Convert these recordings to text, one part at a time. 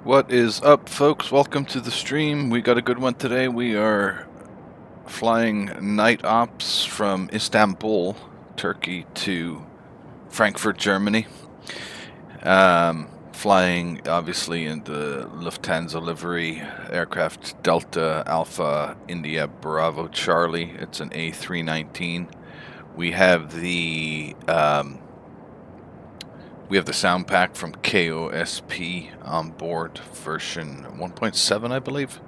What is up, folks? Welcome to the stream. We got a good one today. We are flying night ops from Istanbul, Turkey to Frankfurt, Germany. Flying obviously in the Lufthansa livery aircraft Delta Alpha India Bravo Charlie. It's an A319. We have the sound pack from KOSP on board, version 1.7, I believe.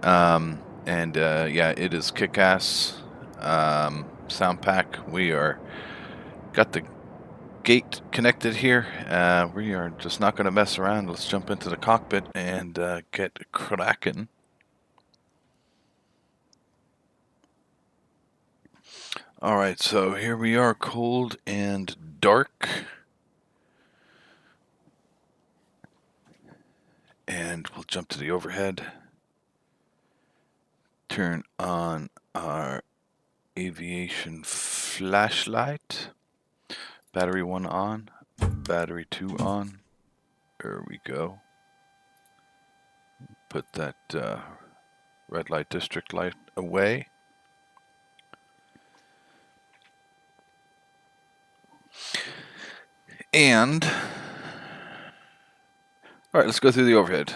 Yeah, it is kick-ass sound pack. We are got the gate connected here. We are just not going to mess around. Let's jump into the cockpit and get cracking. All right, so here we are, cold and dark. And we'll jump to the overhead. Turn on our aviation flashlight. Battery 1 on, battery 2 on. There we go. Put that red light district light away. And all right, let's go through the overhead.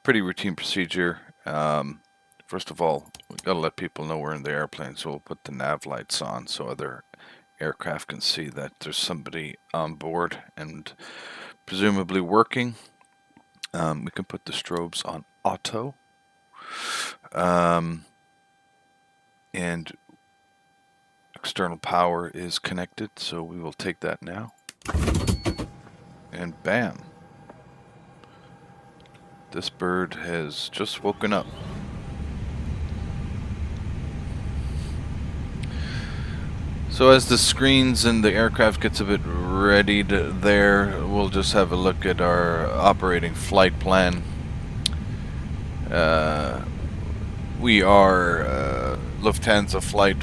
Pretty routine procedure. First of all, we gotta let people know we're in the airplane, so we'll put the nav lights on so other aircraft can see that there's somebody on board and presumably working. We can put the strobes on auto. And external power is connected, so we will take that now. And bam. This bird has just woken up. So as the screens and the aircraft gets a bit readied there, we'll just have a look at our operating flight plan. We are Lufthansa flight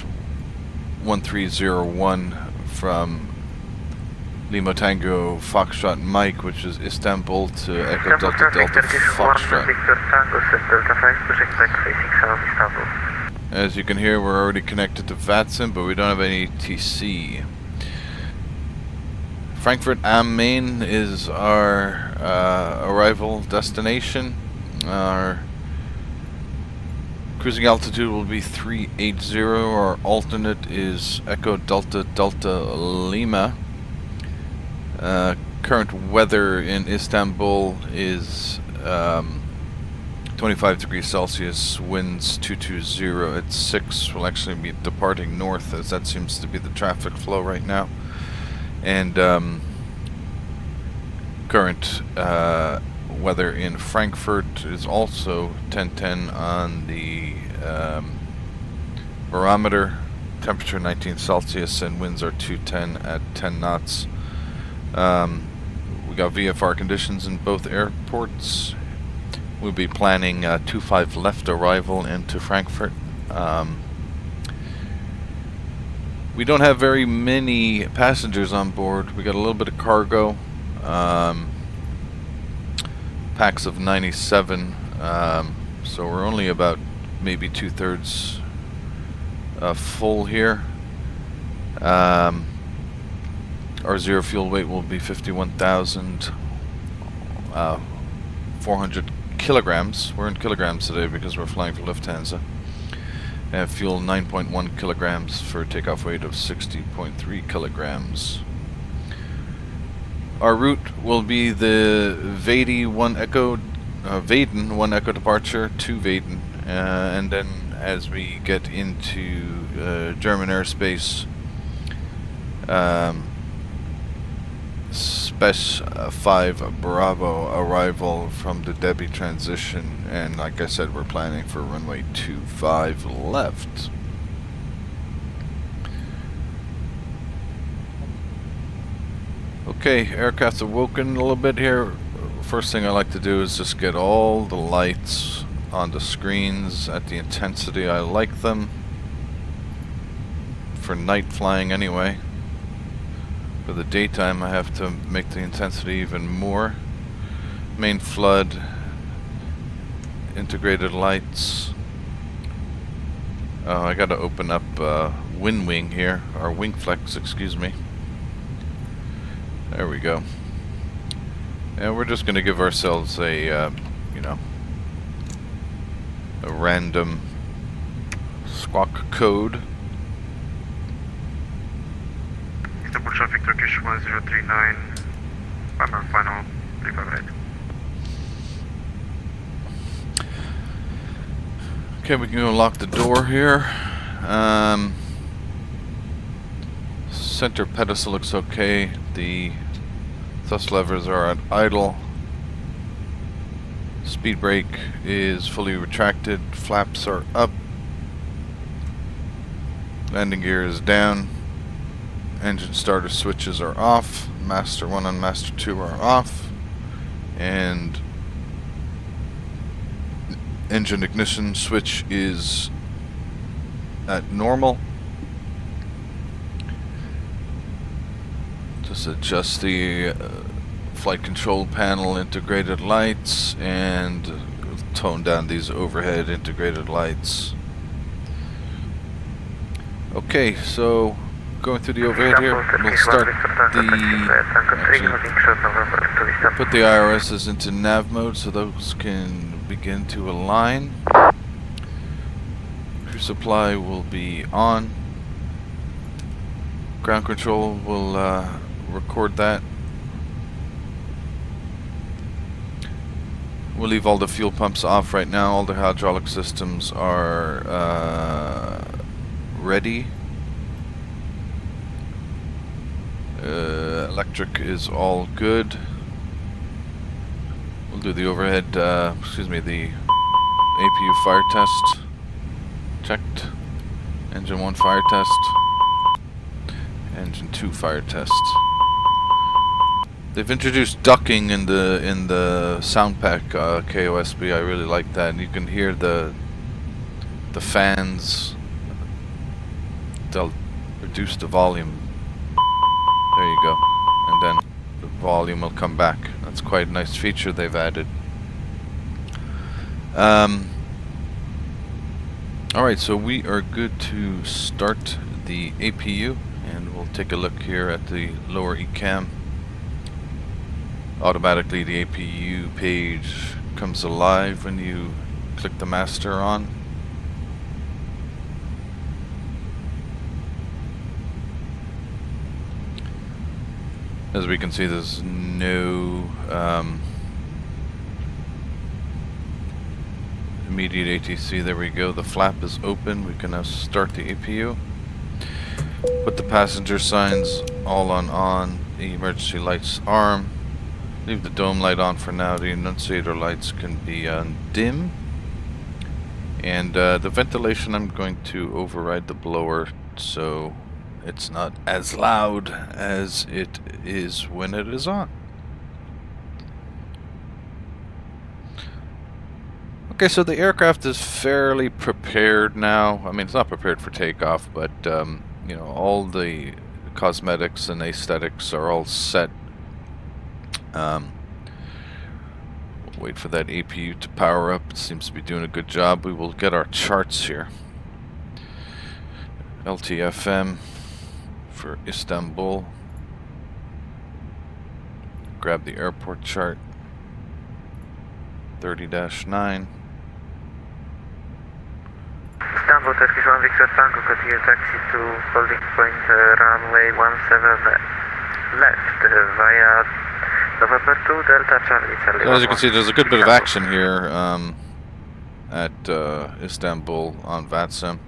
1301 from Lima Tango Foxtrot Mike, which is Istanbul, to Echo Delta Delta Foxtrot. As you can hear, we're already connected to VATSIM, but we don't have any TC. Frankfurt am Main is our arrival destination. Our cruising altitude will be 380. Our alternate is Echo Delta Delta Lima. Current weather in Istanbul is 25 degrees Celsius, winds 220 at 6. We'll actually be departing north, as that seems to be the traffic flow right now. And current weather in Frankfurt is also 1010 on the barometer. Temperature 19 Celsius and winds are 210 at 10 knots. We got VFR conditions in both airports. We'll be planning 25 left arrival into Frankfurt. We don't have very many passengers on board. We got a little bit of cargo. Packs of 97. So we're only about maybe 2/3 full here. Our zero fuel weight will be 51,400 kilograms. We're in kilograms today because we're flying for Lufthansa. And fuel 9.1 kilograms for a takeoff weight of 60.3 kilograms. Our route will be the Vaden 1 Echo departure to Vaden, and then as we get into German airspace, Spec 5 Bravo arrival from the Debbie transition, and like I said, we're planning for runway 25 left. Okay, aircraft's awoken a little bit here. First thing I like to do is just get all the lights on the screens at the intensity I like them. For night flying anyway. For the daytime I have to make the intensity even more. main flood, integrated lights. Oh, I gotta open up Wind Wing here, or Wing Flex, excuse me. There we go. And we're just gonna give ourselves a, you know, a random squawk code. Istanbul traffic Turkish 1039, final, leave right. Okay, we can go lock the door here. Center pedestal looks okay. The thrust levers are at idle. Speed brake is fully retracted. Flaps are up. Landing gear is down. Engine starter switches are off. Master 1 and Master 2 are off. And engine ignition switch is at normal. Just adjust the flight control panel integrated lights and tone down these overhead integrated lights. Okay, so going through the overhead here, we'll start put the IRSs into nav mode so those can begin to align. Crew supply will be on. Ground control will record that. We'll leave all the fuel pumps off right now. All the hydraulic systems are ready. Electric is all good. We'll do the overhead, excuse me, the APU fire test. Checked. Engine 1 fire test. Engine 2 fire test. They've introduced ducking in the sound pack KOSB. I really like that. You can hear the fans. They'll reduce the volume. There you go. And then the volume will come back. That's quite a nice feature they've added. Alright, so we are good to start the APU, and we'll take a look here at the lower ECAM. Automatically the APU page comes alive when you click the master on. As we can see, there's no immediate ATC. There we go. The flap is open. We can now start the APU. Put the passenger signs all on. The emergency lights arm. Leave the dome light on for now. The annunciator lights can be dim. And the ventilation, I'm going to override the blower so it's not as loud as it is when it is on. Okay, so the aircraft is fairly prepared now. I mean, it's not prepared for takeoff, but you know, all the cosmetics and aesthetics are all set. Wait for that APU to power up. It seems to be doing a good job. We will get our charts here. LTFM for Istanbul. Grab the airport chart. 30-9. Istanbul, Turkish 1 Victor Tango, continue taxi to holding point runway 17 left via November 2 Delta Charlie Charlie. As you can see, there's a good bit of action here at Istanbul on VATSIM.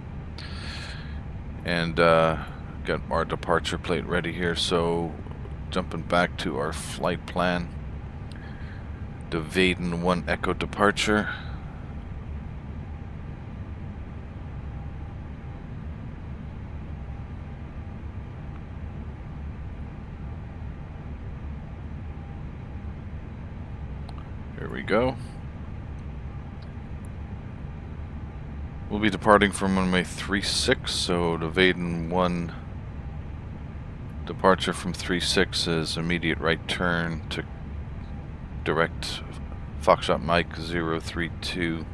And got our departure plate ready here, so jumping back to our flight plan. The Vaden 1 Echo departure. Here we go. We'll be departing from runway 36, so the Vaden 1 departure from 36 is immediate right turn to direct Foxtrot Mike 032,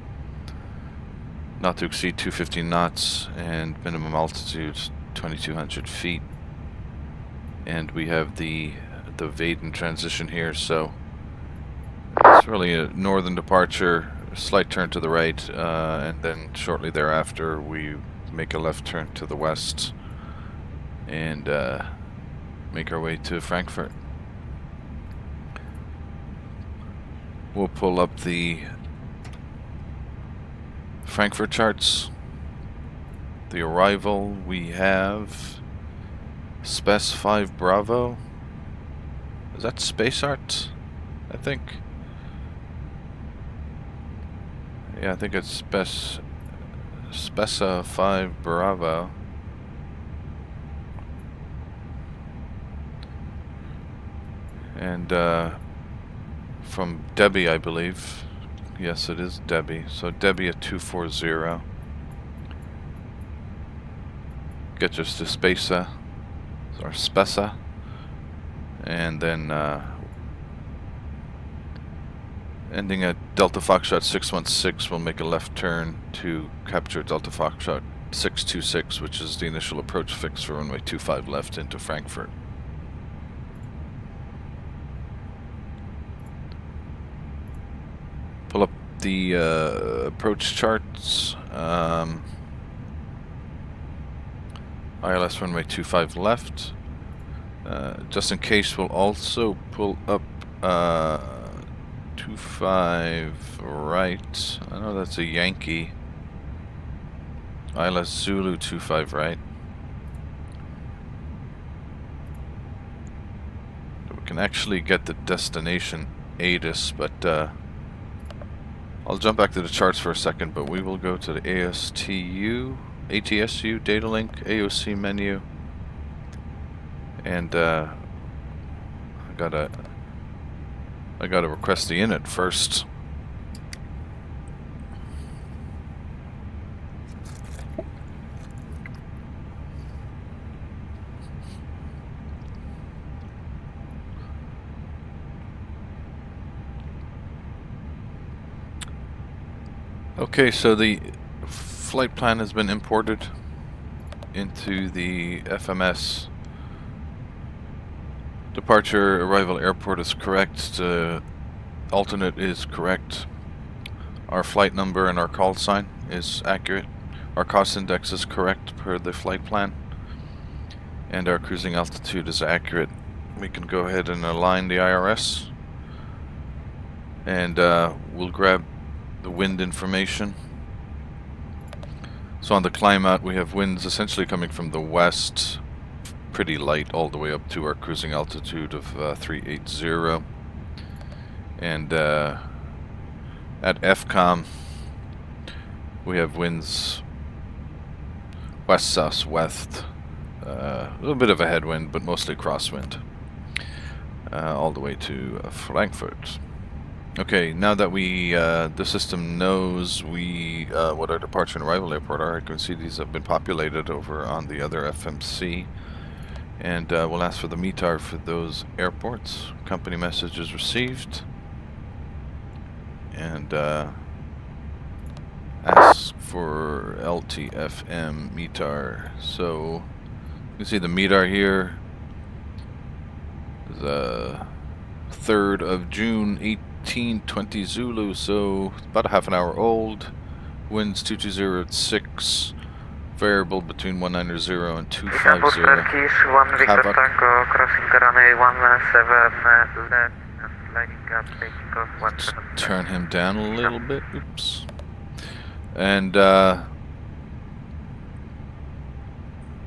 not to exceed 250 knots, and minimum altitude 2200 feet. And we have the Vaden transition here, so it's really a northern departure, slight turn to the right, and then shortly thereafter we make a left turn to the west and make our way to Frankfurt. We'll pull up the Frankfurt charts. The arrival, we have Spes 5 Bravo. Is that Space Art? I think. Yeah, I think it's Spesa 5 Bravo. And from Debbie, I believe. Yes, it is Debbie. So Debbie at 240. Gets us to Spesa, or Spesa. And then ending at Delta Foxtrot 616, we'll make a left turn to capture Delta Foxtrot 626, which is the initial approach fix for runway 25 left into Frankfurt. Pull up the approach charts. ILS runway 25 left. Just in case, we'll also pull up 25 right. I know that's a Yankee. ILS Zulu 25 right. We can actually get the destination ATIS, but I'll jump back to the charts for a second, but we will go to the ATSU data link AOC menu, and I gotta request the init first. Okay, so the flight plan has been imported into the FMS. Departure, arrival, airport is correct. Alternate is correct. Our flight number and our call sign is accurate. Our cost index is correct per the flight plan. And our cruising altitude is accurate. We can go ahead and align the IRS. And we'll grab the wind information. So on the climb out, we have winds essentially coming from the west, pretty light all the way up to our cruising altitude of 380. And at FCOM, we have winds west-southwest, a little bit of a headwind, but mostly crosswind, all the way to Frankfurt. Okay, now that we the system knows what our departure and arrival airport are, I can see these have been populated over on the other FMC, and we'll ask for the METAR for those airports. Company message is received, and ask for LTFM METAR. So you can see the METAR here is 3rd of June 1820 Zulu, so about a half an hour old. Winds 220 at 6, variable between 190 and 250. Turkish 1 Victor Tango crossing the runway 17 left and lining up, taking off 17 left. Turn him down a little bit. Oops. And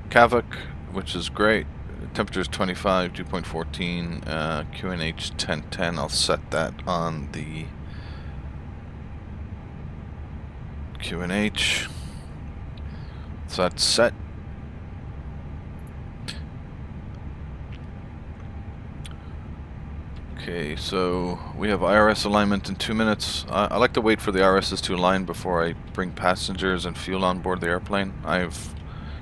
Kavak, which is great. Temperature is 25, dew point 14, QNH 1010. I'll set that on the QNH. So that's set. Okay, so we have IRS alignment in 2 minutes. I like to wait for the IRSs to align before I bring passengers and fuel on board the airplane. I've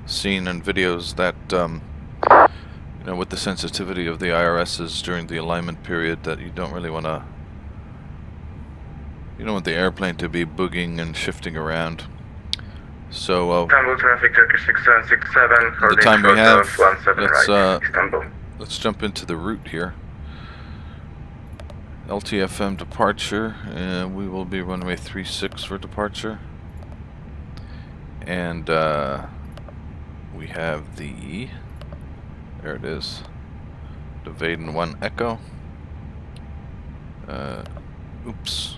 seen in videos that you know, with the sensitivity of the IRSs during the alignment period, that you don't really want to You don't want the airplane to be boogieing and shifting around. So Istanbul traffic, Turkish 6767, the time we have, 17 right, Istanbul. Let's jump into the route here. LTFM departure, and we will be runway 36 for departure. And we have the, there it is, the Vaden 1 Echo. Oops.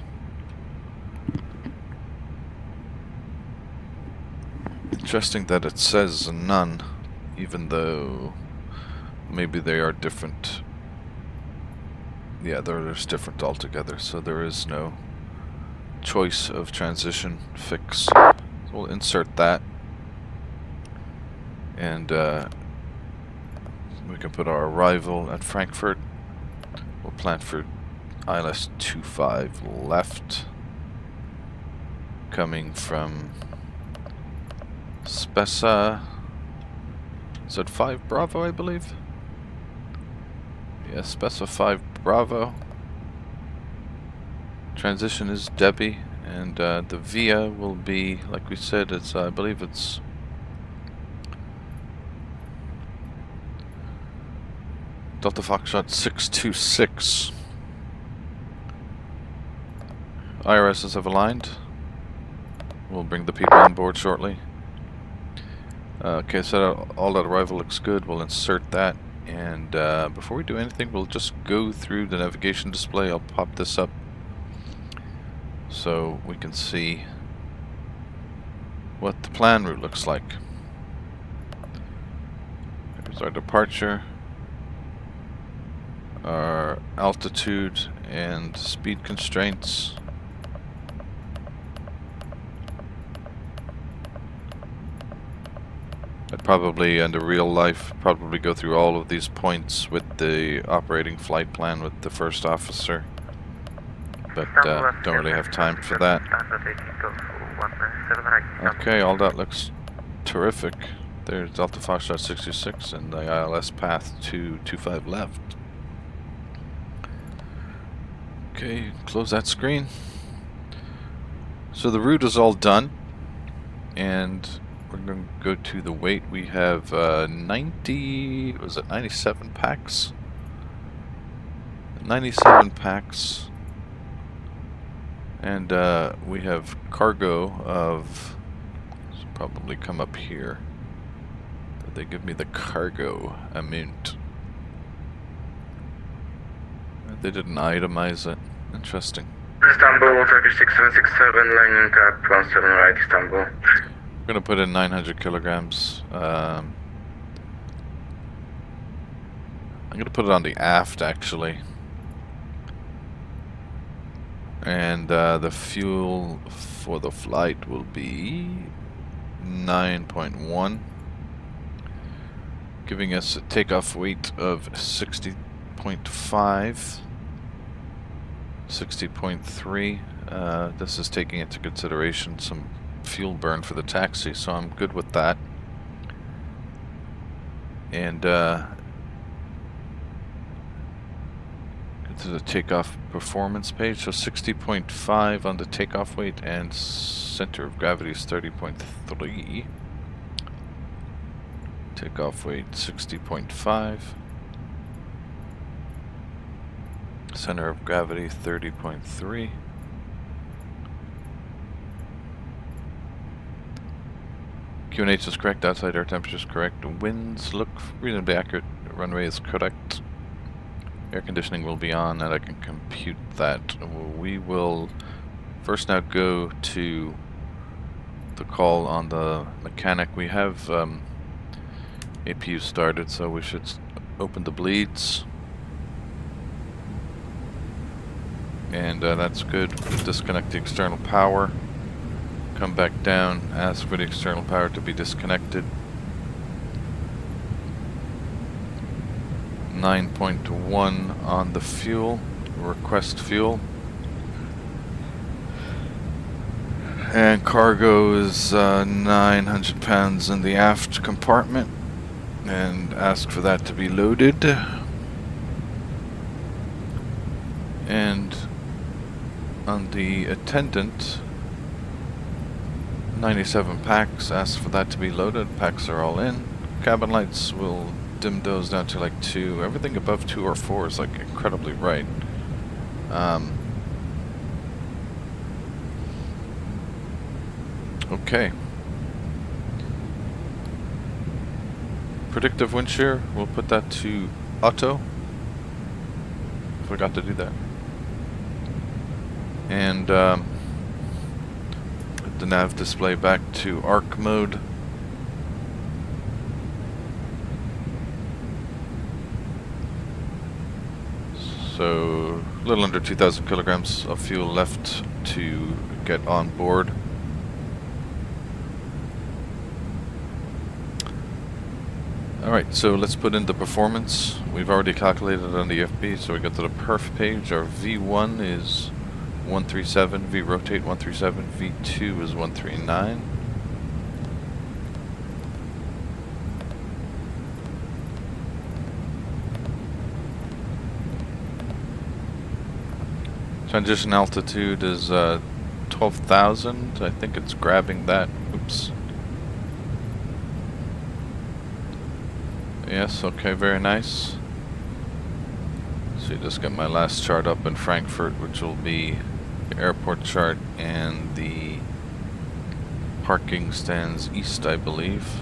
Interesting that it says none, even though maybe they are different. Yeah, there's different altogether, so there is no choice of transition fix. So we'll insert that, and we can put our arrival at Frankfurt. We'll plan for ILS 25 left, coming from Spesa. Is it 5 Bravo, I believe? Yeah, Spesa 5 Bravo. Transition is Debbie, and the VIA will be, like we said, it's I believe it's Delta Foxtrot 626. IRSs have aligned. We'll bring the people on board shortly. Okay, so all that arrival looks good. We'll insert that, and before we do anything, we'll just go through the navigation display. I'll pop this up so we can see what the plan route looks like. Here's our departure, our altitude and speed constraints. I'd probably, under real life, probably go through all of these points with the operating flight plan with the first officer, but don't really have time for that. Okay, all that looks terrific. There's Delta Foxtrot 66 and the ILS path to 25 left. Okay, close that screen. So the route is all done, and we're going to go to the weight. We have 97 packs? 97 packs. And we have cargo of, should probably come up here. Did they give me the cargo amount? They didn't itemize it. Interesting. Istanbul, Turkish 6767, landing cap 17 right, Istanbul. I'm going to put in 900 kilograms. I'm going to put it on the aft, actually. And the fuel for the flight will be 9.1, giving us a takeoff weight of 60.5, 60.3. This is taking into consideration some fuel burn for the taxi, so I'm good with that. And to the takeoff performance page, so 60.5 on the takeoff weight, and center of gravity is 30.3. Takeoff weight 60.5, center of gravity 30.3. QNH is correct, outside air temperature is correct, winds look reasonably accurate, runway is correct. Air conditioning will be on, and I can compute that. We will first now go to the call on the mechanic. We have APU started, so we should open the bleeds. And that's good. Disconnect the external power. Come back down, ask for the external power to be disconnected. 9.1 on the fuel, request fuel. And cargo is 900 pounds in the aft compartment, and ask for that to be loaded. And On the attendant, 97 packs, asked for that to be loaded. Packs are all in. Cabin lights, will dim those down to like 2. Everything above 2 or 4 is like incredibly bright. Okay. Predictive wind shear, we'll put that to auto. Forgot to do that. And the nav display back to arc mode. So a little under 2,000 kilograms of fuel left to get on board. Alright, so let's put in the performance. We've already calculated on the FB, so we go to the perf page. Our V1 is 137, V rotate 137, V2 is 139. Transition altitude is 12,000. I think it's grabbing that. Oops. Yes, okay, very nice. So you just get my last chart up in Frankfurt, which will be the airport chart and the parking stands east, I believe.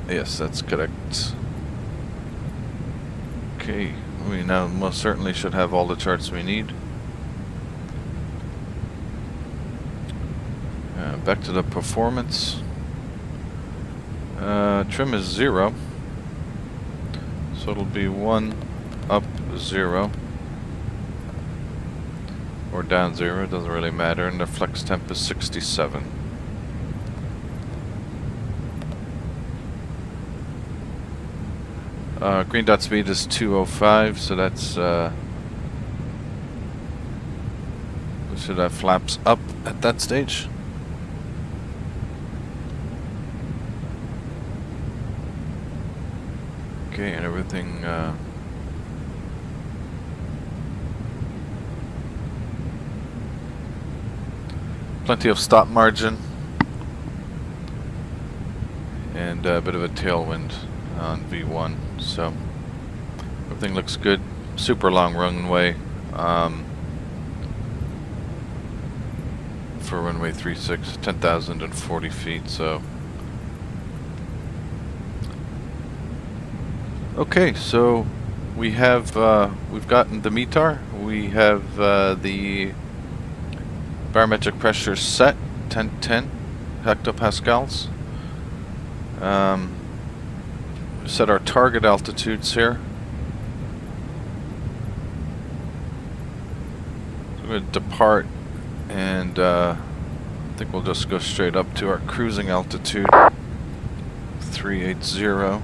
Yes, that's correct. Okay, we now most certainly should have all the charts we need. Back to the performance. Trim is 0, so it'll be 1 up 0 or down 0, it doesn't really matter, and the flex temp is 67. Green dot speed is 205, so that's we should have flaps up at that stage. Okay, and everything plenty of stop margin and a bit of a tailwind on V1, so everything looks good. Super long runway for runway 36, 10,040 feet, so okay, so we have we've gotten the METAR, we have the barometric pressure set 1010 hectopascals. Set our target altitudes here. So we're going to depart, and I think we'll just go straight up to our cruising altitude 380.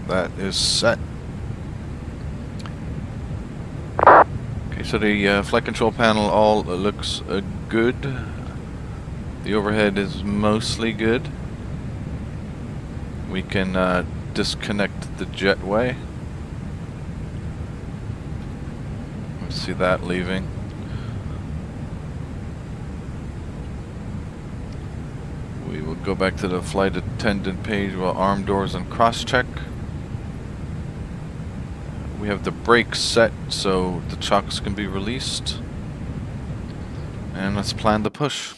That is set. Okay, so the flight control panel all looks good. The overhead is mostly good. We can disconnect the jetway. Let's see that leaving. We will go back to the flight attendant page. We'll arm doors and cross-check. We have the brakes set so the chocks can be released. And let's plan the push.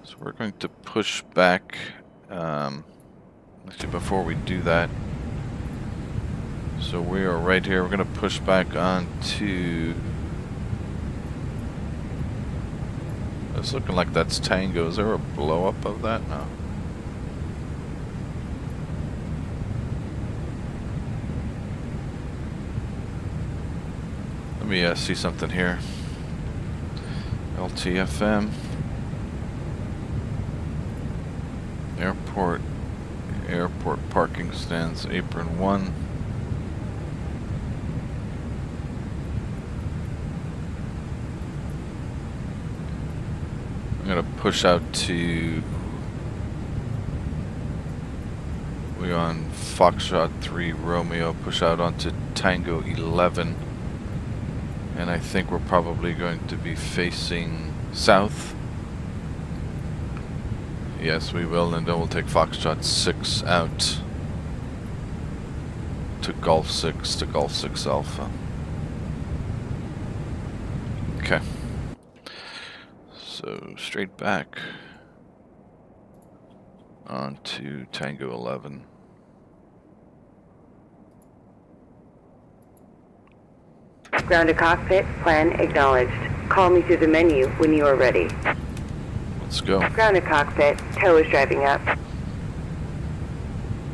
So we're going to push back. Actually, before we do that, so we are right here. We're going to push back onto. It's looking like that's Tango. Is there a blow up of that? No. Let me see something here. LTFM. Airport parking stands, apron 1. I'm gonna push out to We're on Foxtrot 3 Romeo, push out onto Tango 11. And I think we're probably going to be facing south. Yes, we will, and then we'll take Foxtrot 6 out to Golf 6 Alpha. Okay. So straight back onto Tango 11. Ground to cockpit, plan acknowledged. Call me through the menu when you are ready. Let's go. Ground to cockpit, tow is driving up.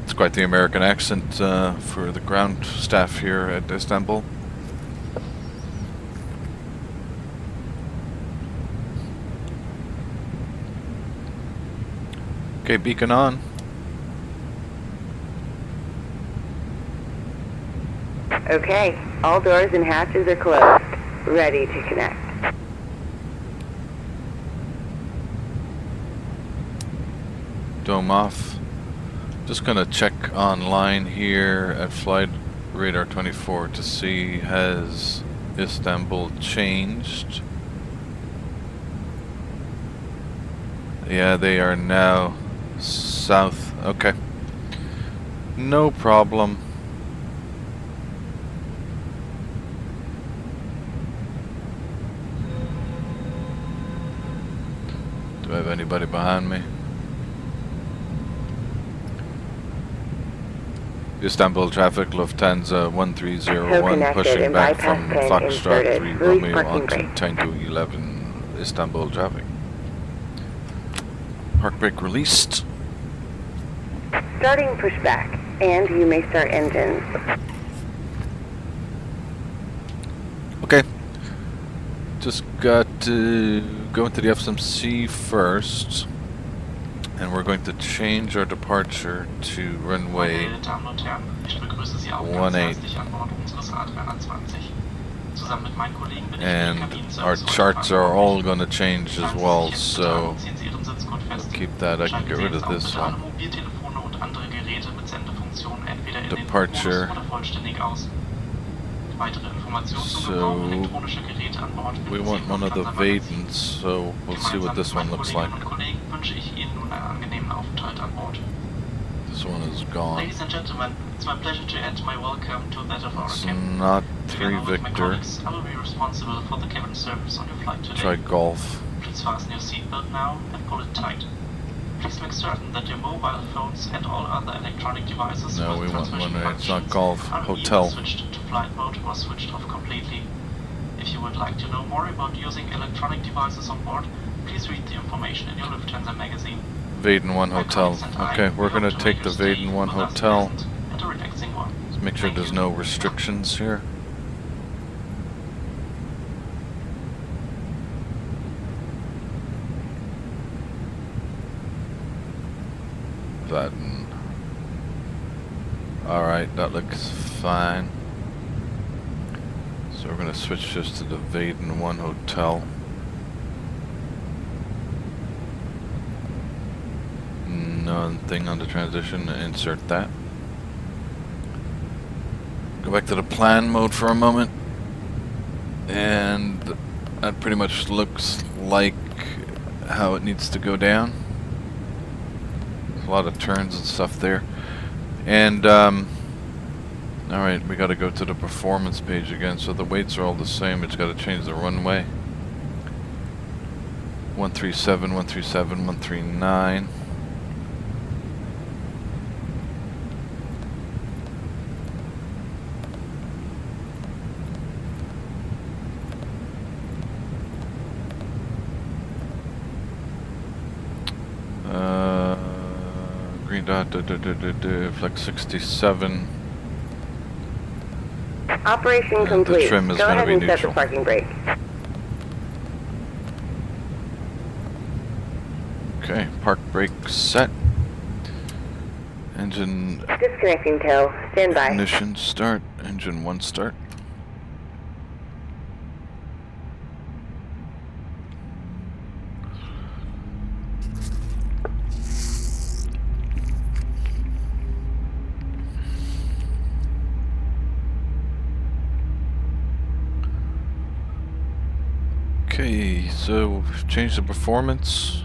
It's quite the American accent for the ground staff here at Istanbul. Okay, beacon on. Okay, all doors and hatches are closed. Ready to connect. Dome off. Just gonna check online here at Flight Radar 24 to see has Istanbul changed. Yeah, they are now south. Okay. No problem. Do I have anybody behind me? Istanbul traffic, Lufthansa 1301, pushing back from Foxtrot 3 Romeo onto Tango 11, Istanbul traffic. Park brake released. Starting pushback, and you may start engines. Okay. Just got to go into the FMC first. And we're going to change our departure to runway 18. And our charts are all going to change as well, so we'll keep that. I can get rid of this one. Departure. So we want one of the Vadens, so we'll see what this one looks like. This one is gone. Ladies and gentlemen, it's my pleasure to add my welcome to that of our It's cabin. not Together 3 with my Victor. colleagues, I will be responsible for the cabin service on your flight today. Try Golf. Please fasten your seatbelt now and pull it tight. Please make certain that your mobile phones and all other electronic devices No, with we want transmission one. It's not functions Golf. are Hotel. either switched to flight mode or switched off completely. If you would like to know more about using electronic devices on board, please read the information in your Lufthansa magazine. Vaden 1 Hotel. Okay, we're gonna take the Vaden 1 Hotel. And a relaxing one. Let's make sure there's no restrictions here. Vaden. Alright, that looks fine. So we're gonna switch this to the Vaden 1 Hotel. Nothing on the transition, insert that. Go back to the plan mode for a moment. And that pretty much looks like how it needs to go down. There's a lot of turns and stuff there. And, alright, we gotta go to the performance page again. So the weights are all the same, it's gotta change the runway. 137, 137, 139. Green dot, flex 67. Operation And complete. the trim is Go gonna ahead be and set the neutral. parking brake. Okay, park brake set. Engine Disconnecting tow. Stand by. ignition start. Engine 1 start. Okay, so we've changed the performance.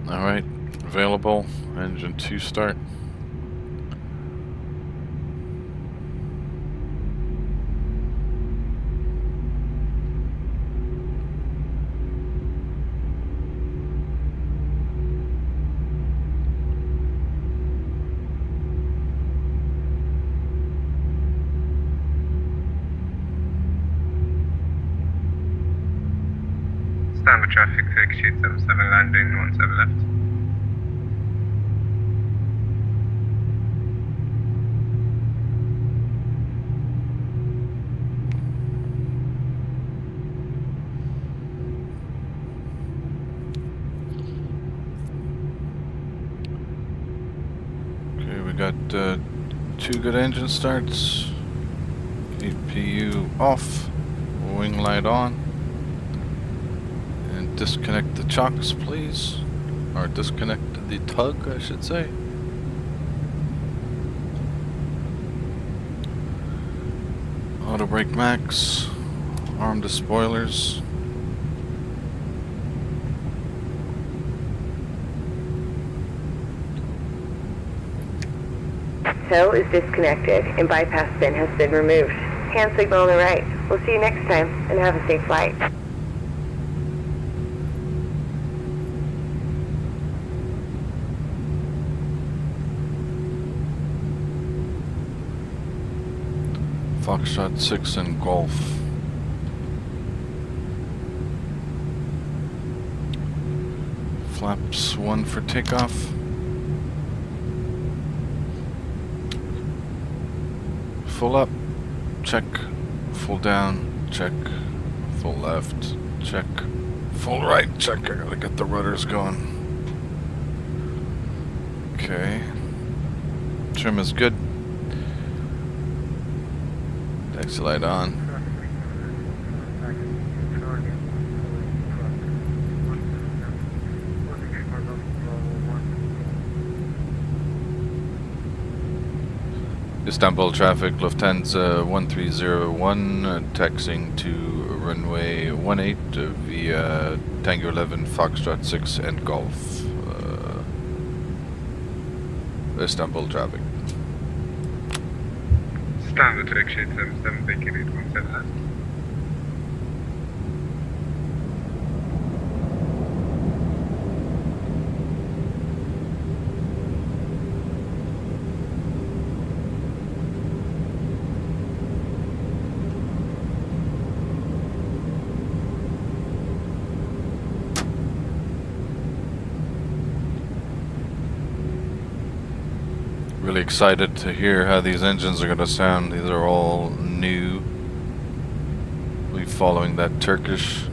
Alright, available. Engine 2 start. Standard traffic for exit 77 landing, 17 left. Okay, we got 2 good engine starts. APU off. Wing light on. And disconnect the chocks, please. Or disconnect the tug, I should say. Auto brake max. Arm the spoilers. Tow is disconnected and bypass bin has been removed. Hand signal on the right. We'll see you next time and have a safe flight. Foxtrot 6 and Golf. Flaps 1 for takeoff. Full up, check. Full down, check. Full left, check. Full right, check. I gotta get the rudders going. Okay. Trim is good. Taxi light on. Istanbul traffic, Lufthansa 1301, taxiing to runway 18 via Tango 11, Foxtrot 6 and Golf. Istanbul traffic. Standard to exit 77, vacate 17 left. Really excited to hear how these engines are going to sound. These are all new. We'll be following that Turkish.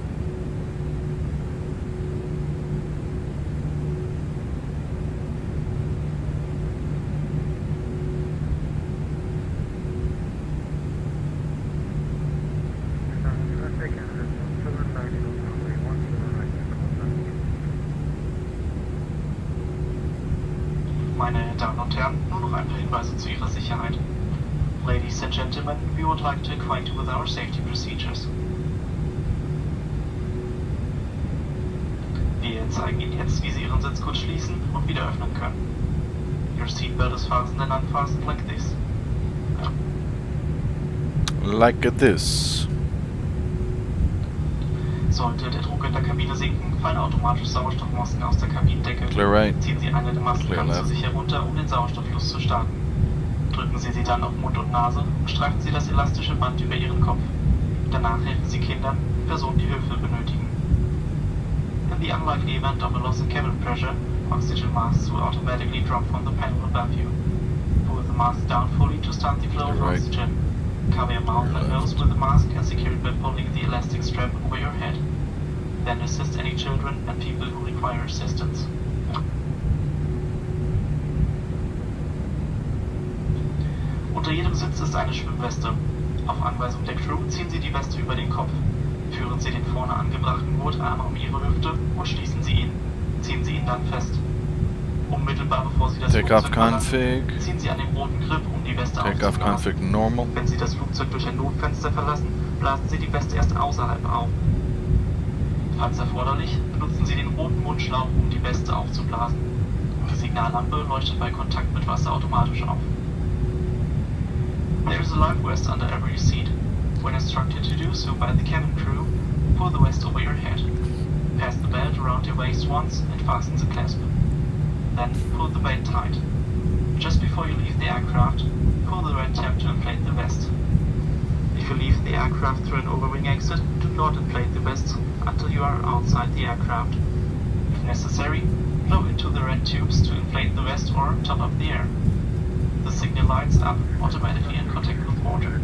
Meine Damen und Herren, nur noch ein paar Hinweise zu Ihrer Sicherheit. Ladies and gentlemen, we would like to acquaint you with our safety procedures. Wir zeigen Ihnen jetzt, wie Sie Ihren Sitz gut schließen und wieder öffnen können. Your seatbelt is fastened and unfastened like this. Like this. Sollte der Druck in der Kabine sinken, fallen automatisch Sauerstoffmasken aus der Kabinendecke. Clear right. Ziehen Sie eine der Masken Clear ganz zu left. sich herunter, um den Sauerstofffluss zu starten. Drücken Sie sie dann auf Mund und Nase und streifen Sie das elastische Band über Ihren Kopf. Danach helfen Sie Kindern und Personen, die Hilfe benötigen. In the unlikely event of a loss in cabin pressure, oxygen masks will automatically drop from the panel above you. Pull the mask down fully to start the flow of Right. oxygen. Cover your mouth and nose with the mask and secure it by pulling the elastic strap over your head. then assist any children and people who require assistance. Unter jedem Sitz ist eine Schwimmweste. Auf Anweisung der Crew ziehen Sie die Weste über den Kopf. Führen Sie den vorne angebrachten Gurtarm um Ihre Hüfte und schließen Sie ihn. Ziehen Sie ihn dann fest. Unmittelbar bevor Sie das Takeoff Flugzeug verlassen, config. ziehen Sie an dem roten Grip, um die Weste Takeoff aufzublasen. config normal. Wenn Sie das Flugzeug durch ein Notfenster verlassen, blasen Sie die Weste erst außerhalb auf. Falls erforderlich, benutzen Sie den roten Mundschlauch, um die Weste aufzublasen. Die Signallampe leuchtet bei Kontakt mit Wasser automatisch auf. There is a life vest under every seat. When instructed to do so by the cabin crew, pull the vest over your head. Pass the belt around your waist once and fasten the clasp. Then pull the belt tight. Just before you leave the aircraft, pull the red tab to inflate the vest. If you leave the aircraft through an overwing exit, do not inflate the vest until you are outside the aircraft. If necessary, blow into the red tubes to inflate the vest or top up the air. The signal lights up automatically in contact with water.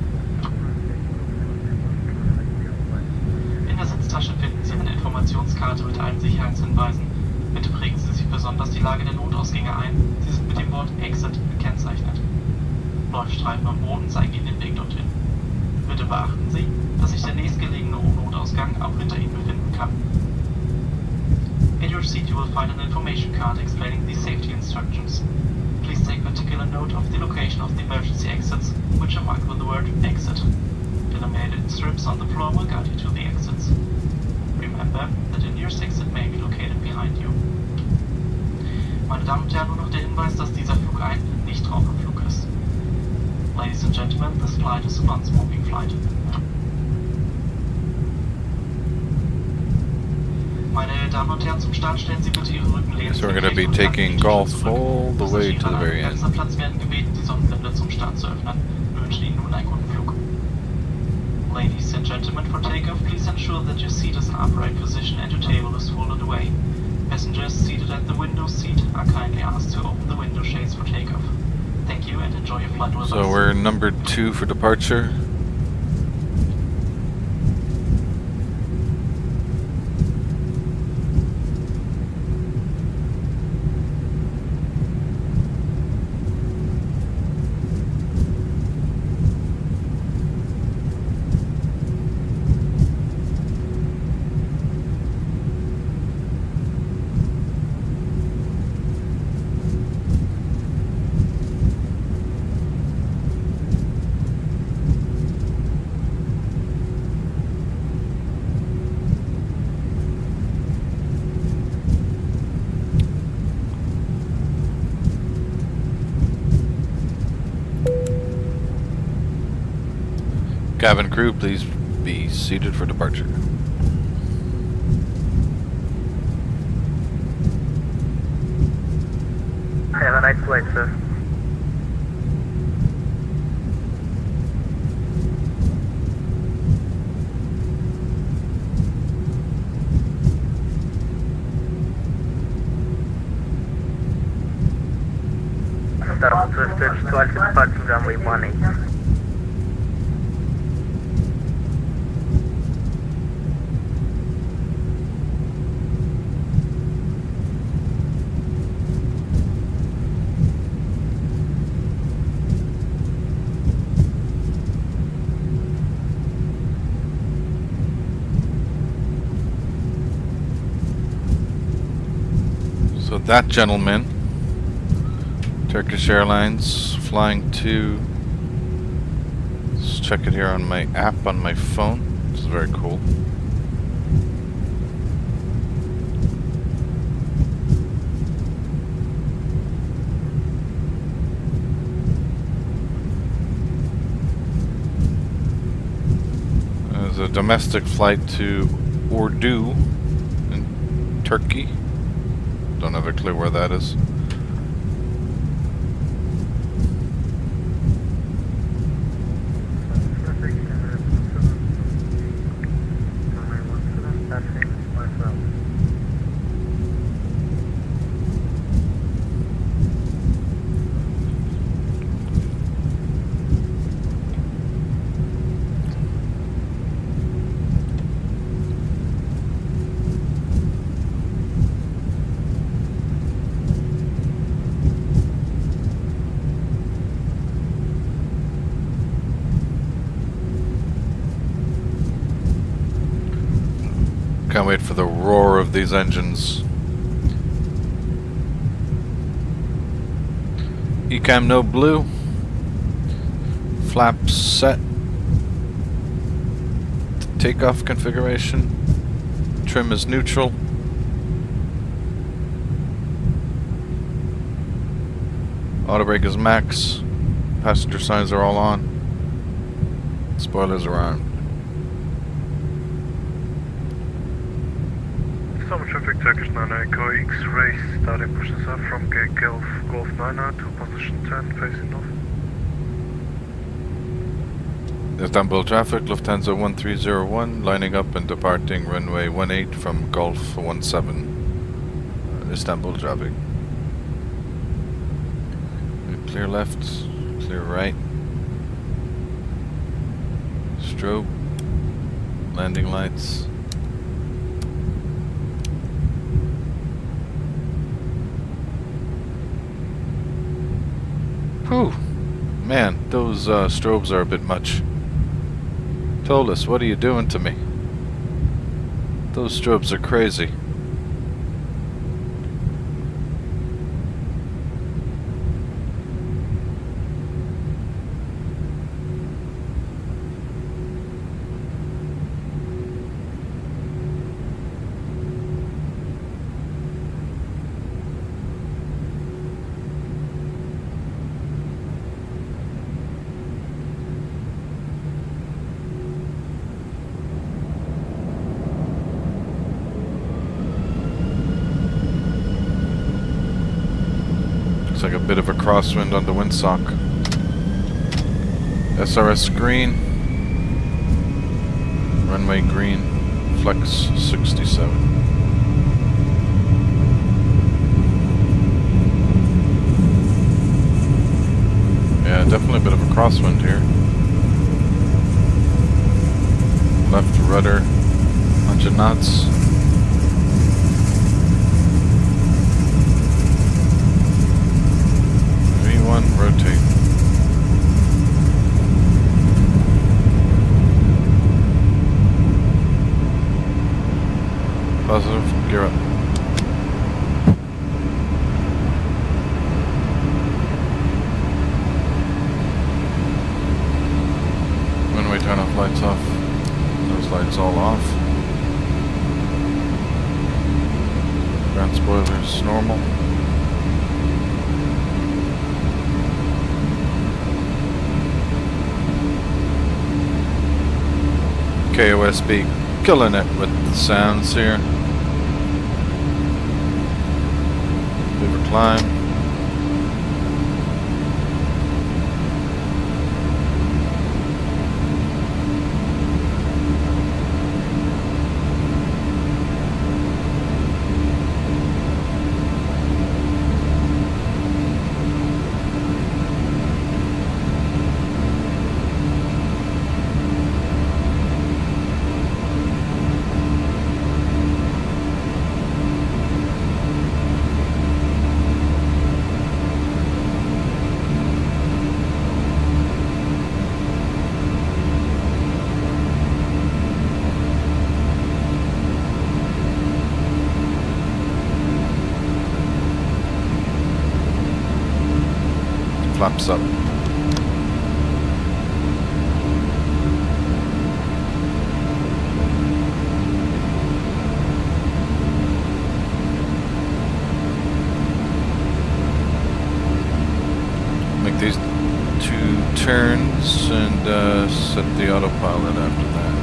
In der Sitztasche finden Sie eine Informationskarte mit allen Sicherheitshinweisen. Bitte prägen Sie sich besonders die Lage der Notausgänge ein. Sie sind mit dem Wort Exit gekennzeichnet. Leuchtstreifen am Boden zeigen Ihnen den Weg dorthin. Bitte beachten Sie, dass sich der nächstgelegene Notausgang auch hinter Ihnen befinden kann. In your seat you will find an information card explaining the safety instructions. Please take particular note of the location of the emergency exits, which are marked with the word exit. Illuminated strips on the floor will guide you to the exits. Remember that the nearest exit may be located behind you. Meine Damen und Herren, nur noch der Hinweis, dass dieser Flug ein Nichtraucherflug ist. Ladies and gentlemen, this flight is a non-smoking flight. Meine Damen und Herren, zum Start stellen Sie bitte Ihre Rückenlehnen. So we're going to be taking golf all the way to the very end. Platz werden gebeten, die Sonnenblende zum Start zu öffnen. Wir wünschen Ihnen nun einen guten Flug. Ladies and gentlemen, for takeoff, please ensure that your seat is in upright position and your table is folded away. Passengers seated at the window seat are kindly asked to open the window shades for takeoff. Thank you and enjoy your flight with us. So we're number 2 for departure. Cabin crew, please be seated for departure. Have a nice flight, sir. Start to stretch 12 departure runway 18. So that gentleman, Turkish Airlines, flying to, let's check it here on my app on my phone. This is very cool. There's a domestic flight to Ordu in Turkey. Don't have a clue where that is. Can't wait for the roar of these engines. Ecam no blue. Flaps set. Takeoff configuration. Trim is neutral. Auto brake is max. Passenger signs are all on. Spoilers are armed. Some traffic Turkish 9 Echo X-ray starting pushes up from gate Golf 9 to position 10 facing north. Istanbul traffic, Lufthansa 1301, lining up and departing runway 18 from Golf 17. Istanbul traffic. Clear left, clear right. Strobe, landing lights. Whew, man, those strobes are a bit much. Told what are you doing to me? Those strobes are crazy. Looks like a bit of a crosswind on the windsock. SRS green. Runway green. Flex 67. Yeah, definitely a bit of a crosswind here. Left rudder, 100 knots. V1, rotate. Positive, gear up. When we turn off lights off, those lights all off. Ground spoilers normal. KOSB killing it with the sounds here. Bit of a climb. Flaps up. Make these 2 turns and set the autopilot after that.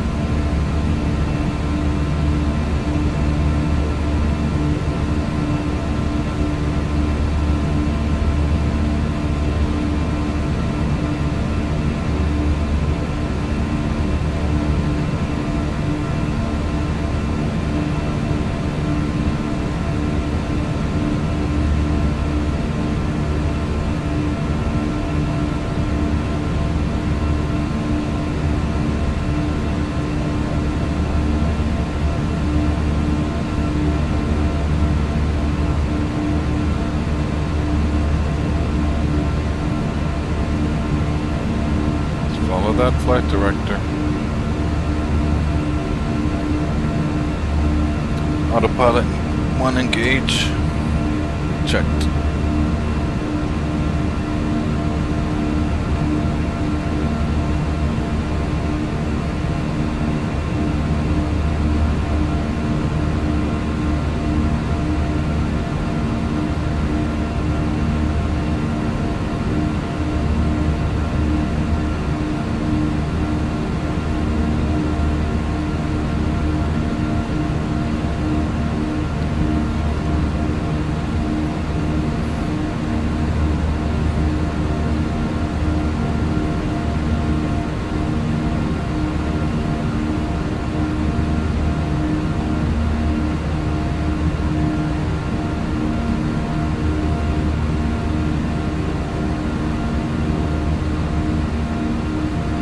Follow that flight director. Autopilot 1 engage. Checked.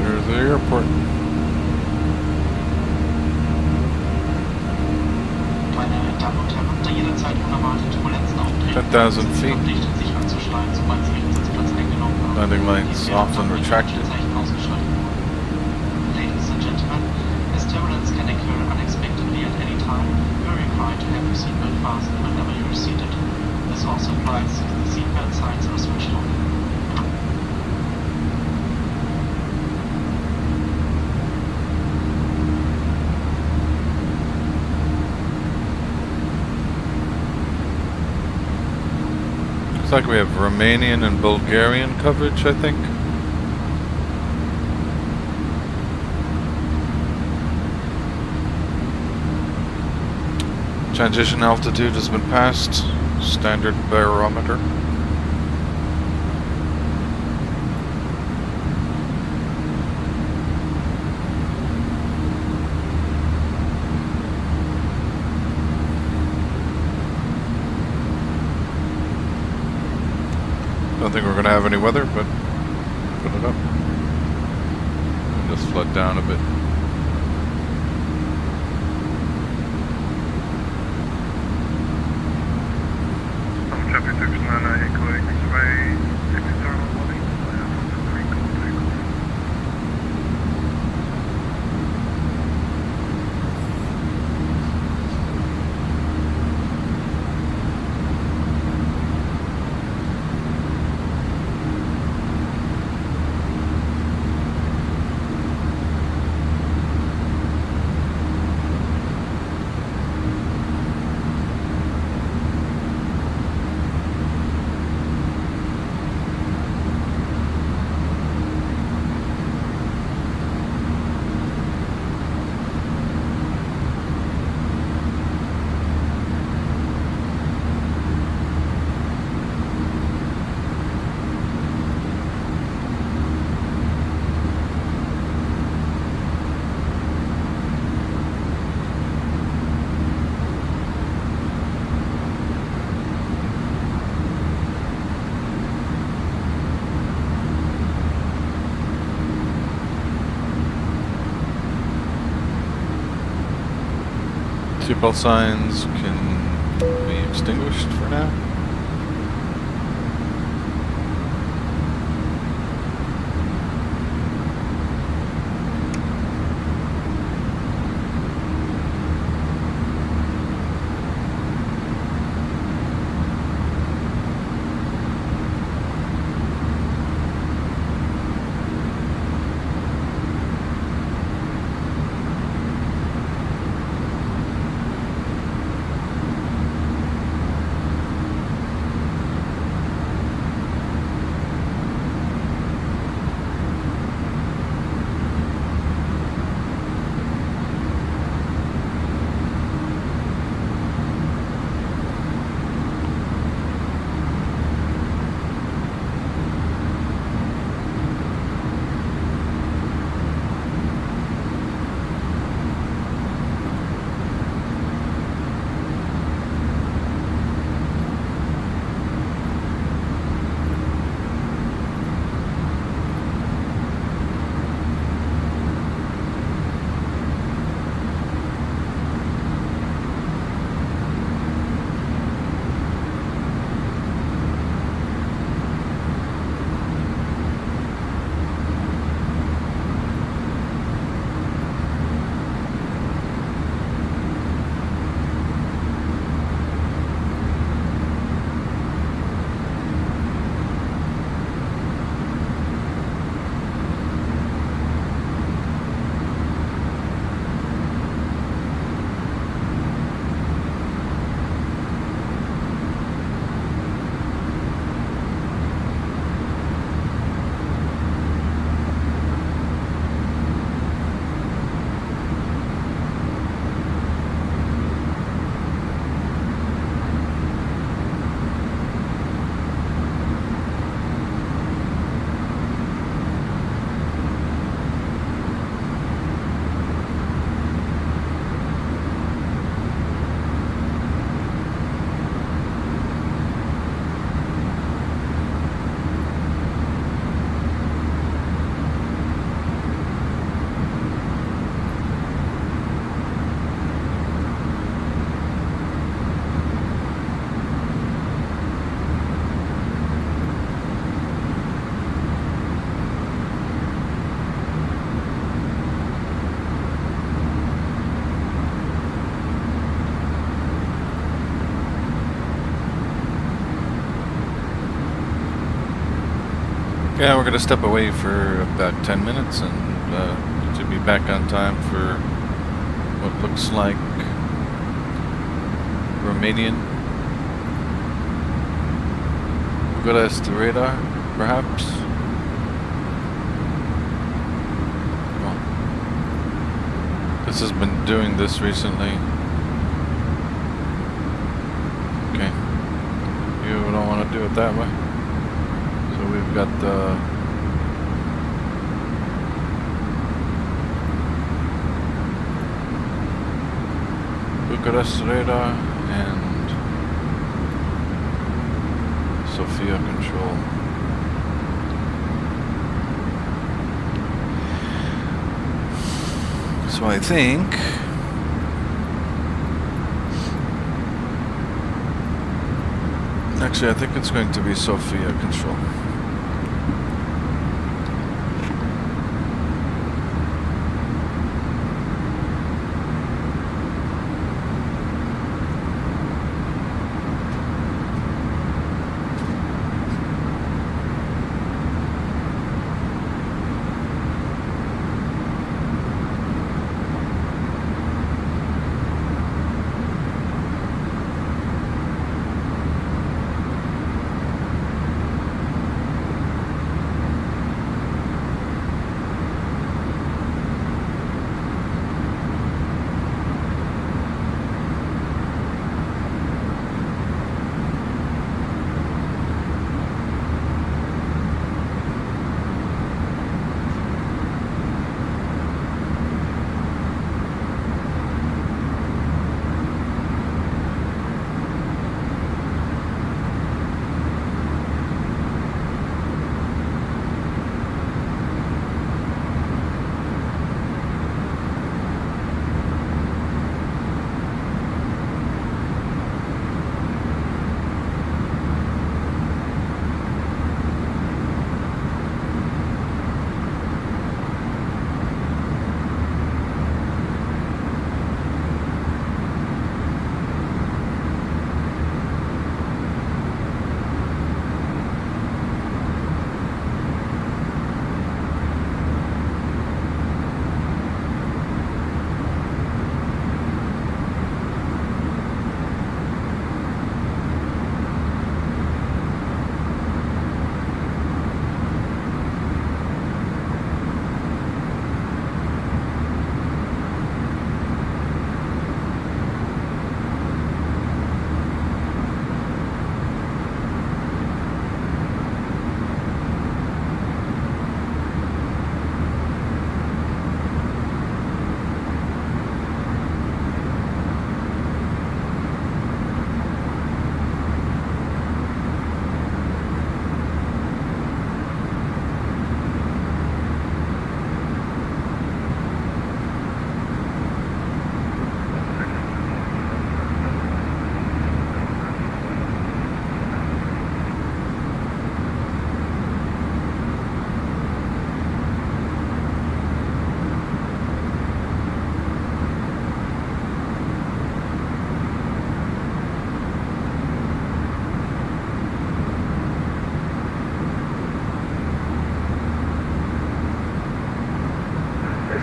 There's the airport. Meine Damen und Herren, da jederzeit unerwartete Turbulenzen auftreten, 10,000 sind Sie feet. verpflichtet, sich anzuschneiden, sobald Sie Ihren Sitzplatz eingenommen haben. Landing lights Dies werden off and nach retracted. Zeichen ausgeschaltet. Ladies and gentlemen, as turbulence can occur unexpectedly at any time, you are required to have your seatbelt fastened whenever you are seated. This also applies if the seatbelt signs are switched on. Looks like we have Romanian and Bulgarian coverage, I think. Transition altitude has been passed. Standard barometer. Don't think we're going to have any weather, but put it up. And just flood down a bit. Traffic 699 Echo X-ray, external body, I have on the green code takeoff. Seatbelt signs can be extinguished for now. Yeah, we're gonna step away for about 10 minutes and to be back on time for what looks like Romanian Bucharest radar, perhaps. Well, this has been doing this recently. Okay, you don't want to do it that way. So we've got the Bucharest radar and Sofia control. So I think actually I think it's going to be Sofia control.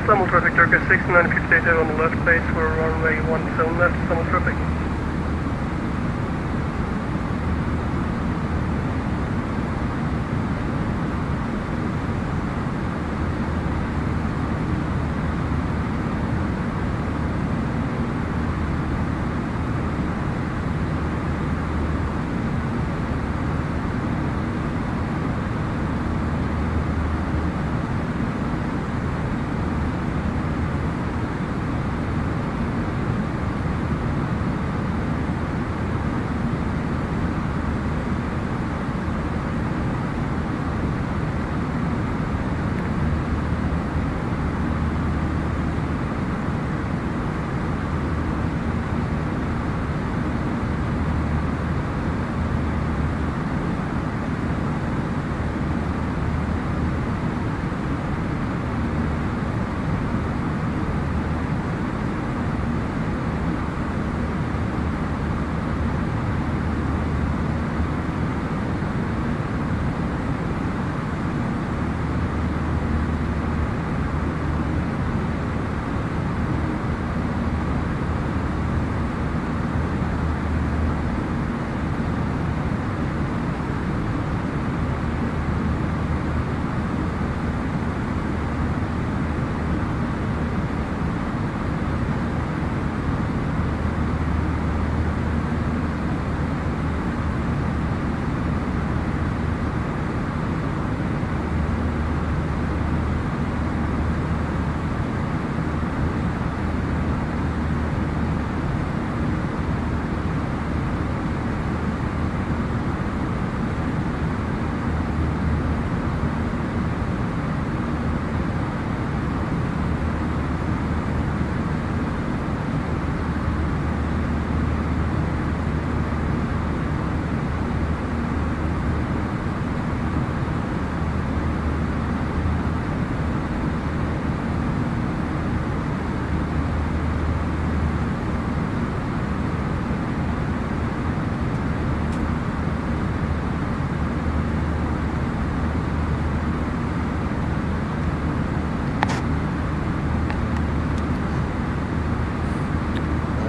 Istanbul traffic, Turkish 6958 on the left base, we're runway 17 left, Istanbul traffic.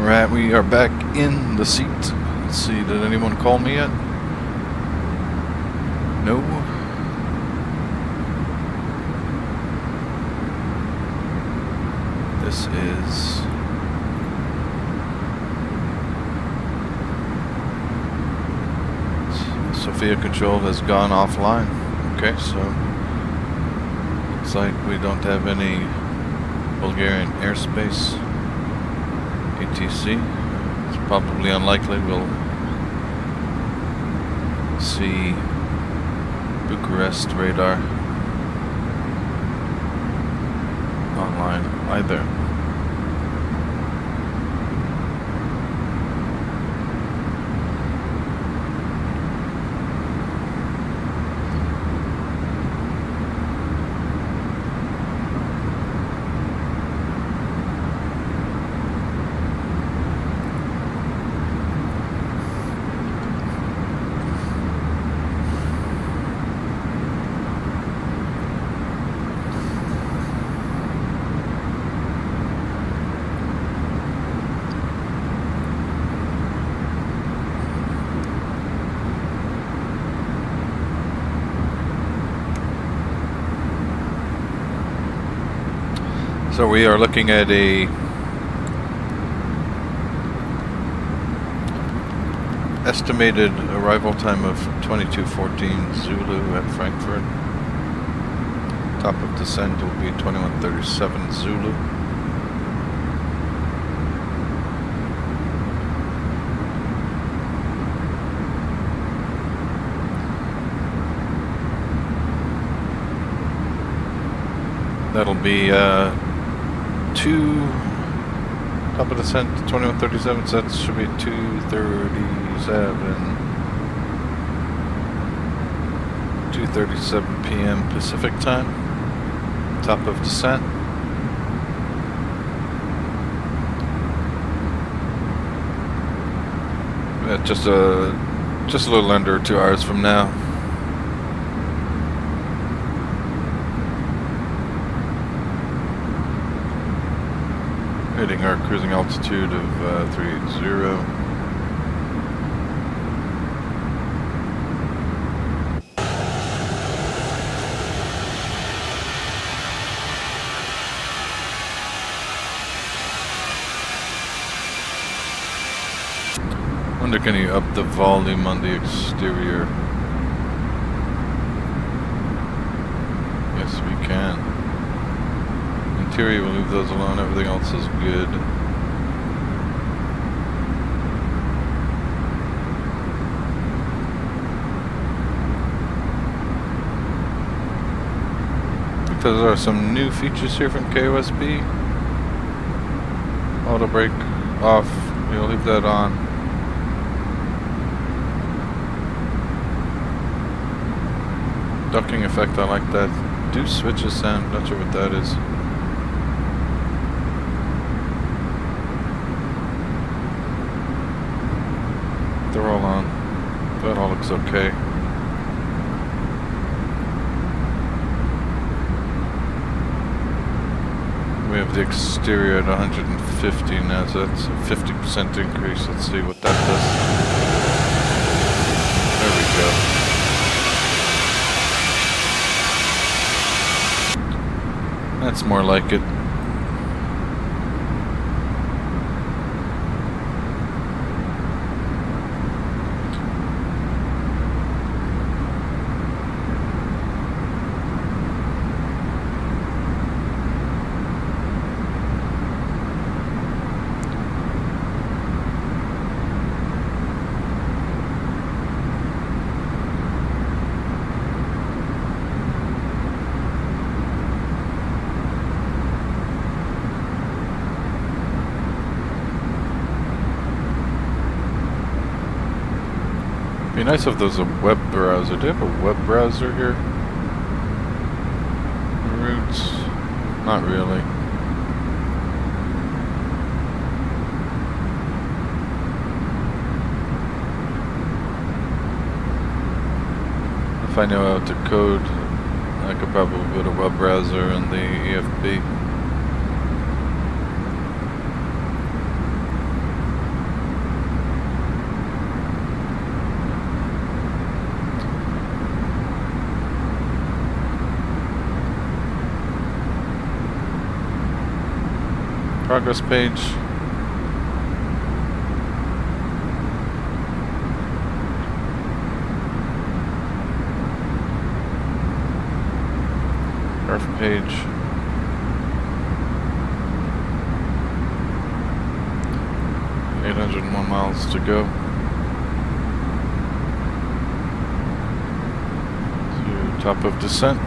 Alright, we are back in the seat. Let's see, did anyone call me yet? No. This is... Sophia Control has gone offline. Okay, so looks like we don't have any Bulgarian airspace. ATC. It's probably unlikely we'll see Bucharest radar online either. So we are looking at a estimated arrival time of 22:14 Zulu at Frankfurt. Top of descent will be 21:37 Zulu. That'll be top of descent 21:37, so that should be 2:37 p.m. Pacific time. Top of descent. Just a little under 2 hours from now. Hitting our cruising altitude of 380. Wonder, can you up the volume on the exterior? Yes, we can. Interior, we'll leave those alone. Everything else is good. Because there are some new features here from KOSB. Auto brake off. We'll leave that on. Ducking effect, I like that. Do switches sound, not sure what that is. They're all on. That all looks okay. We have the exterior at 150 now, so that's a 50% increase. Let's see what that does. There we go. That's more like it. Be nice if there's a web browser. Do you have a web browser here? Routes? Not really. If I know how to code, I could probably put a web browser in the EFB. Progress page. Earth page. .801 miles to go. To top of descent.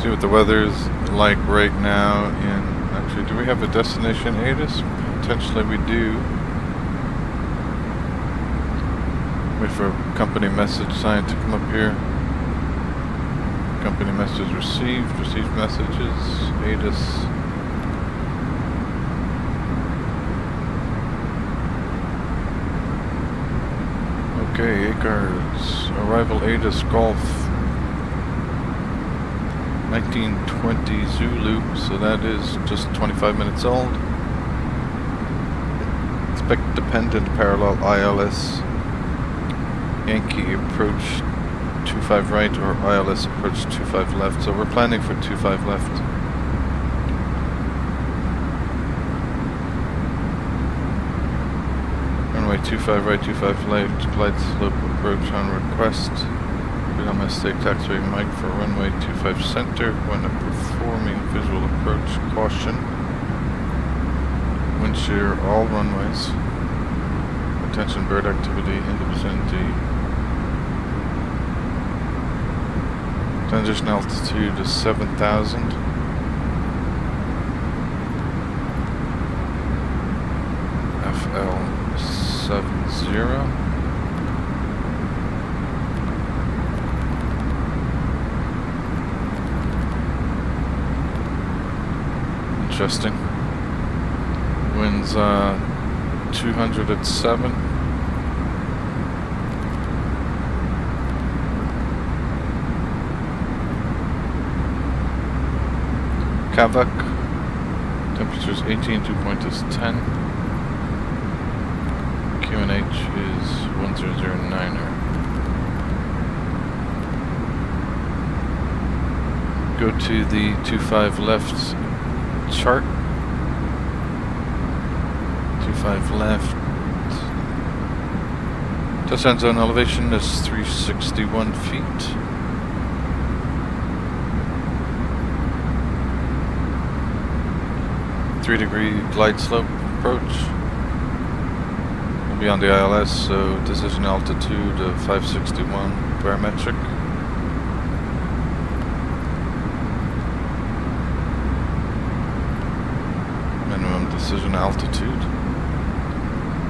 See what the weather's like right now in... Actually, do we have a destination ATIS? Potentially we do. Wait for a company message sign to come up here. Company message received. Received messages. ATIS. Okay, ACARS. Arrival ATIS Golf. 1920 Zulu, so that is just 25 minutes old. Expect dependent parallel ILS. Yankee approach 25 right or ILS approach 25 left, so we're planning for 25 left. Runway 25 right, 25 left, glide slope approach on request. On mistake, taxiway mic for runway 25 center when performing visual approach. Caution. Wind shear all runways. Attention bird activity in the vicinity. Transition altitude is 7,000. FL70. Interesting. Winds 200 at 7. Kavak. Temperature's 18, dew point is 10. QNH is 1009er. Go to the 25 left chart. 25 left. Touchdown zone elevation is 361 feet. Degree glide slope approach. We'll be on the ILS, so decision altitude of 561 barometric. Minimum decision altitude.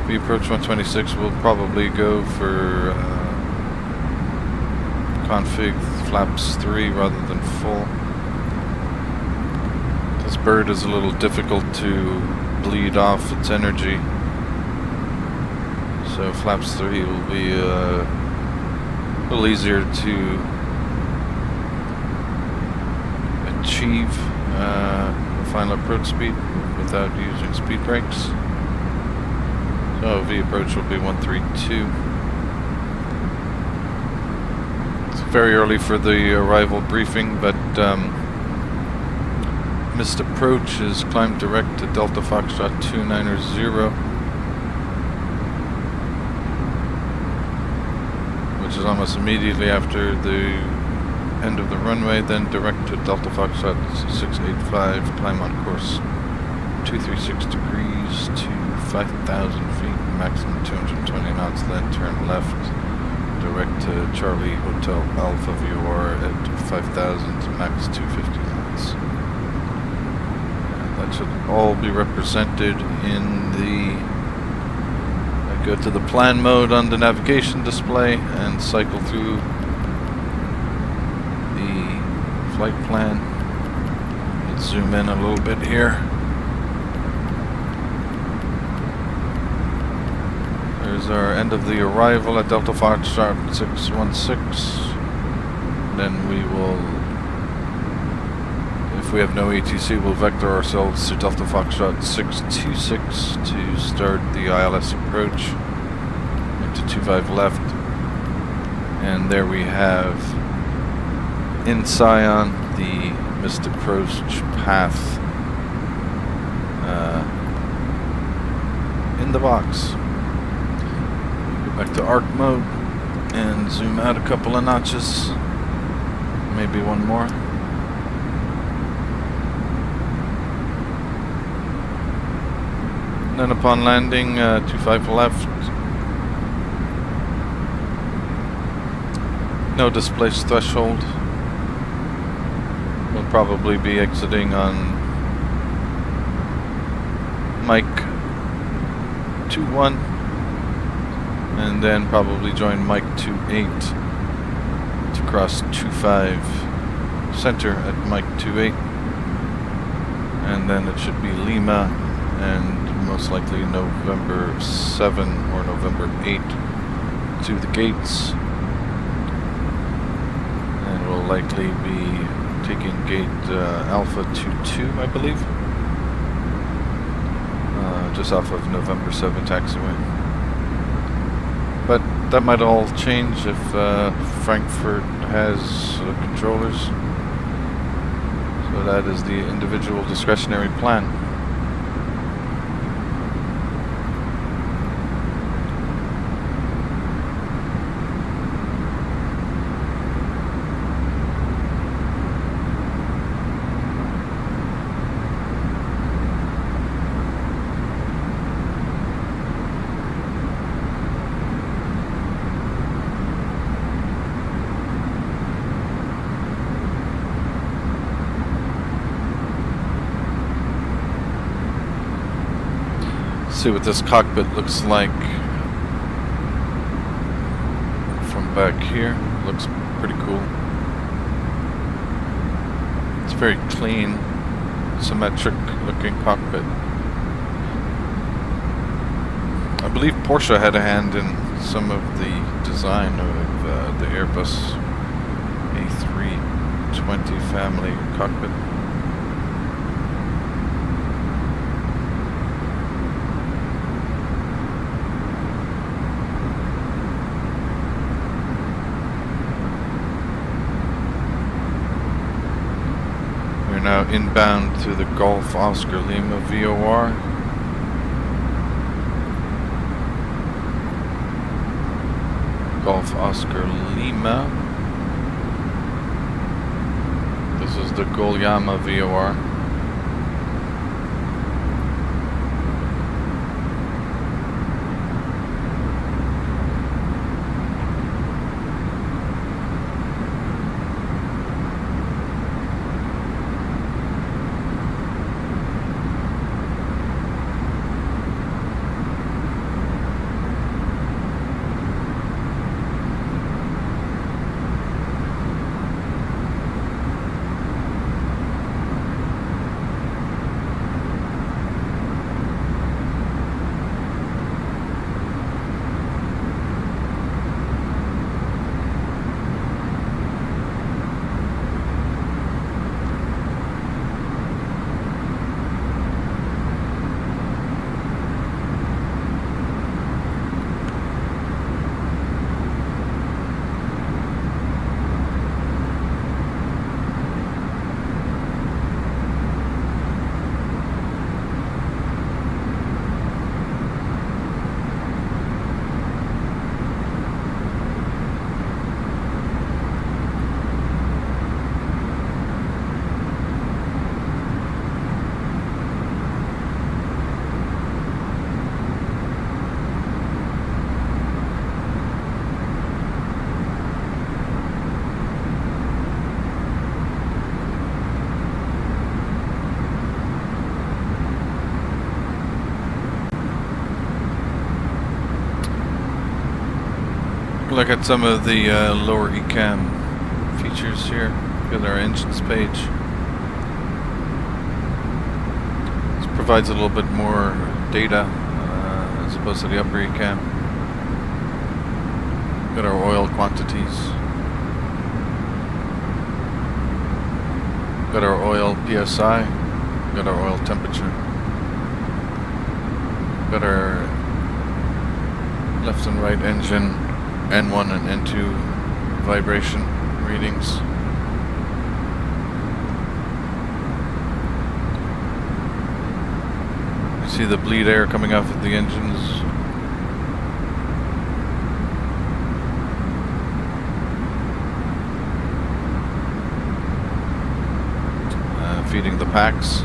If we approach 126, we'll probably go for config flaps 3 rather than full. This bird is a little difficult to bleed off its energy, so flaps 3 will be a little easier to achieve the final approach speed without using speed brakes. So V approach will be 132. It's very early for the arrival briefing, but missed approach is climb direct to Delta Foxtrot 290, which is almost immediately after the end of the runway, then direct to Delta Foxtrot 685, climb on course 236 degrees to 5,000 feet, maximum 220 knots, then turn left, direct to Charlie Hotel Alpha Vior at 5,000 to max 250 knots. That should all be represented in the... I go to the plan mode on the navigation display and cycle through the flight plan. Let's zoom in a little bit here. There's our end of the arrival at Delta Foxtrot 616. Then we will, if If we have no ATC, we'll vector ourselves to Delta Foxtrot 626 to start the ILS approach into 25 left. And there we have in Scion the missed approach path in the box. Go back to arc mode and zoom out a couple of notches, maybe one more. And then upon landing, 25 left. No displaced threshold. We'll probably be exiting on Mike 2-1 and then probably join Mike 2-8 to cross 2-5 center at Mike 2-8, and then it should be Lima and most likely November 7 or November 8 to the gates. Will likely be taking gate Alpha 22, I believe, just off of November 7 taxiway. But that might all change if Frankfurt has controllers. So that is the individual discretionary plan. See what this cockpit looks like from back here. Looks pretty cool. It's very clean, symmetric looking cockpit. I believe Porsche had a hand in some of the design of the Airbus A320 family cockpit. Now inbound to the Golf Oscar Lima VOR. Golf Oscar Lima. This is the Golyama VOR. Look at some of the lower ECAM features here. Look at our engines page. This provides a little bit more data as opposed to the upper ECAM. Got our oil quantities. Got our oil PSI, got our oil temperature, got our left and right engine N1 and N2 vibration readings. You see the bleed air coming off of the engines. Feeding the packs.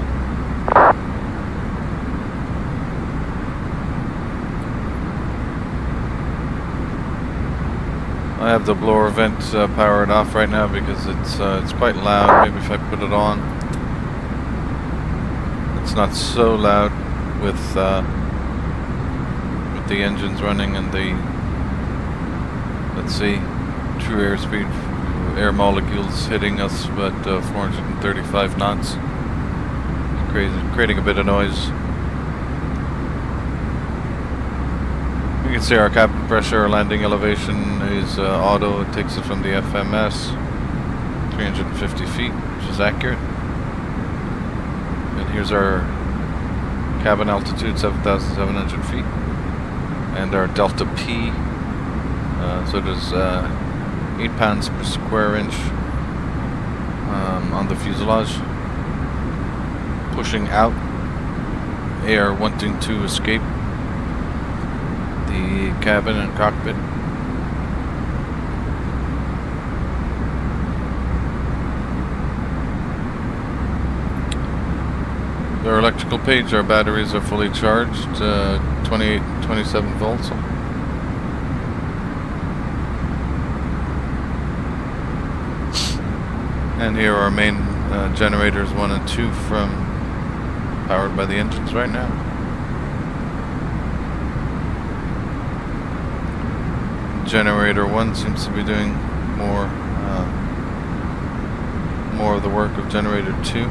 I have the blower vent powered off right now because it's quite loud. Maybe if I put it on, it's not so loud with the engines running and the, let's see, true airspeed. Air molecules hitting us about 435 knots, creating a bit of noise. You can see our cabin pressure, our landing elevation is auto. It takes it from the FMS, 350 feet, which is accurate. And here's our cabin altitude, 7,700 feet, and our delta P. So there's 8 pounds per square inch on the fuselage, pushing out air wanting to escape the cabin and cockpit. Our electrical page, our batteries are fully charged, 27 volts. And here are our main generators 1 and 2 powered by the engines right now. Generator 1 seems to be doing more of the work of generator 2.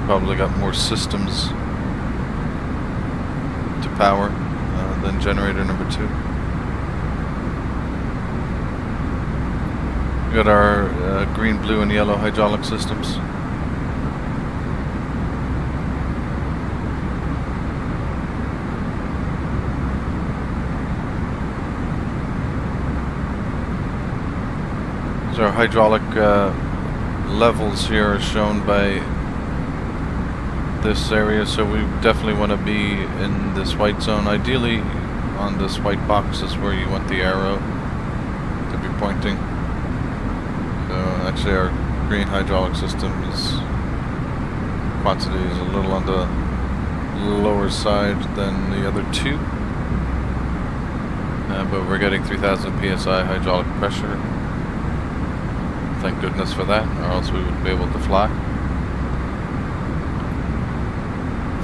Probably got more systems to power than generator number 2. We got our green, blue, and yellow hydraulic systems. So our hydraulic levels here are shown by this area, so we definitely want to be in this white zone. Ideally, on this white box is where you want the arrow to be pointing. Actually, our green hydraulic system quantity is a little on the lower side than the other two, but we're getting 3,000 psi hydraulic pressure. Thank goodness for that, or else we wouldn't be able to fly.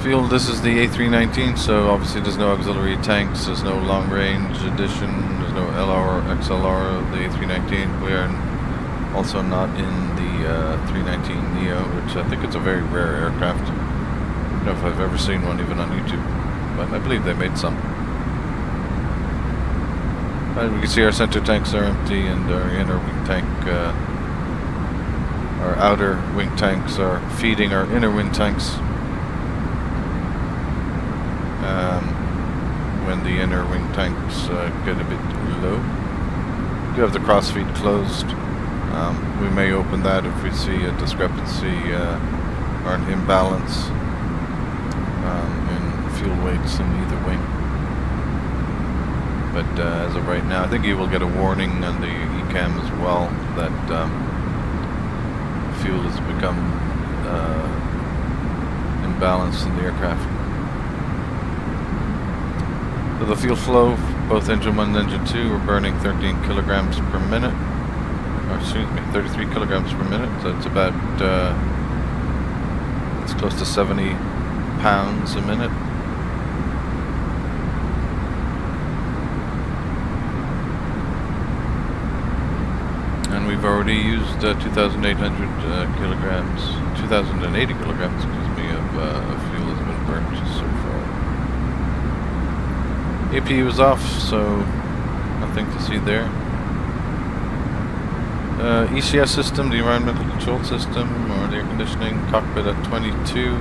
Fuel, this is the A319, so obviously there's no auxiliary tanks, there's no long range addition, there's no LR or XLR of the A319. We are also not in the 319 Neo, which I think is a very rare aircraft. I don't know if I've ever seen one even on YouTube, but I believe they made some. And we can see our center tanks are empty and our inner wing tank, our outer wing tanks are feeding our inner wing tanks. When the inner wing tanks get a bit low. We have the crossfeed closed. We may open that if we see a discrepancy or an imbalance in fuel weights in either wing. But as of right now, I think you will get a warning on the ECAM as well that fuel has become imbalanced in the aircraft. So the fuel flow, both engine 1 and engine 2 are burning 13 kilograms per minute. Or excuse me, 33 kilograms per minute. So it's about, it's close to 70 pounds a minute. And we've already used 2,800 kilograms, 2,080 kilograms, excuse me, of fuel has been burnt so far. APU is off, so nothing to see there. ECS system, the environmental control system, or the air conditioning, cockpit at 22.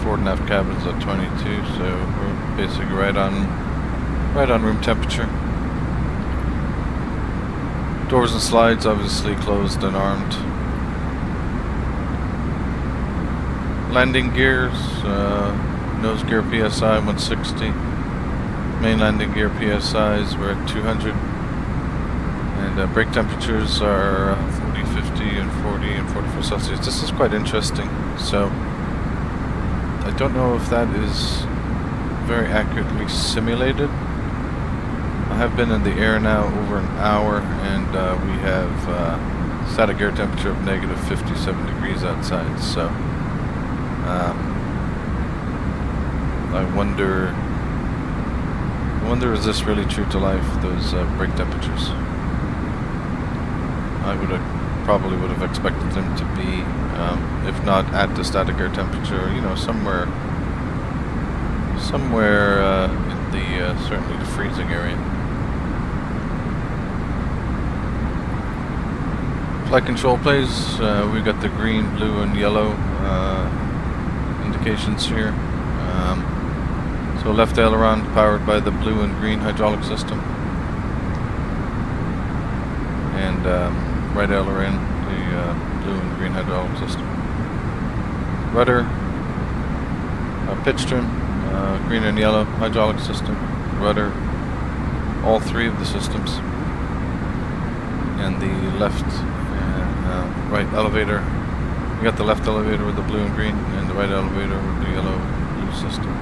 Forward and aft cabins at 22, so we're basically right on room temperature. Doors and slides obviously closed and armed. Landing gears, nose gear PSI 160. Main landing gear PSIs we're at 200. And brake temperatures are 40, 50, and 40 and 44 Celsius. This is quite interesting. So I don't know if that is very accurately simulated. I have been in the air now over an hour, and we have static air temperature of negative 57 degrees outside. So I wonder is this really true to life, those brake temperatures? I probably would have expected them to be, if not at the static air temperature, you know, somewhere in the certainly the freezing area. Flight control plays. We've got the green, blue, and yellow indications here. So left aileron powered by the blue and green hydraulic system, and right aileron the blue and green hydraulic system. Rudder, pitch trim, green and yellow hydraulic system. Rudder, all three of the systems, and the left and right elevator. We got the left elevator with the blue and green, and the right elevator with the yellow blue system.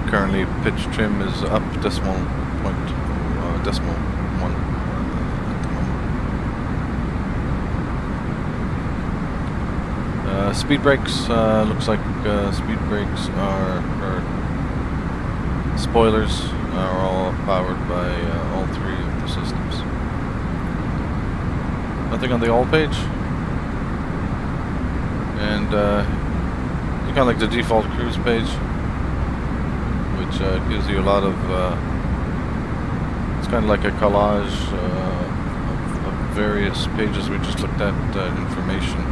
Currently, pitch trim is up decimal 1 at the moment. Speed brakes, looks like speed brakes or spoilers are all powered by all three of the systems. Nothing on the all page, and kind of like the default cruise page, which gives you a lot of, it's kind of like a collage of various pages we just looked at, information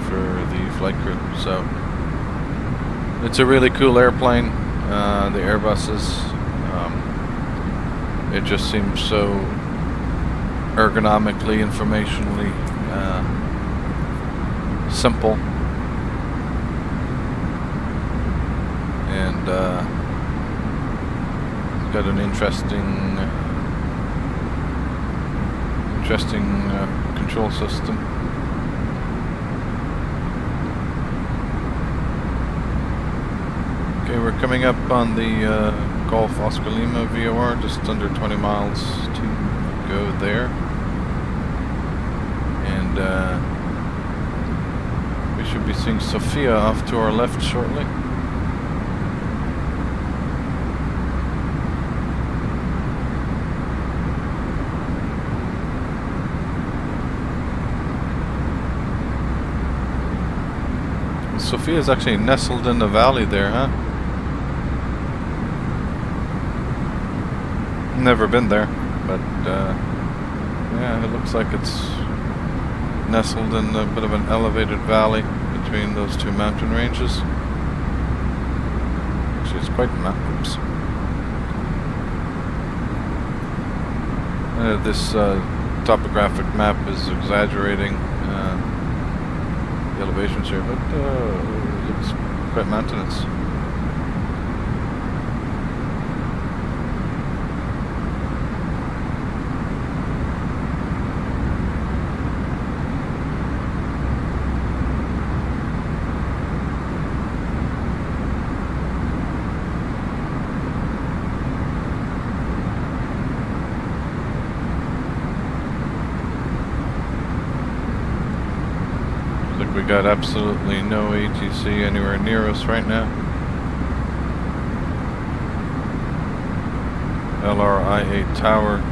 for the flight crew. So it's a really cool airplane, the Airbuses. It just seems so ergonomically, informationally simple, and it's got an interesting control system. Okay, we're coming up on the Golf Oscar Lima VOR, just under 20 miles to go there, and we should be seeing Sofia off to our left shortly. Sofia is actually nestled in the valley there, huh? Never been there, but yeah, it looks like it's nestled in a bit of an elevated valley between those two mountain ranges. Actually, it's quite mountains. This topographic map is exaggerating the elevations here, but it looks quite mountainous. We got absolutely no ATC anywhere near us right now. LRI-8 tower.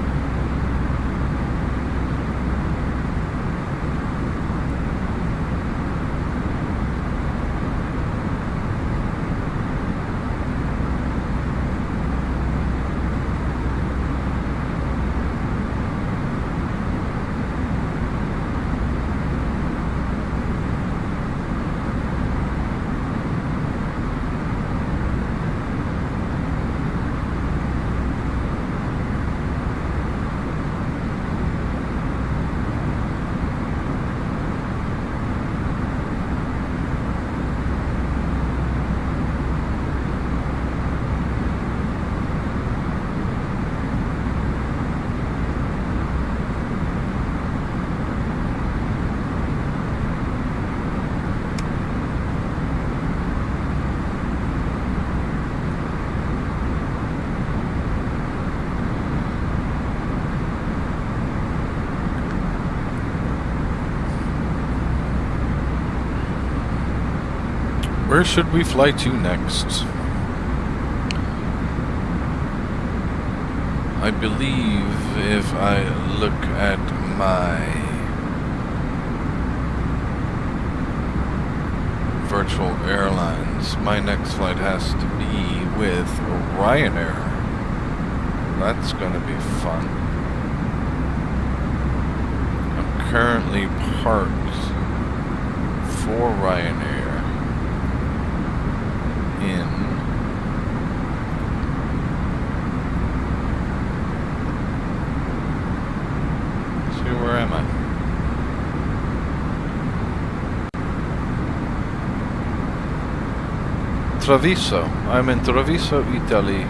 Where should we fly to next? I believe if I look at my virtual airlines, my next flight has to be with Ryanair. That's gonna be fun. I'm currently parked for Ryanair in where am I? Treviso. I'm in Treviso, Italy.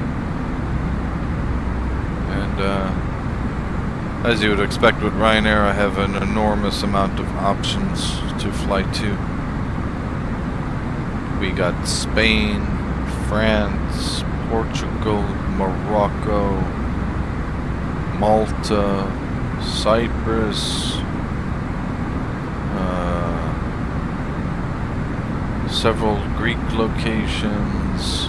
And as you would expect with Ryanair, I have an enormous amount of options to fly to. We got Spain, France, Portugal, Morocco, Malta, Cyprus, several Greek locations.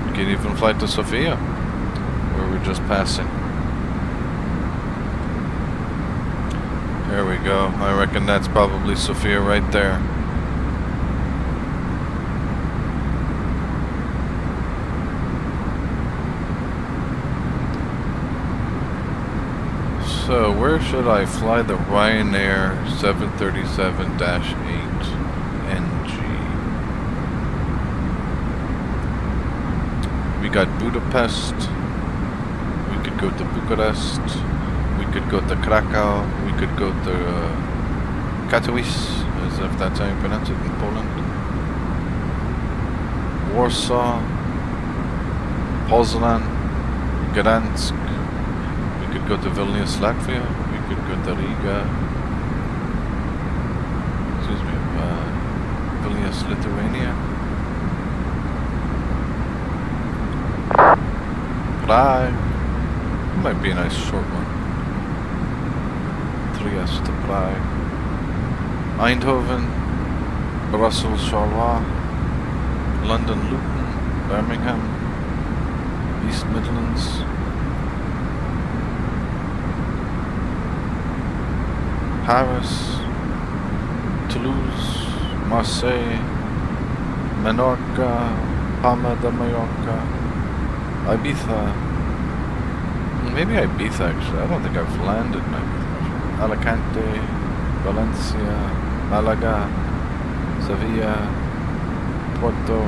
You can even fly to Sofia, where we're just passing. There we go. I reckon that's probably Sofia right there. So, where should I fly the Ryanair 737-8 NG? We got Budapest. We could go to Bucharest. We could go to Krakow. We could go to Katowice, as if that's how you pronounce it in Poland. Warsaw. Poznan. Gdansk. We could go to Vilnius, Latvia. We could go to Riga. Excuse me, Vilnius, Lithuania. Prague. Might be a nice short one. Trieste to Prague. Eindhoven. Brussels, Charleroi. London, Luton. Birmingham. East Midlands. Paris, Toulouse, Marseille, Menorca, Palma de Mallorca, Ibiza. Maybe Ibiza actually. I don't think I've landed in Ibiza. Alicante, Valencia, Malaga, Sevilla, Porto,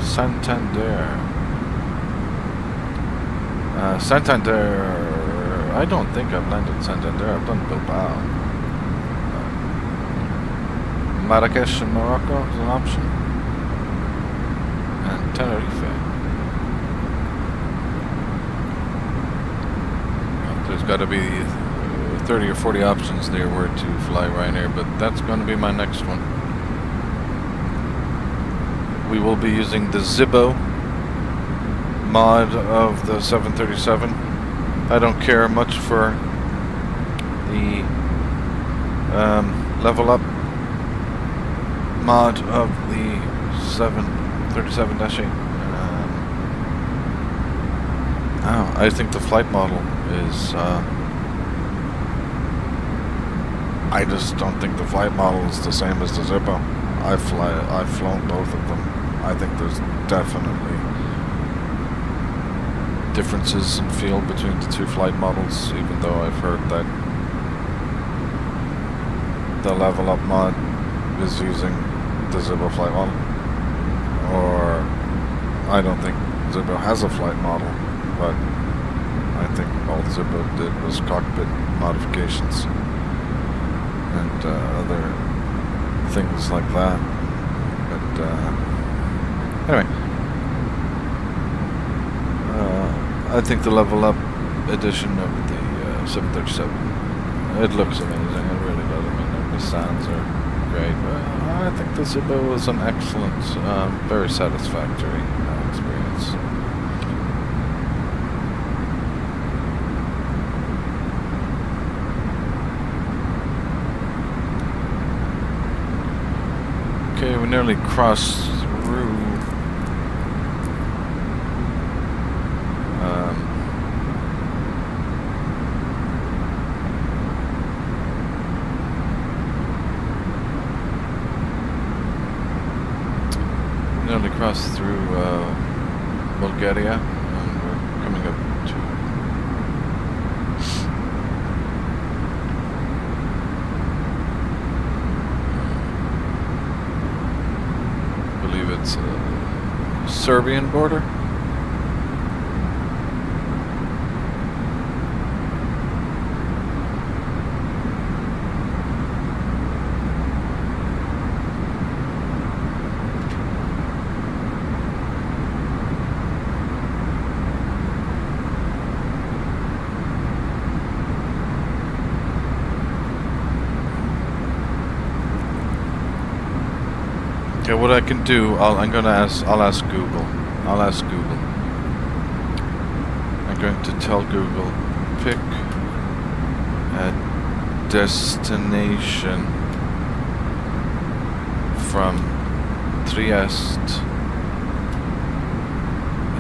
Santander. Santander. I don't think I've landed in Santander. I've done Bilbao. Marrakesh in Morocco is an option. And Tenerife. There's got to be 30 or 40 options there where to fly Ryanair, but that's going to be my next one. We will be using the Zibo mod of the 737. I don't care much for the level up mod of the 737-8. I think the flight model is I just don't think the flight model is the same as the Zippo. I've flown both of them. I think there's definitely differences in feel between the two flight models, even though I've heard that the level up mod is using the Zippo flight model. Or I don't think Zippo has a flight model, but I think all Zippo did was cockpit modifications and other things like that. But anyway, I think the level up edition of the 737, it looks amazing. It really does. I mean, the sounds are great. I think the Zippo was an excellent, very satisfactory experience. Okay, we nearly crossed through. Nearly crossed through Bulgaria, and we're coming up to. I believe it's Serbian border. Okay, what I can do, I'll ask Google. I'll ask Google. I'm going to tell Google, pick a destination from Trieste,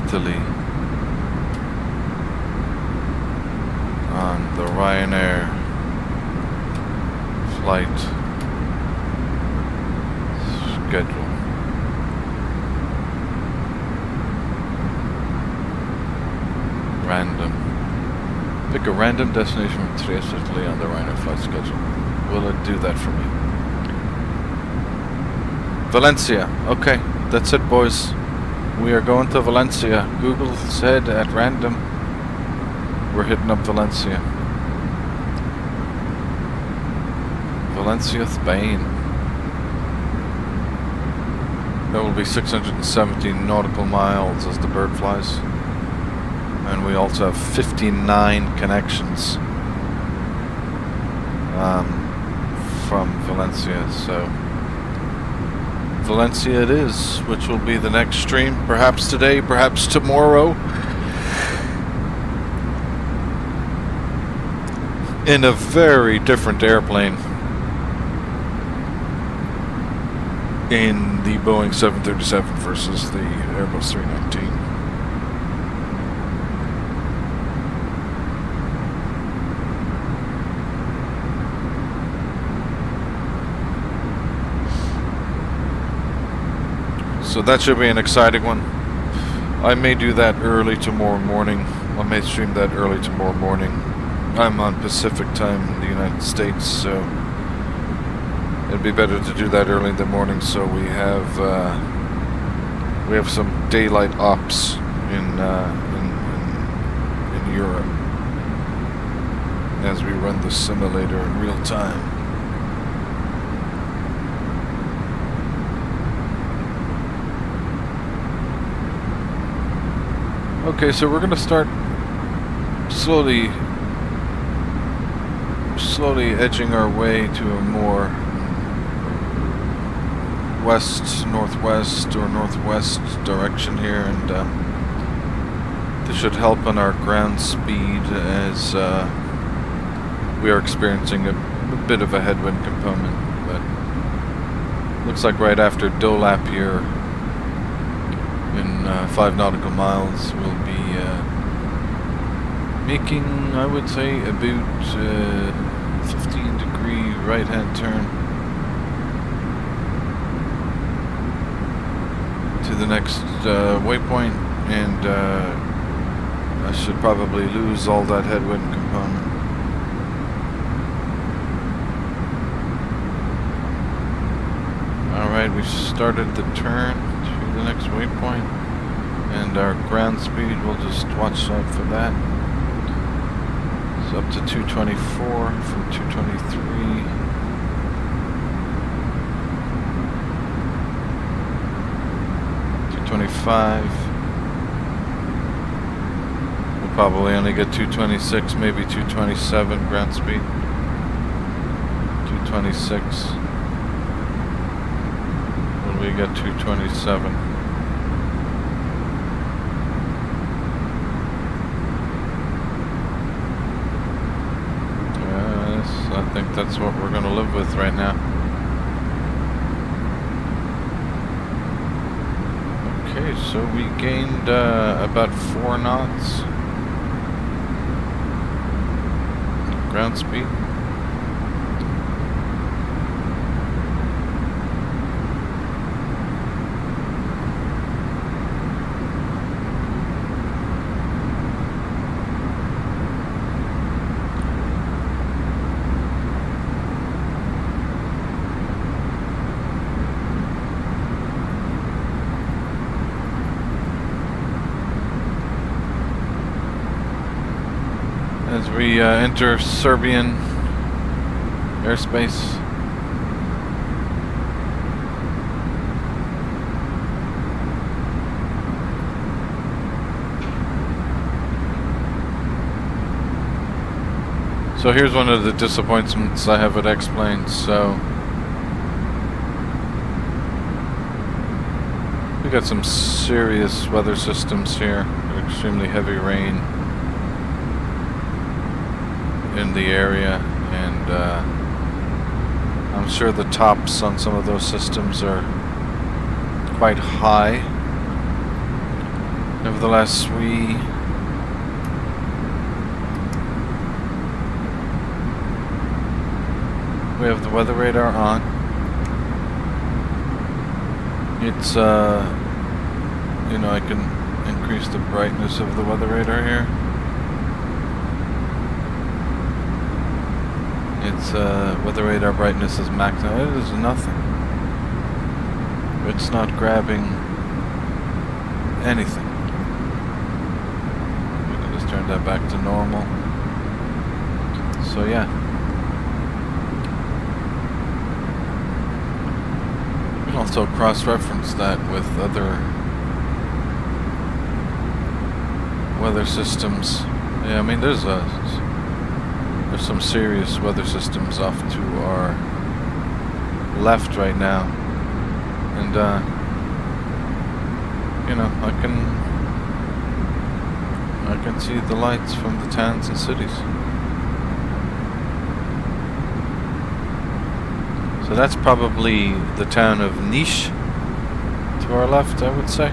Italy, on the Ryanair flight schedule. Random. Pick a random destination from Trieste, Italy on the Ryanair flight schedule. Will it do that for me? Valencia. Okay, that's it, boys. We are going to Valencia. Google said at random we're hitting up Valencia. Valencia, Spain. That will be 617 nautical miles as the bird flies. And we also have 59 connections from Valencia. So Valencia it is, which will be the next stream. Perhaps today, perhaps tomorrow. In a very different airplane. In the Boeing 737 versus the Airbus 319. So that should be an exciting one. I may do that early tomorrow morning. I may stream that early tomorrow morning. I'm on Pacific time in the United States, so it'd be better to do that early in the morning, so we have some daylight ops in Europe as we run the simulator in real time. Okay, so we're gonna start slowly edging our way to a more west, northwest, or northwest direction here, and this should help on our ground speed as we are experiencing a bit of a headwind component. But looks like right after Dolap here, in 5 nautical miles, we'll be making, I would say, about 15-degree right-hand turn to the next waypoint, and I should probably lose all that headwind component. Alright, we started the turn to the next waypoint, and our ground speed, we'll just watch out for that. It's up to 224 from 223. We'll probably only get 226, maybe 227 ground speed. 226. When we get 227. Yes, I think that's what we're going to live with right now. Okay, so we gained about 4 knots ground speed. As we enter Serbian airspace. So here's one of the disappointments I have at X-Planes. So we got some serious weather systems here. Extremely heavy rain in the area, and I'm sure the tops on some of those systems are quite high. Nevertheless, we have the weather radar on. It's you know, I can increase the brightness of the weather radar here. Its weather radar brightness is maxed out. It is nothing. It's not grabbing anything. We can just turn that back to normal. So yeah. We can also cross-reference that with other weather systems. Yeah, I mean there's some serious weather systems off to our left right now, and you know, I can see the lights from the towns and cities. So that's probably the town of Niš to our left, I would say,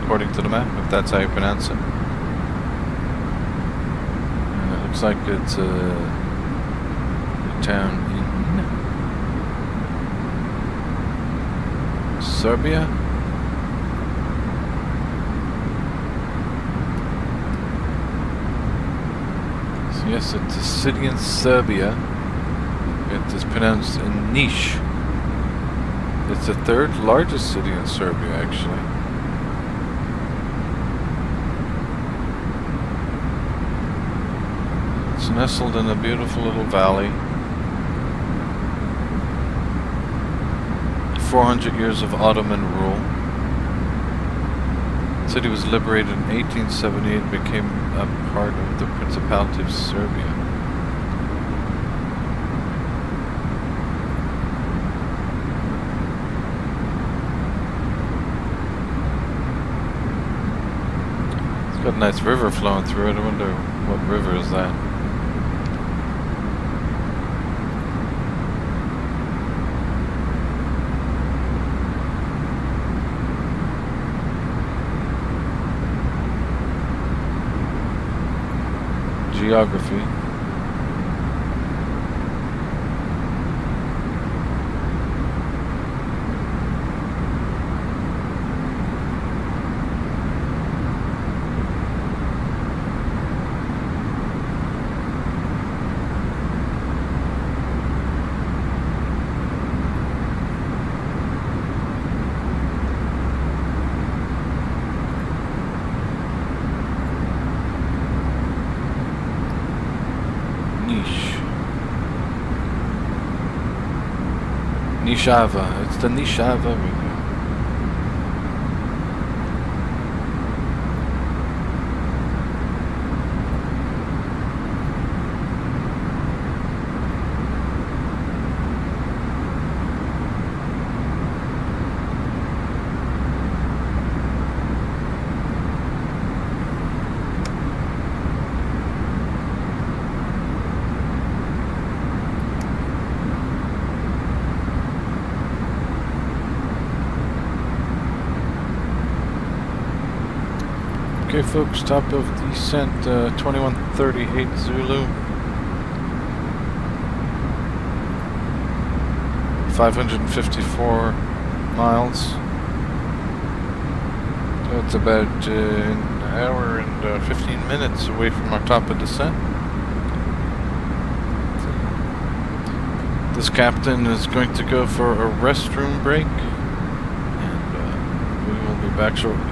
according to the map, if that's how you pronounce it. Looks like it's a town in Serbia. So yes, it's a city in Serbia. It is pronounced Niš. It's the 3rd largest city in Serbia, actually. It's nestled in a beautiful little valley. 400 years of Ottoman rule. The city was liberated in 1878 and became a part of the Principality of Serbia. It's got a nice river flowing through it. I wonder what river is that. Geography. Nishava. It's the Nishava River. Okay, folks, top of descent, 2138 Zulu. 554 miles. So it's about an hour and 15 minutes away from our top of descent. This captain is going to go for a restroom break, and we will be back shortly.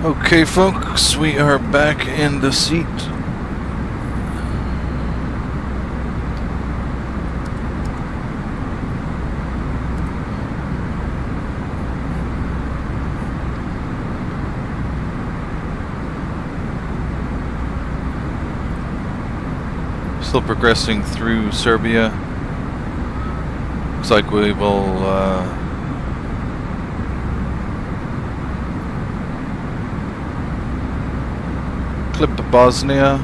Okay, folks, we are back in the seat. Still progressing through Serbia. Looks like we will clip Bosnia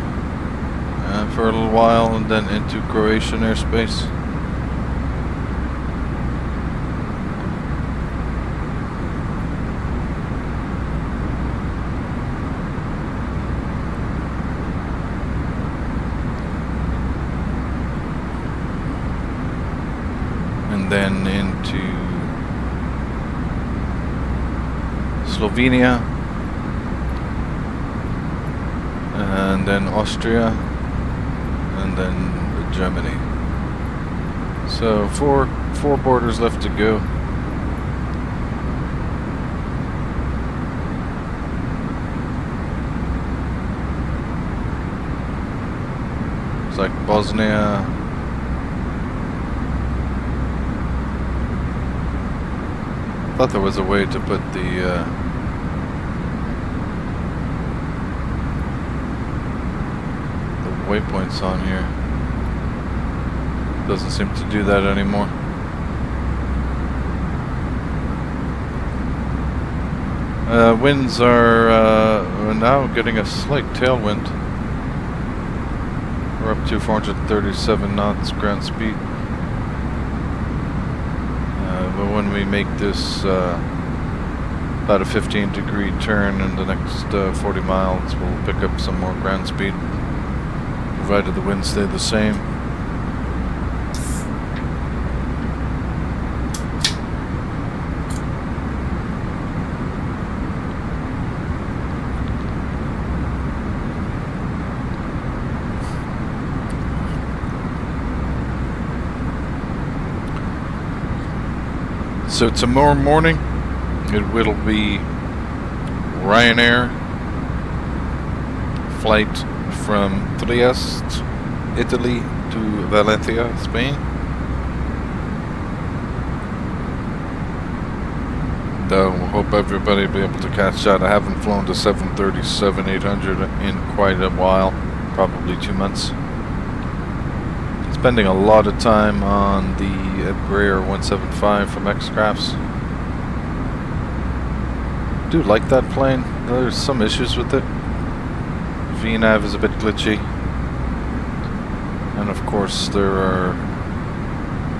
for a little while and then into Croatian airspace. And then into Slovenia. And then Austria, and then Germany. So four borders left to go. It's like Bosnia. I thought there was a way to put the waypoints on here. Doesn't seem to do that anymore. Winds are now getting a slight tailwind. We're up to 437 knots ground speed. But when we make this about a 15-degree turn in the next 40 miles, we'll pick up some more ground speed, provided the winds stay the same. So tomorrow morning it will be Ryanair flight from Trieste, Italy to Valencia, Spain. We'll hope everybody will be able to catch that. I haven't flown the 737-800 in quite a while, probably 2 months. Spending a lot of time on the Embraer 175 from X-Crafts. Do like that plane. There's some issues with it. VNAV is a bit glitchy. And of course there are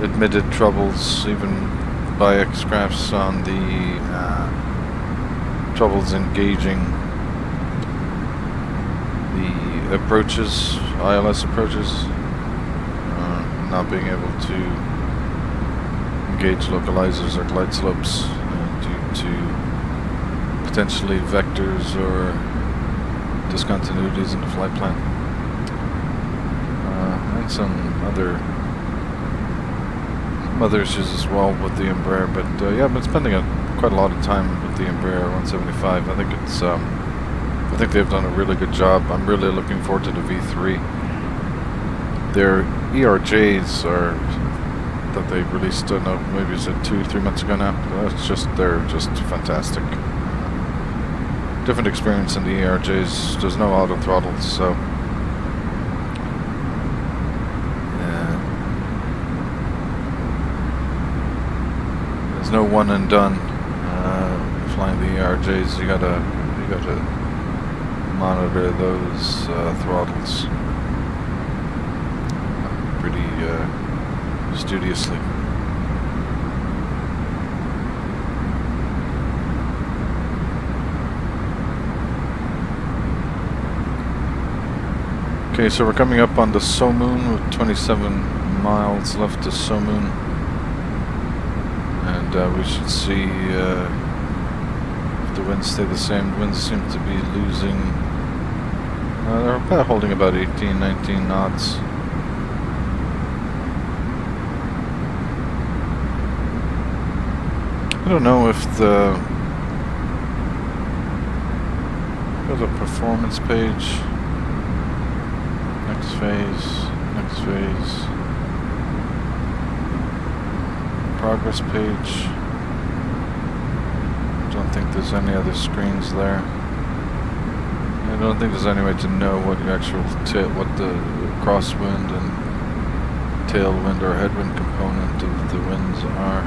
admitted troubles even by X-Crafts on the troubles engaging the approaches, ILS approaches. Not being able to engage localizers or glide slopes due to potentially vectors or discontinuities in the flight plan, and some other issues as well with the Embraer. But yeah, I've been spending quite a lot of time with the Embraer 175. I think it's I think they've done a really good job. I'm really looking forward to the V3. Their ERJs are that they released, I don't know, maybe it's 2-3 months ago now. They're just fantastic. Different experience in the ERJs. There's no auto throttles, so yeah. There's no one and done flying the ERJs. You gotta monitor those throttles pretty studiously. Okay, so we're coming up on the Somoon with 27 miles left to Somoon, and we should see if the winds stay the same. The winds seem to be losing. They're about holding about 18-19 knots. I don't know if Go to performance page. Next phase. Next phase. Progress page. Don't think there's any other screens there. I don't think there's any way to know what the actual what the crosswind and tailwind or headwind component of the winds are.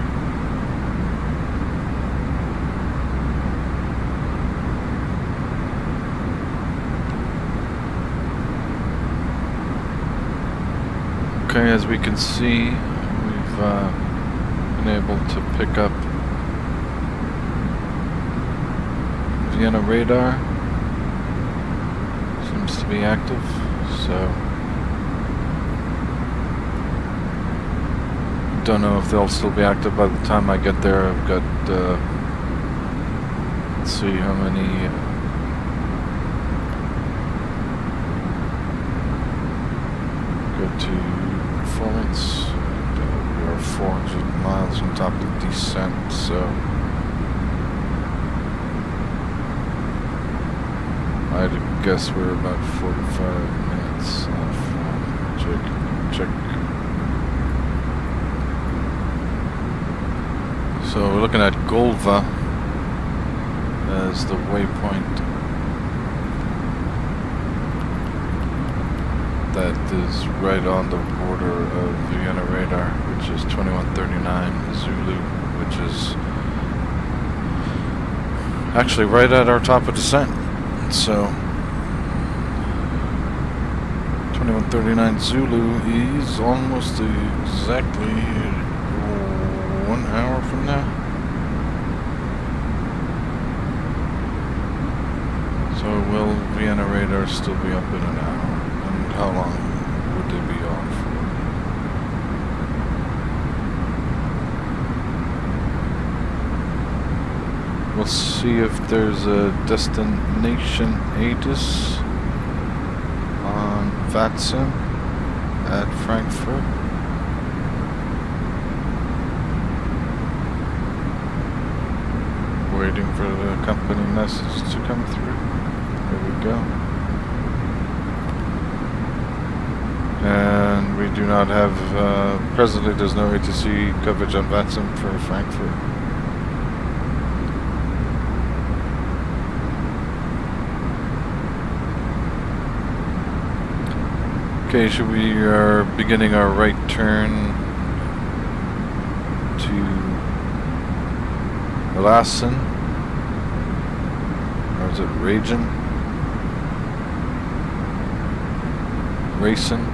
Okay, as we can see, we've been able to pick up Vienna radar. Seems to be active, so don't know if they'll still be active by the time I get there. I've got let's see how many go to performance. We are 400 miles on top of descent, so I'd guess we're about 45 minutes off. Check. So we're looking at Golva as the waypoint. That is right on the border of Vienna radar, which is 2139 Zulu, which is actually right at our top of descent. So 2139 Zulu is almost exactly 1 hour from now. So will Vienna radar still be up in an hour? And how long would they be on for? We'll see if there's a destination ATIS on VATSIM at Frankfurt. Waiting for the company message to come through. There we go. And we do not have, presently there's no ATC coverage on VATSIM for Frankfurt. Okay, so we are beginning our right turn to Lassen, or is it Racen? Racen.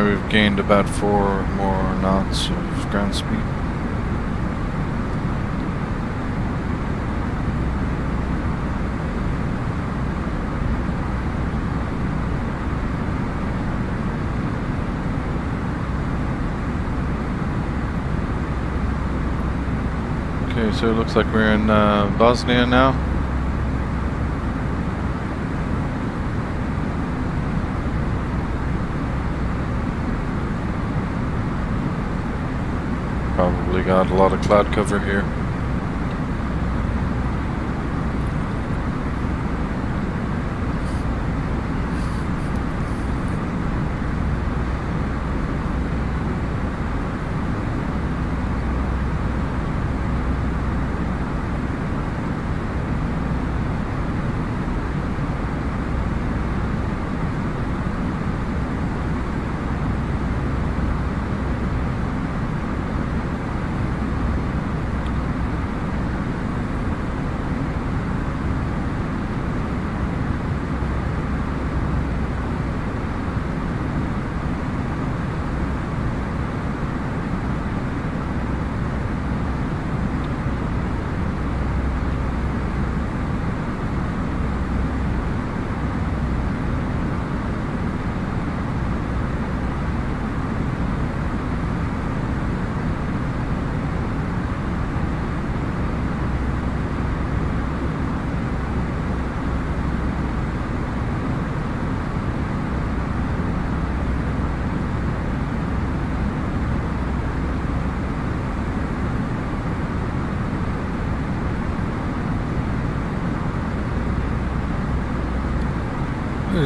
We've gained about 4 more knots of ground speed. Okay, so it looks like we're in Bosnia now. Probably got a lot of cloud cover here.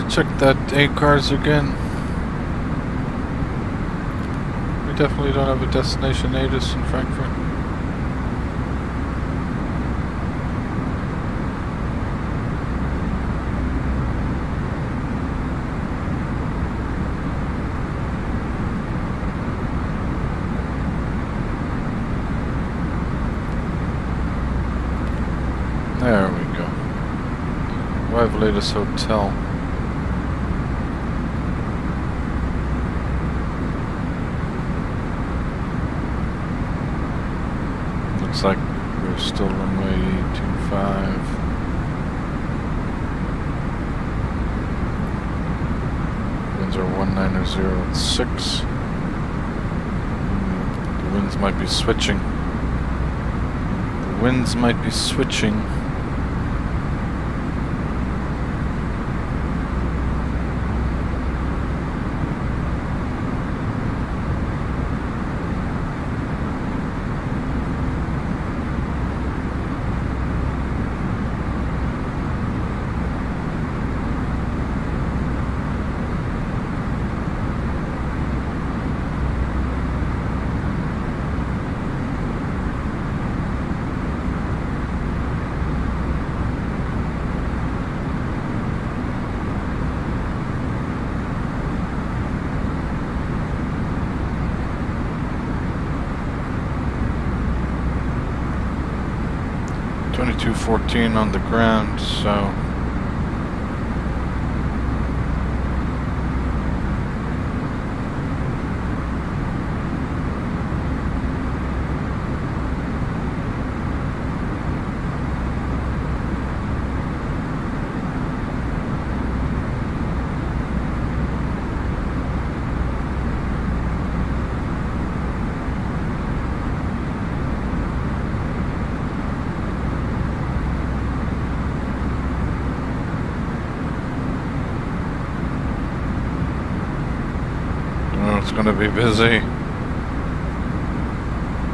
check that A-cars again. We definitely don't have a destination ATIS in Frankfurt. There we go. Arrival ATIS Hotel. Looks like we're still runway 25. Winds are 190.6. The winds might be switching. The winds might be switching. .14 on the ground, so it's gonna be busy.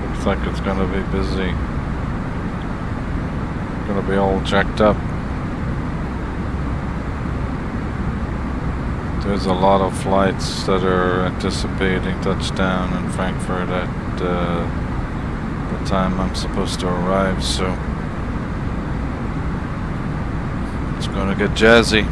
Looks like it's gonna be busy. Gonna be all jacked up. There's a lot of flights that are anticipating touchdown in Frankfurt at the time I'm supposed to arrive, so it's gonna get jazzy.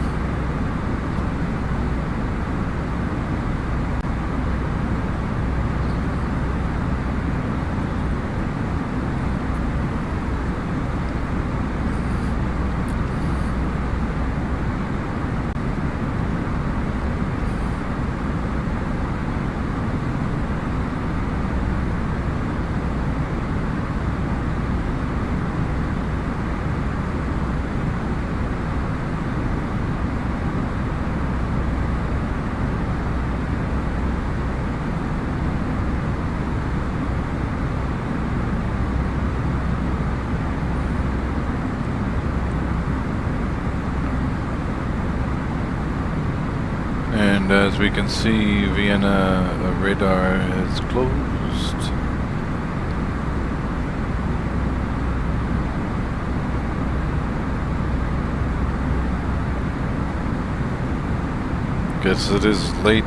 And as we can see, Vienna radar is closed. Guess it is late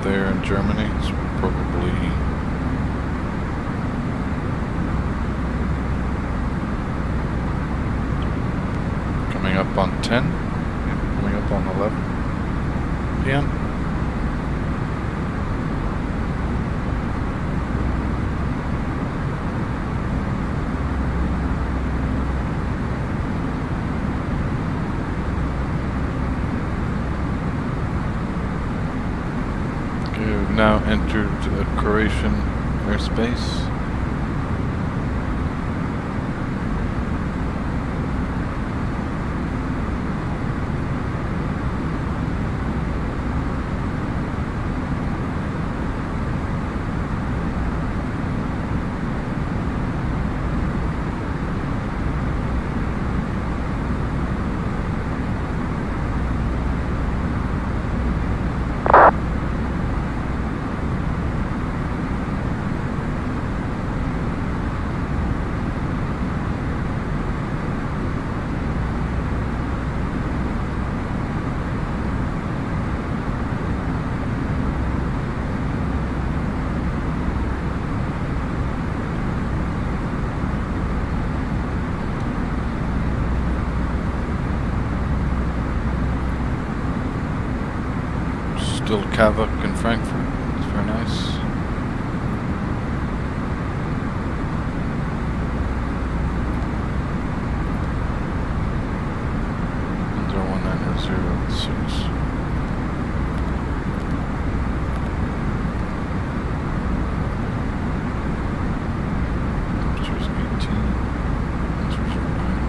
there in Germany. It's probably coming up on 10, coming up on 11 p.m. We've now entered Croatian airspace. Havoc in Frankfurt. It's very nice. Under 19006. Temperature's 18. Temperature's 9.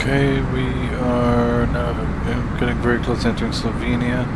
Okay, we are now getting very close to entering Slovenia.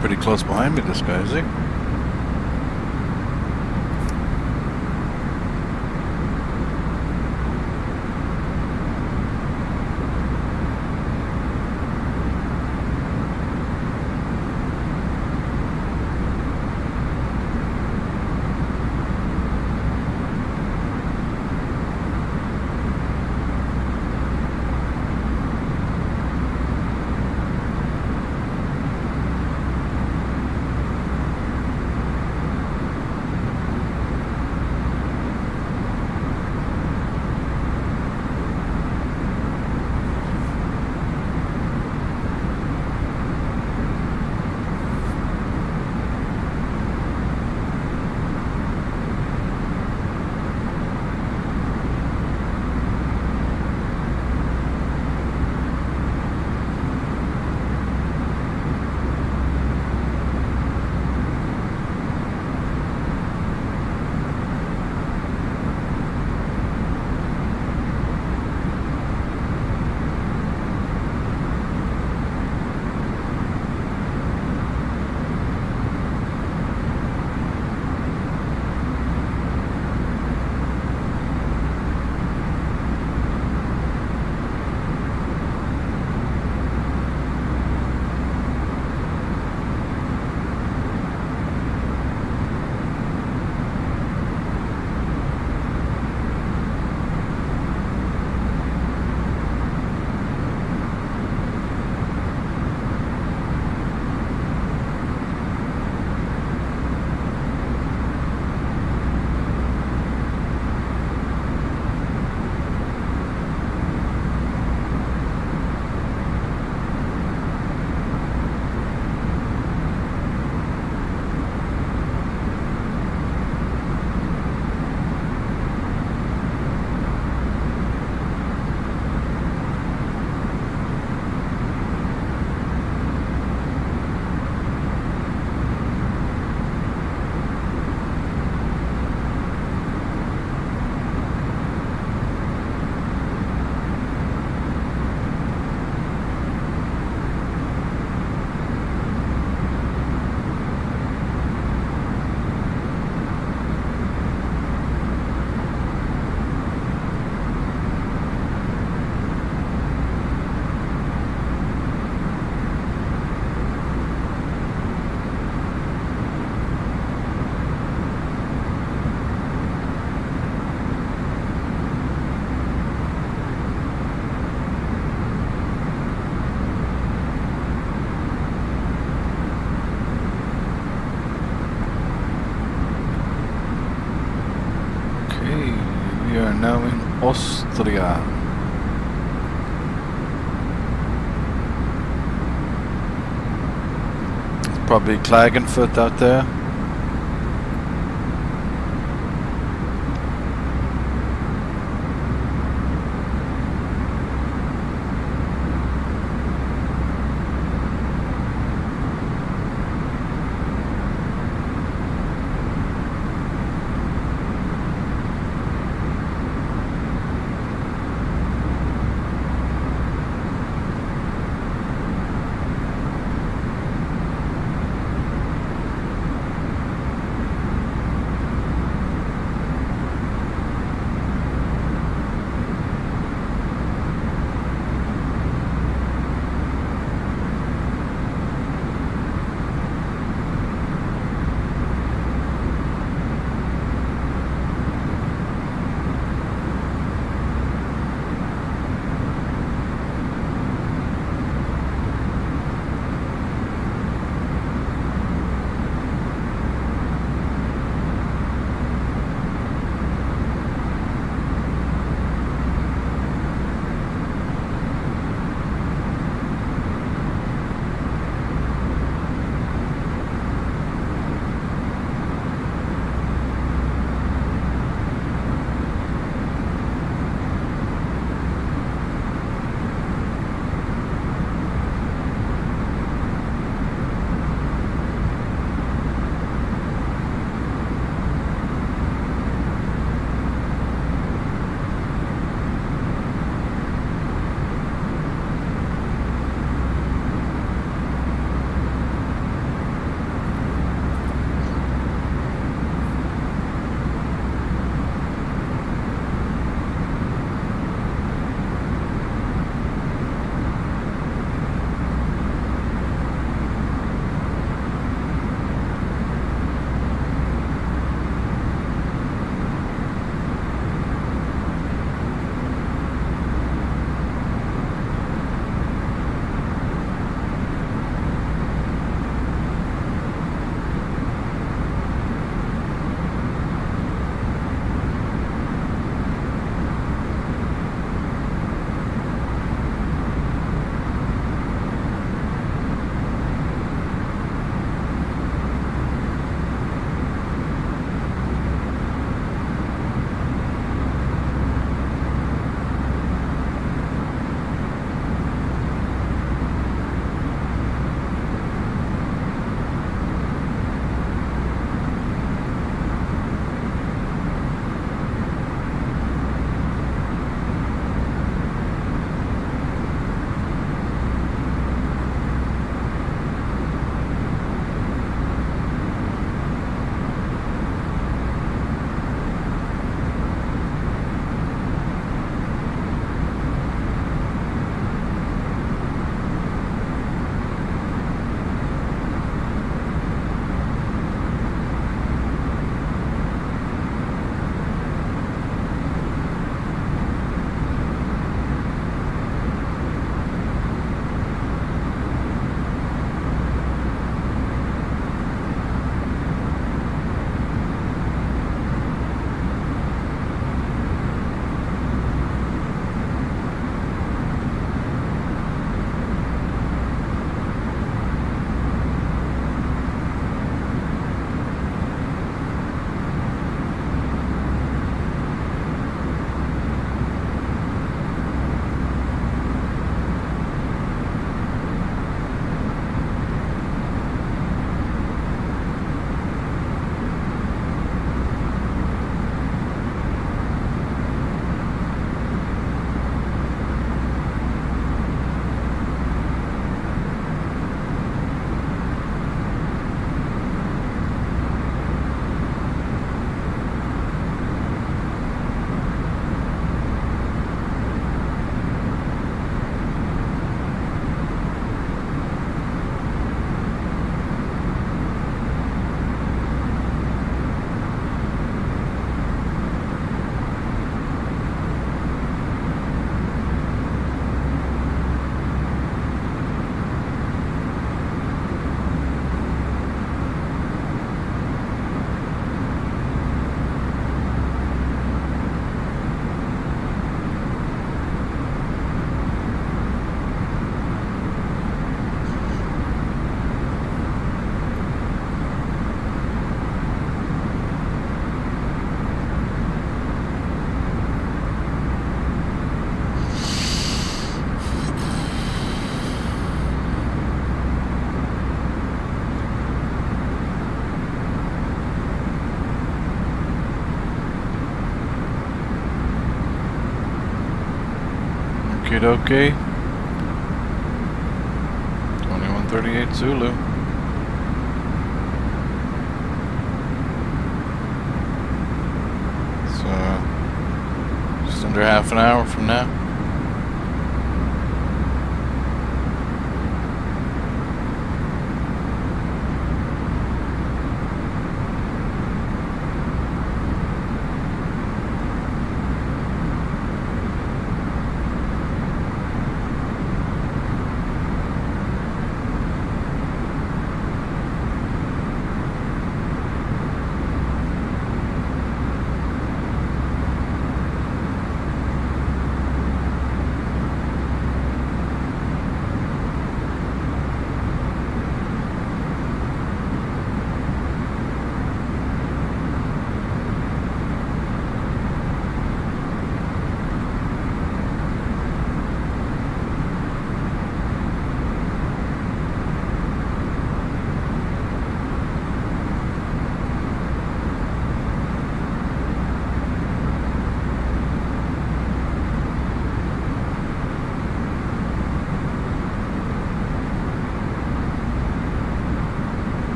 Pretty close behind me, this guy, is he? now in Austria. It's probably Klagenfurt out there. dokie. 2138 Zulu. So, just under half an hour from now.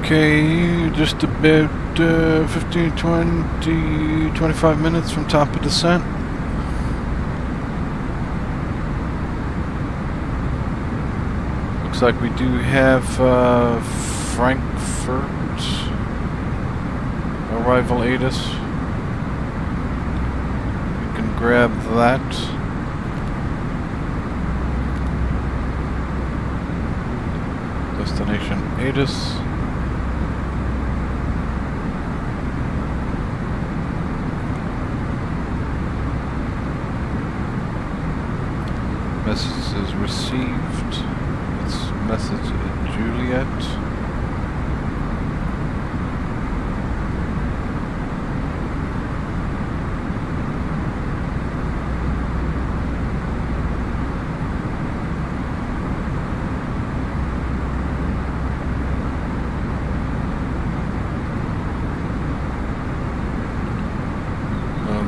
Okay, just about 15, 20, 25 minutes from top of descent. Looks like we do have Frankfurt arrival ATIS. We can grab that. Destination ATIS. Message is received. It's message Juliet.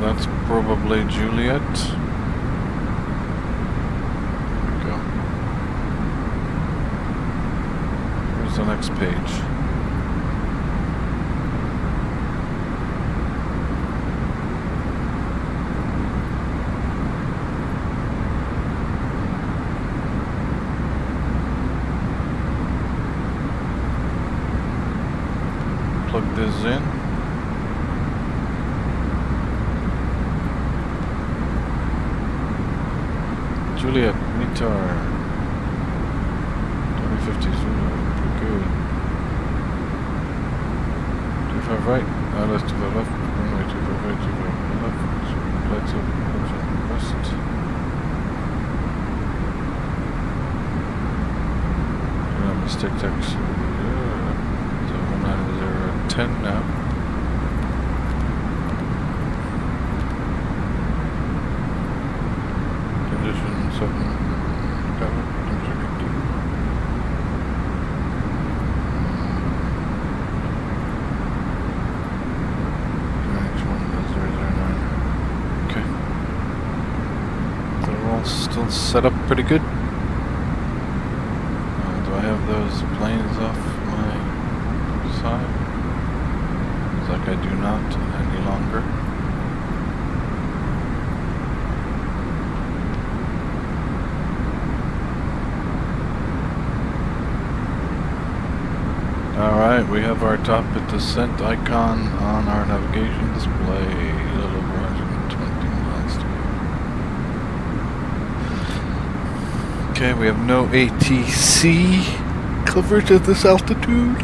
That's probably Juliet. The next page. Plug this in. Juliet, Mitar 2050 Zulu. Good. 25 right, let's to the left, runway 25 right, 25 left, lights up, west. Mistake taxi, so 19010 now. Condition 7, cover. all set up pretty good. Do I have those planes off my side? Looks like I do not any longer. Alright, we have our top at descent icon on our navigation display. A little over 120 miles to go. Okay, we have no ATC coverage at this altitude.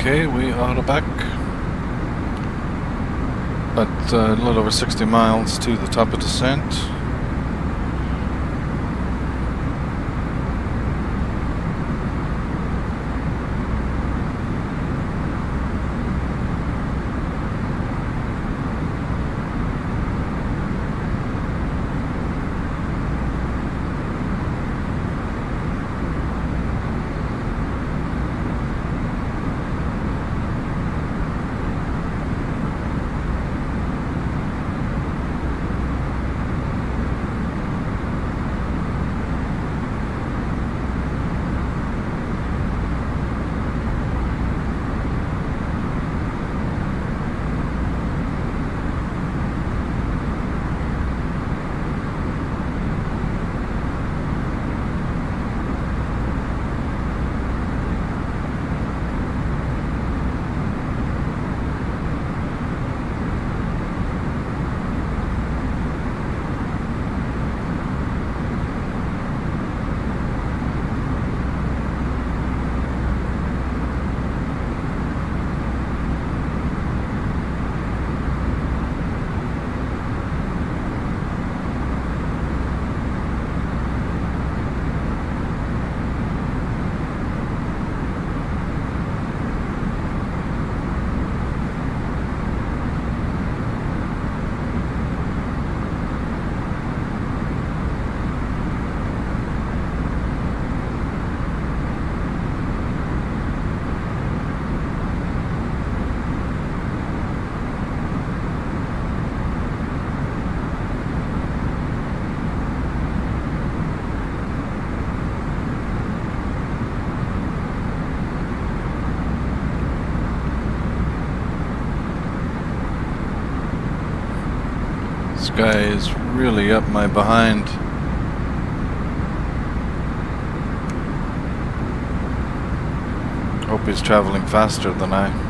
Okay, we are back. At a little over 60 miles to the top of descent. This guy is really up my behind. Hope he's traveling faster than I.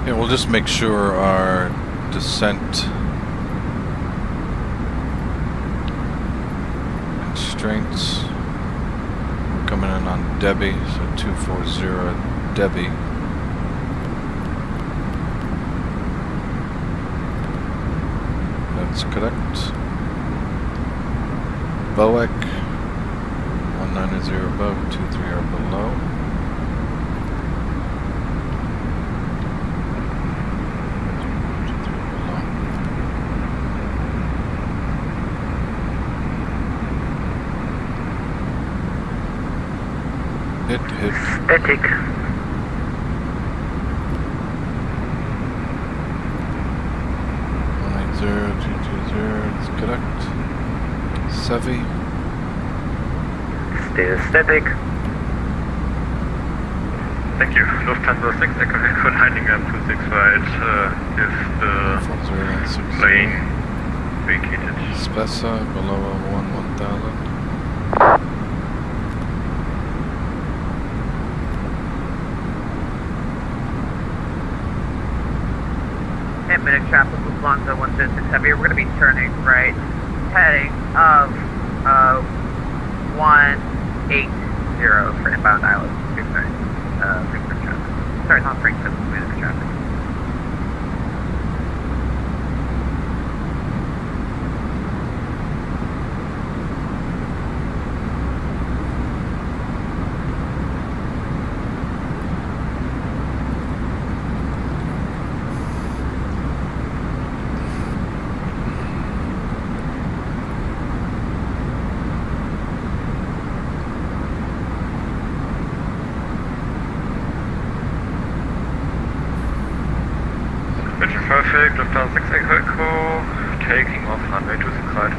Yeah, we'll just make sure our descent constraints. We're coming in on Debbie, so 240 Debbie. That's correct. Boeck 190 above, 23 are below. Hit. Static. That's correct. Sevi. Still static. Thank you. Lufthansa 6, Echo for landing at 26 right. Is the plane vacated? Spessa below 1000. Minute traffic with Lufthansa 106 Heavy. We're going to be turning right, heading of 180 for inbound Island. Frankfurt traffic. Sorry, not Frankfurt, Munich traffic. traffic, Lufthansa 6 Echo, taking off runway 26 right.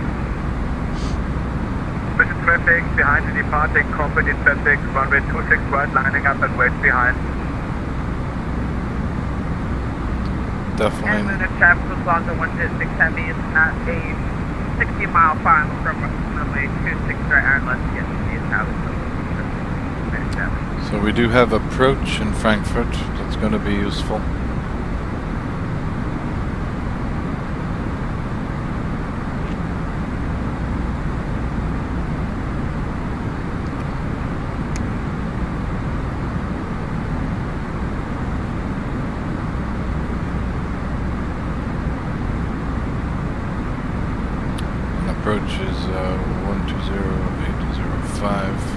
Mission traffic, behind the departing company traffic, runway 26 right, lining up and wait behind. Definitely. And then the traffic was on the 106 Heavy is at a 60-mile final from runway 26 right, and let's get to the establishment. So we do have approach in Frankfurt. That's going to be useful. And approach is 120805.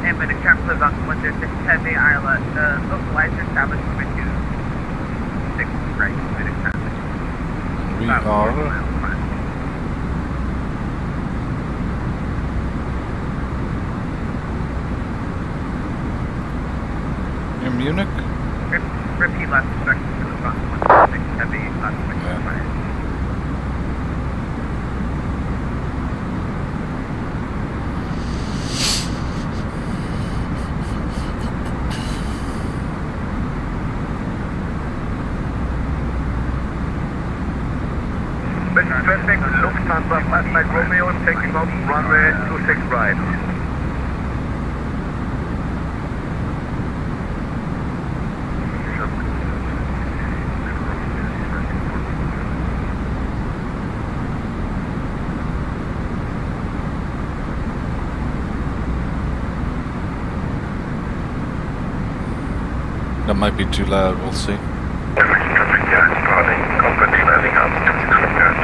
And when the traffic was on 106 Heavy, I'll localize your establishment with you. 6 right, minute traffic. We About 40 are miles front. in Munich. Repeat last instructions to the front 106 Heavy, last Yeah. right. Mission traffic, Lufthansa 5 Mike Romeo, taking off runway 26 right. That might be too loud. We'll see. Traffic, yeah, departing, company landing up 26 right.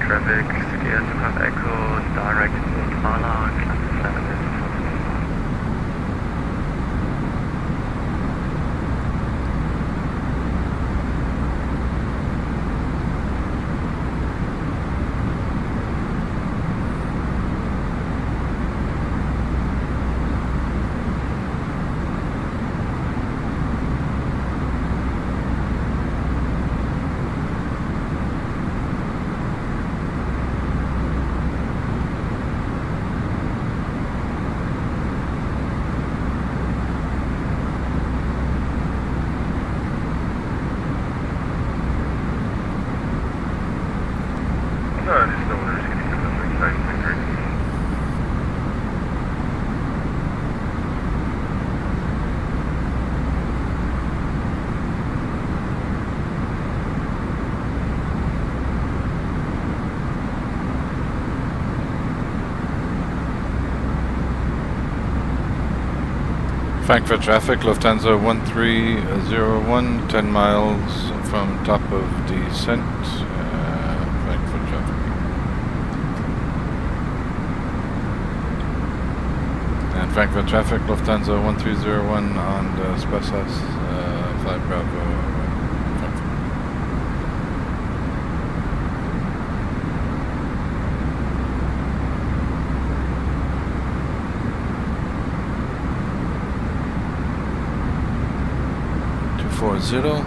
Traffic, Sierra Super Echo, direct to Mala, class 7 is Frankfurt traffic, Lufthansa 1301, 10 miles from top of descent. Frankfurt traffic. And Frankfurt traffic, Lufthansa 1301 on the Spessas, 5 Bravo. Frankfurt. Zero.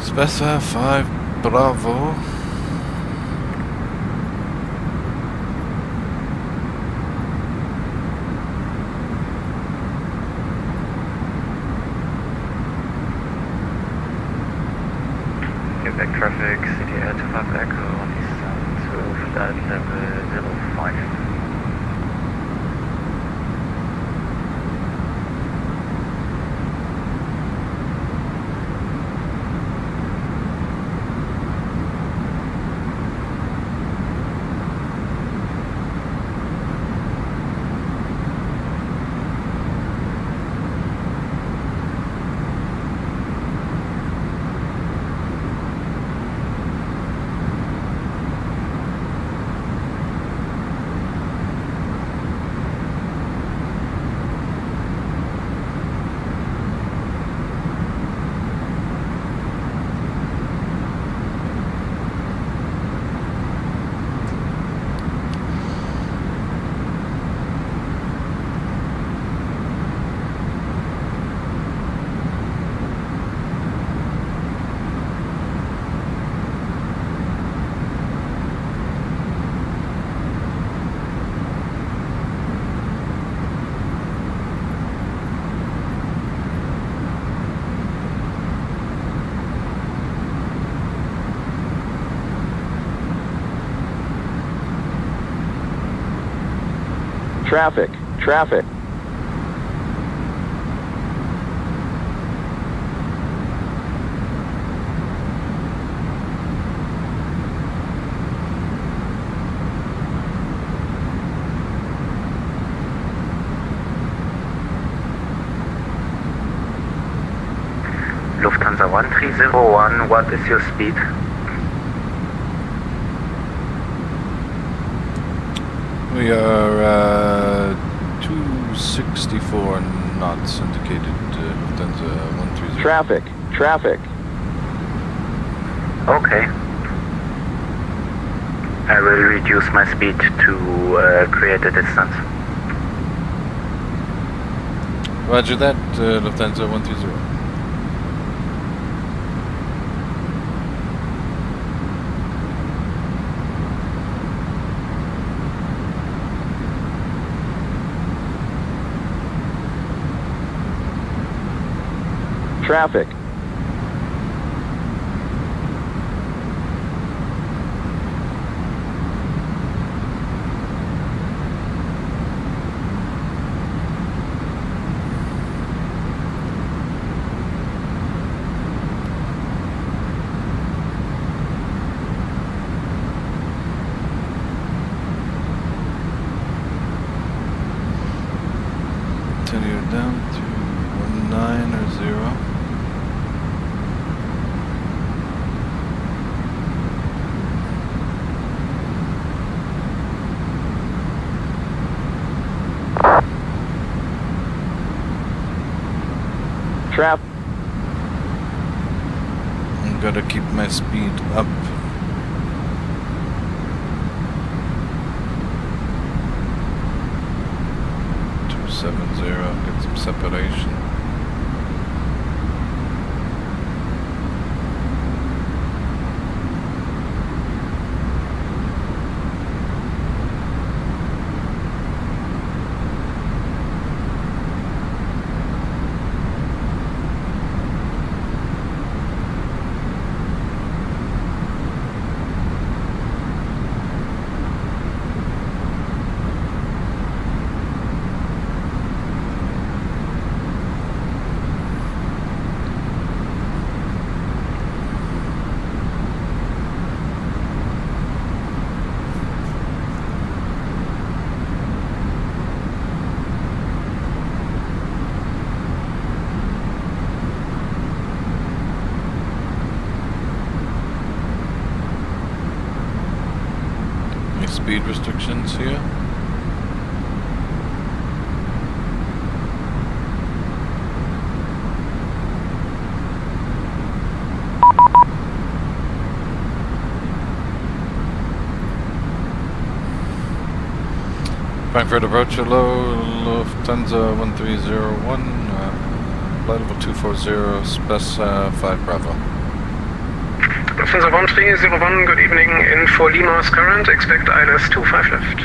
Spessa 5 Bravo. Quebec traffic, City Air to Papa Echo on Eastern to flight level 05. Traffic, traffic. Lufthansa 1301, what is your speed? We are 264 knots indicated. Lufthansa 130. Traffic, traffic. Okay. I will reduce my speed to create a distance. Roger that, Lufthansa 130. Traffic. Continue down to 19 or 0. Traffic. I'm gonna keep my speed up. Get some separation. Speed restrictions here. Frankfurt approach, hello, Lufthansa 1301, flight level 240, Spess 5 Bravo. Lufthansa 1301, good evening. Info Lima's current, expect ILS 25 left.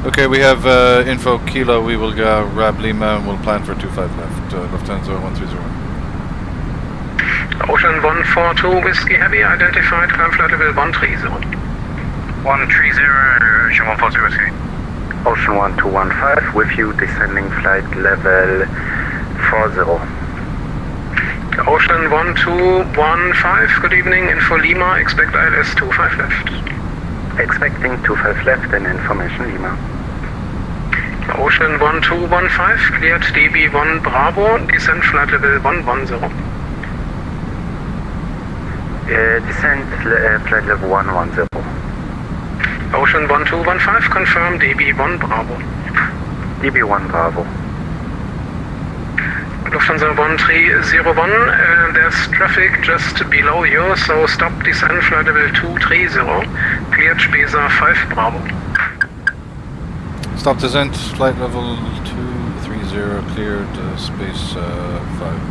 Okay, we have info Kilo. We will grab Lima and we'll plan for 25 left. Lufthansa 130. Ocean 142, Whiskey Heavy, identified, climb flight level 130. 130, Ocean 142 Whiskey. Ocean 1215, with you, descending flight level 40. Ocean 1215, good evening. Info Lima, expect ILS 25 left. Expecting 25 left and information Lima. Ocean 1215, cleared DB1 Bravo, descent flight level 110. Descent flight level 110. Ocean 1215, confirm DB1 Bravo. DB1 Bravo. Lufthansa 1301, there's traffic just below you, so stop descent flight level 230, cleared Spesa 5 Bravo. Stop descent, flight level 230, cleared space 5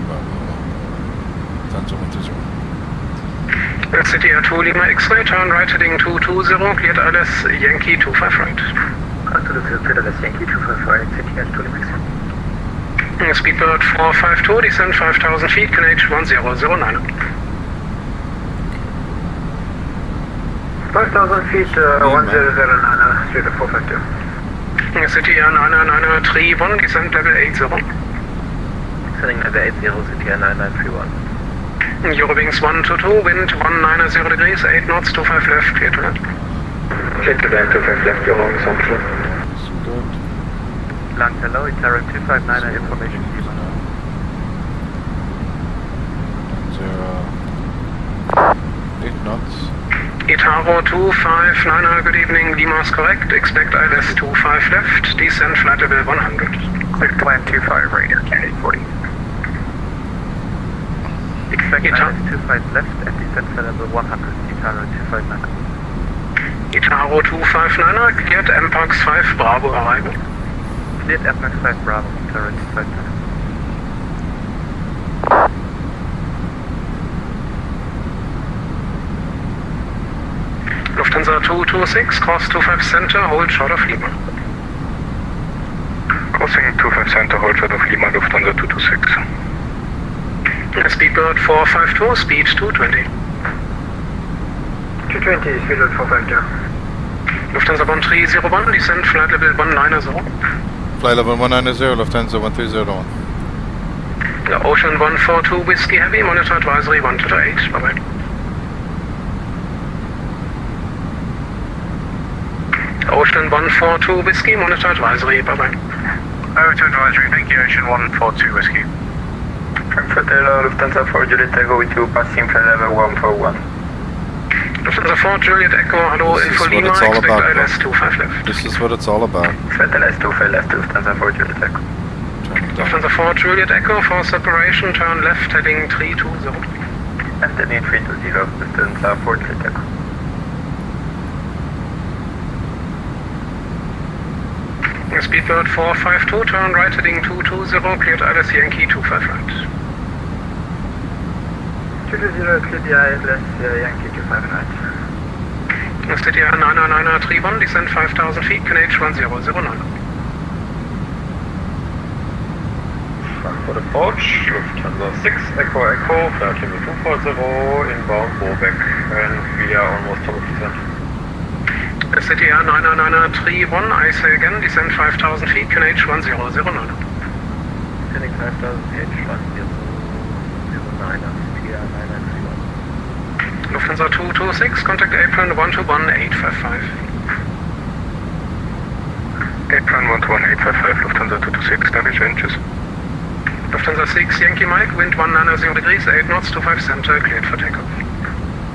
Bravo. Lufthansa 130. City Air 2 Lima X-ray, turn right heading 220, cleared ILS Yankee 25 right. Cleared ILS Yankee 25 right, City Air 2 Lima X-ray. Speedbird 452, descent 5,000 feet, QNH 1009. 5,000 feet, 1009, straight to 452. City Air 9931, descent level 80. Descending level 80, City Air 9931. Eurowings 122, wind 190 degrees, 8 knots, 25 left, clear to land. Clear to land, 25 left, Eurowings 122. Lang, hello, it's Arrow 259, information Lima. 8 knots. Itaro 259, good evening, Lima's correct, expect ILS 25 left, descent flight level 100. Clear to land 25, radar, candidate 40. Expect ILS 25 left and descent flight level 100, Itaro 259. Itaro 259, cleared MPAX 5 Bravo arrival. Cleared MPAX 5 Bravo, Itaro 259. Lufthansa 226, cross 25 center, hold short of Lima. Crossing 25 center, hold short of Lima, Lufthansa 226. Speedbird 452, speed 220. 220, speedbird 452. Lufthansa 1301, descent flight level 190. Flight level 190, Lufthansa 1301. Ocean 142, Whiskey Heavy, monitor advisory 128, bye bye. Ocean 142, Whiskey, monitor advisory, bye bye. Over to advisory, thank you, Ocean 142 Whiskey. Frankfurt Airlines, Lufthansa 4 Juliet Echo with you, passing flight level 141. Lufthansa 4 Juliet Echo, hello, info Lima, expect ILS 25 left. This is what it's all about. Expect ILS 25 left, Lufthansa 4 Juliet Echo. Lufthansa 4 Juliet Echo, for separation, turn left heading 320. And then in 320, Lufthansa 4 Juliet Echo. Speedbird 452, turn right heading 220, cleared ILS Yankee 25 right. 220, cleared ILS Yankee 25 right. City Air 9931, descent 5,000 feet, QNH 1009. Frankfurt approach, Lufthansa 6 Echo Echo, flight level 240, inbound Bobeck, and we are almost top of descent. City Air 9931, I say again, descent 5,000 feet, QNH 1009. Descending 5,000 feet, 1009, City Air 9931. Lufthansa 226, contact apron 121855. Apron 121855, Lufthansa 226, damage changes. Lufthansa 6 Yankee Mike, wind 190 degrees, 8 knots, 25 center, cleared for takeoff.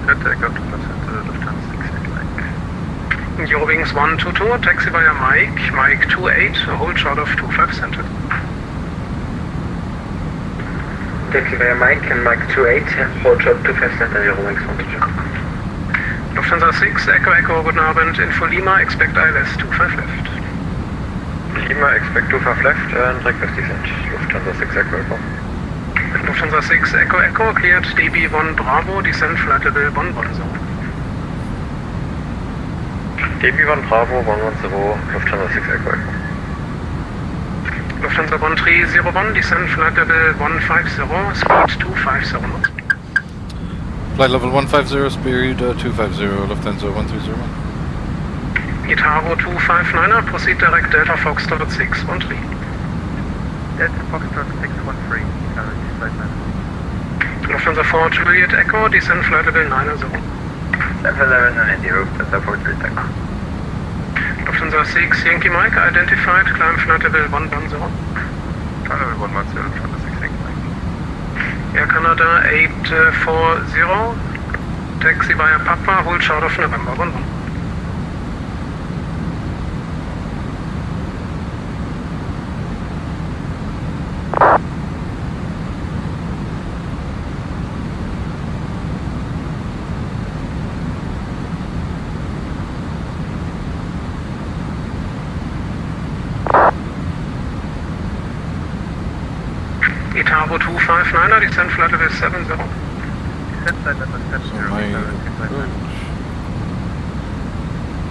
Cleared takeoff, 25 center, Lufthansa 6 Yankee Mike. Eurowings 122, taxi via Mike, Mike 28, hold short of 25 center. Taxi via Mike and Mike 28, hold short 25 center, Eurowings 122. Lufthansa 6 Echo Echo, guten Abend, info Lima, expect ILS 25 left. Lima, expect 25 left and request descent. Lufthansa 6 Echo Echo. Lufthansa 6 Echo Echo, cleared DB1 Bravo, descent flight level 110. DB1 Bravo, 110, Lufthansa 6 Echo Echo. Lufthansa 1301, descent flight level 150, speed 250 knots. Flight level 150, speed 250, Lufthansa 1301. Itaro 259er, proceed direct Delta Foxtrot 613. Delta Foxtrot 613, flight level. Lufthansa 4 Juliet Echo, descent flight level 90. Central level 90, Lufthansa 4 Juliet Echo. Lufthansa 6 Yankee Mike, identified, climb flight level 110. Flight level 110, Lufthansa 6 Yankee Mike. Air Canada 840, taxi via Papa, hold short of November 11. Itaro 259er, descent flight level 70. Descent flight level 70. So my approach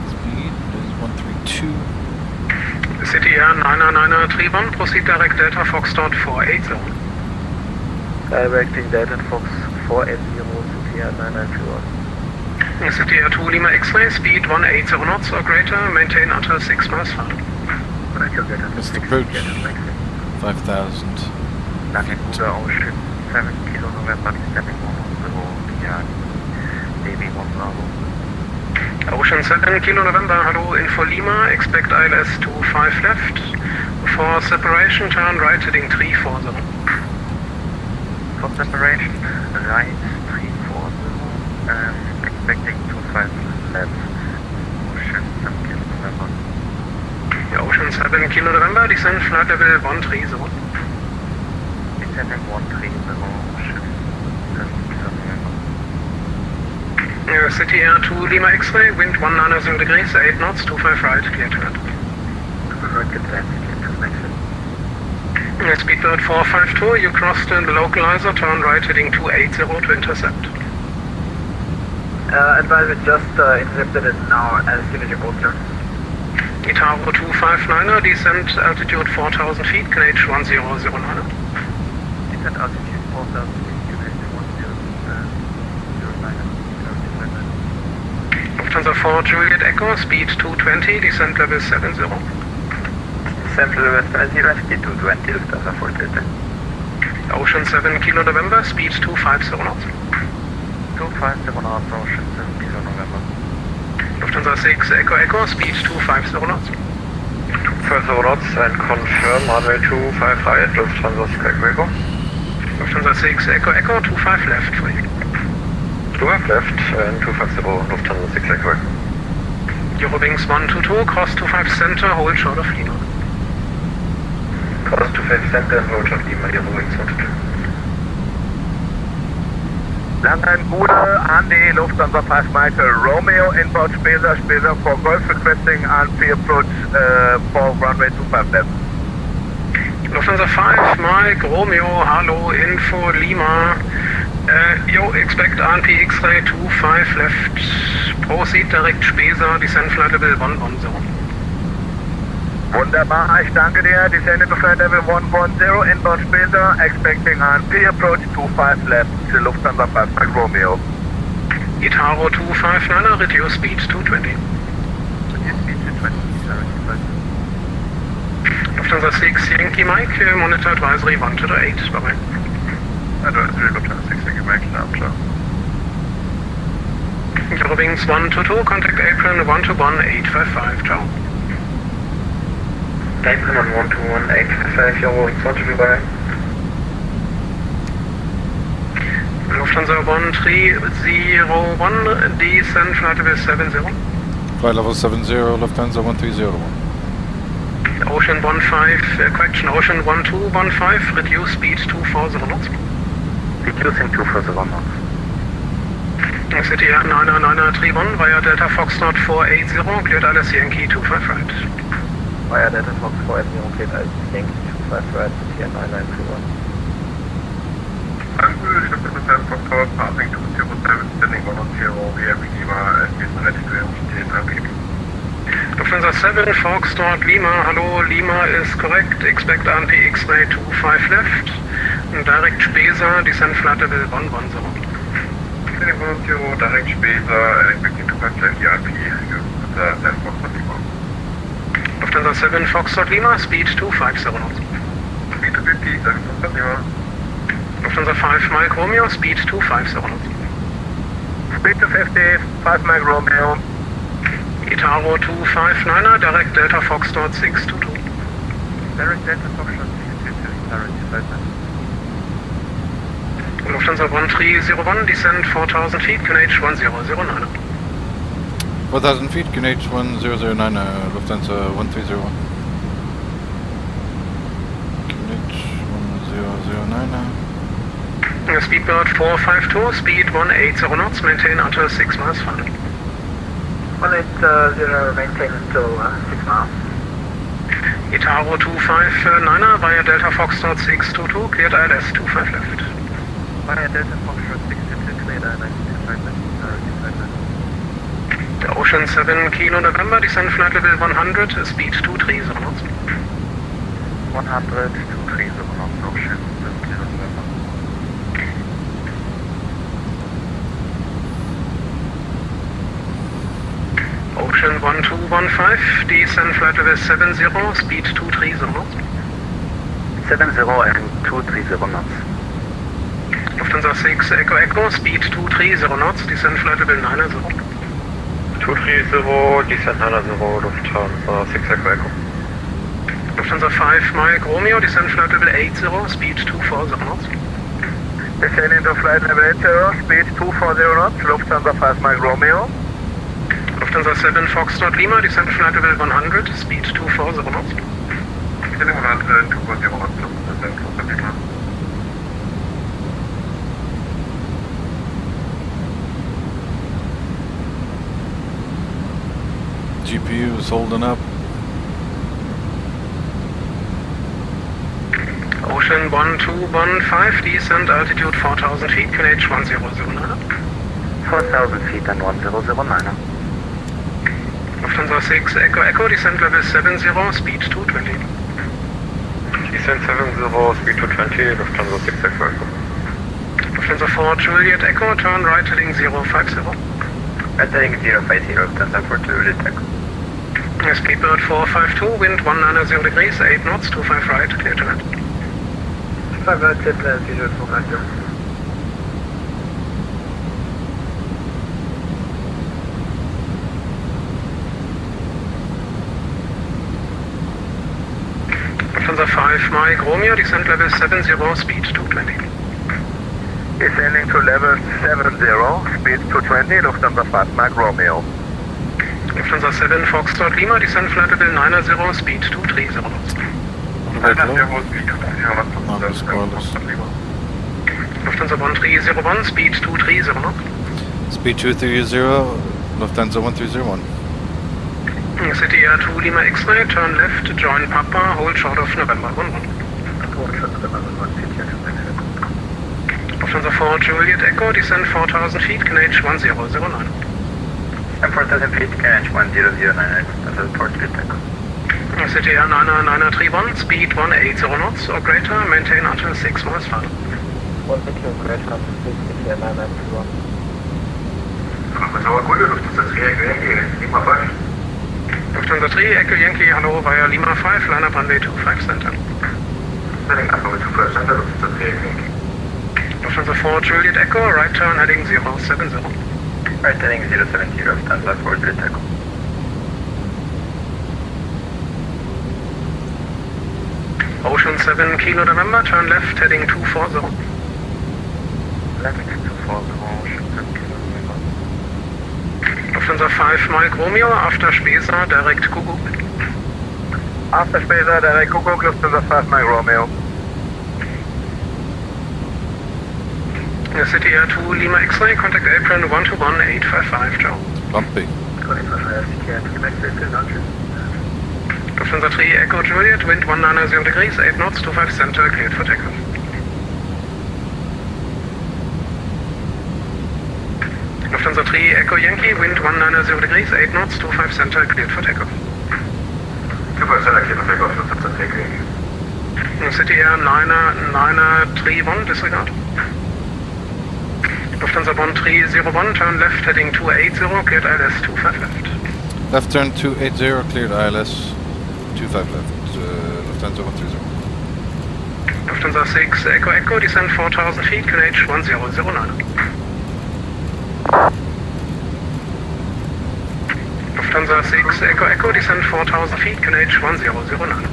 speed is 132. City Air 999er Tribon, proceed direct Delta Foxtrot 480. Directing Delta Fox 480, City Air 991. City Air 2 Lima X-ray, speed 180 knots or greater, maintain until 6 miles flight. Missed approach 5,000. Navigator Ocean 7 Kilo November, descending 110 via DB1 Bravo. Ocean 7 Kilo November, hello, info Lima, expect ILS 25 left. For separation, turn right heading 340. For separation, right 340, expecting 25 left. Ocean 7 Kilo November. Ocean 7 Kilo November, descent flight level 130. Descending 130, Ocean 7 Kilo November. City Air 2 Lima X-ray, wind 190 degrees, 8 knots, 25 right, clear to land. Rocket land, clear to exit. Speedbird 452, you crossed the localizer, turn right heading 280 to intercept. Advise we just intercepted it now as Unity Coaster. Itaro 259er, descent altitude 4,000 feet, QNH 1009. Descent altitude 4,000 feet, QNH 1009. Lufthansa 4 Juliet Echo, speed 220, descent level 70. Descent level 70, left 220, Lufthansa 4 Juliet. Ocean 7 Kilo November, speed 250 knots. 250 knots, Ocean 7 Kilo November. Lufthansa 6 Echo Echo, speed 250 knots. 250 knots and confirm runway 25 right, Lufthansa 6 Echo Echo. Lufthansa 6 Echo Echo, 25 left for you. 25 left and 250 Lufthansa 6 Echo Echo. Eurowings 122, cross 25 center, hold short of Lima. Cross 25 center and hold short of Lima, Eurowings 122. Landheim Bude, Andy, Lufthansa 5 Michael Romeo, inbound Spesa for Golf, requesting RP approach for runway 25 left. Lufthansa 5 Mike Romeo, hello, info Lima. You expect RNP X-ray 25 left, proceed direct Spesa, descent flight level 110. Wunderbar, ich danke dir. Descending to flight level 110, inbound Spesa, expecting RNP approach 25 left to Lufthansa 5 Mike Romeo. Itaro 259er, reduce speed 220. Reduce speed to 20, Lufthansa 6 Yankee Mike, monitor advisory 1 to the 8, bye-bye. Advisory Lufthansa 6 Yankee Mike, now, ciao. Eurowings 122, contact apron 121-855, ciao. Apron on 121-855, Eurowings 122, bye. Lufthansa 1301, descent flight level 70. Flight level 70, Lufthansa 1301. Ocean Ocean 1215, reduce speed 240 knots. Reducing 240 knots. City Air 999er Tribon via Delta Foxtrot 480, cleared ILS Yankee 25 right. Via Delta Fox 480, cleared ILS Yankee 25 right, City Air 999 Tribon. Tango, Lufthansa 7 Foxtrot, passing 207, sending 110, VFB Lima, and is ready to maintain RP. Lufthansa 7 Foxtrot Lima, hallo, Lima is correct, expect RP X-ray 25 left, and direct Spesa, descent flight level 110. Sending 110, direct Spesa, expecting 25 left, RP, Lufthansa 7 Foxtrot Lima. Lufthansa 7 Foxtrot Lima, speed 250 knots. Speed 250, 7 Foxtrot Lima. Lufthansa 5 Mike Romeo, speed 250 knots. Speed 250, 5 Mike Romeo. Itaro 259er, direct Delta Foxtrot 622. Direct Delta Foxtrot 622, Itaro 259. Lufthansa 1301, descent 4000 feet, QNH 1009. 4,000 feet, QNH 1009, Lufthansa 1301. QNH 1009. Speedbird 452, speed 180 knots, maintain until 6 miles final. 180, maintain until 6 miles. Itaro 259er, via Delta Foxtrot 622, cleared ILS 25 left. Via Delta Foxtrot 622, cleared ILS 25 left, Itaro 259. Ocean 7 Kilo November, descent flight level 100, speed 230 knots. 100, 230 knots, Ocean 7 Kilo November. Ocean 1215, descent flight level 70, speed 230 knots. 70 and 230 knots. Lufthansa 6 Echo Echo, speed 230 knots, descent flight level 90. 230, descent 90, Lufthansa 6 Echo Echo. Lufthansa 5 Mike Romeo, descent flight level 80, speed 240 knots. Descending to flight level 80, speed 240 knots, Lufthansa 5 Mike Romeo. Lufthansa 7 Foxtrot Lima, descent flight level 100, speed 240 knots. Descending 100, 240 knots, Lufthansa 7 Foxtrot Lima. GPU is holding up. Ocean 1215, descent altitude 4000 feet, QNH 1009. 4000 feet and 1009. Lufthansa 6 Echo Echo, descent level 70, speed 220. Descent 70, speed 220, Lufthansa 6 Echo Echo. Lufthansa 4 Juliet Echo, turn right heading 050. Right heading 050, Lufthansa 4 Juliet Echo. Speedbird 452, wind 190 degrees, 8 knots, 25 right, clear to land. 5 right, tip left, 0450. Lufthansa 5 Mike Romeo, descent level 70, speed 220. Descending to level 70, speed 220, Lufthansa 5 Mike Romeo. Lufthansa 7 Foxtrot Lima, descent flight level 90, speed 230 knots. Lufthansa 1301, speed 230 knots. Speed 230, Lufthansa 1301. City Air 2 Lima X-ray, turn left, join Papa, hold short of November 11. Lufthansa 4 Juliet Echo, descent 4000 feet, QNH 1009. And 4000 feet, QNH 1009, Lufthansa 4 Juliet Echo. City Air 931, speed 180 knots or greater, maintain until 6 miles final. 180 or greater, City Air 931. Lufthansa 3 Echo Yankee, hello, via Lima 5, line up runway 25 center. Setting up runway 25 center, Lufthansa 3 Echo Yankee. Lufthansa 4 Juliet Echo, right turn heading 070. Right heading 070, Lufthansa 4 Juliet Echo. Ocean 7 Kilo November, turn left heading 240. Left heading 240, Ocean 7 Kilo November. Lufthansa 5 Mike Romeo, after Spesa, direct Kuckuck. After Spesa, direct Kuckuck, Lufthansa 5 Mike Romeo. City Air 2 Lima X-ray, contact apron 121855, Joe. Bumpy. Lufthansa 3 Echo Juliet, wind 190 degrees, 8 knots, 25 center, cleared for takeoff. Lufthansa 3 Echo Yankee, wind 190 degrees, 8 knots, 25 center, cleared for takeoff. 25 center, cleared for takeoff, Lufthansa 3 Echo Yankee. City Air 931, disregard. Lufthansa Bonn 301, turn left, heading 280, cleared ILS 25 left. Left turn 280, cleared ILS 25 left, Lufthansa 130. Lufthansa 6 Echo Echo, descend 4,000 feet, QNH 1009. Lufthansa 6 Echo Echo, descend 4,000 feet, QNH 1009.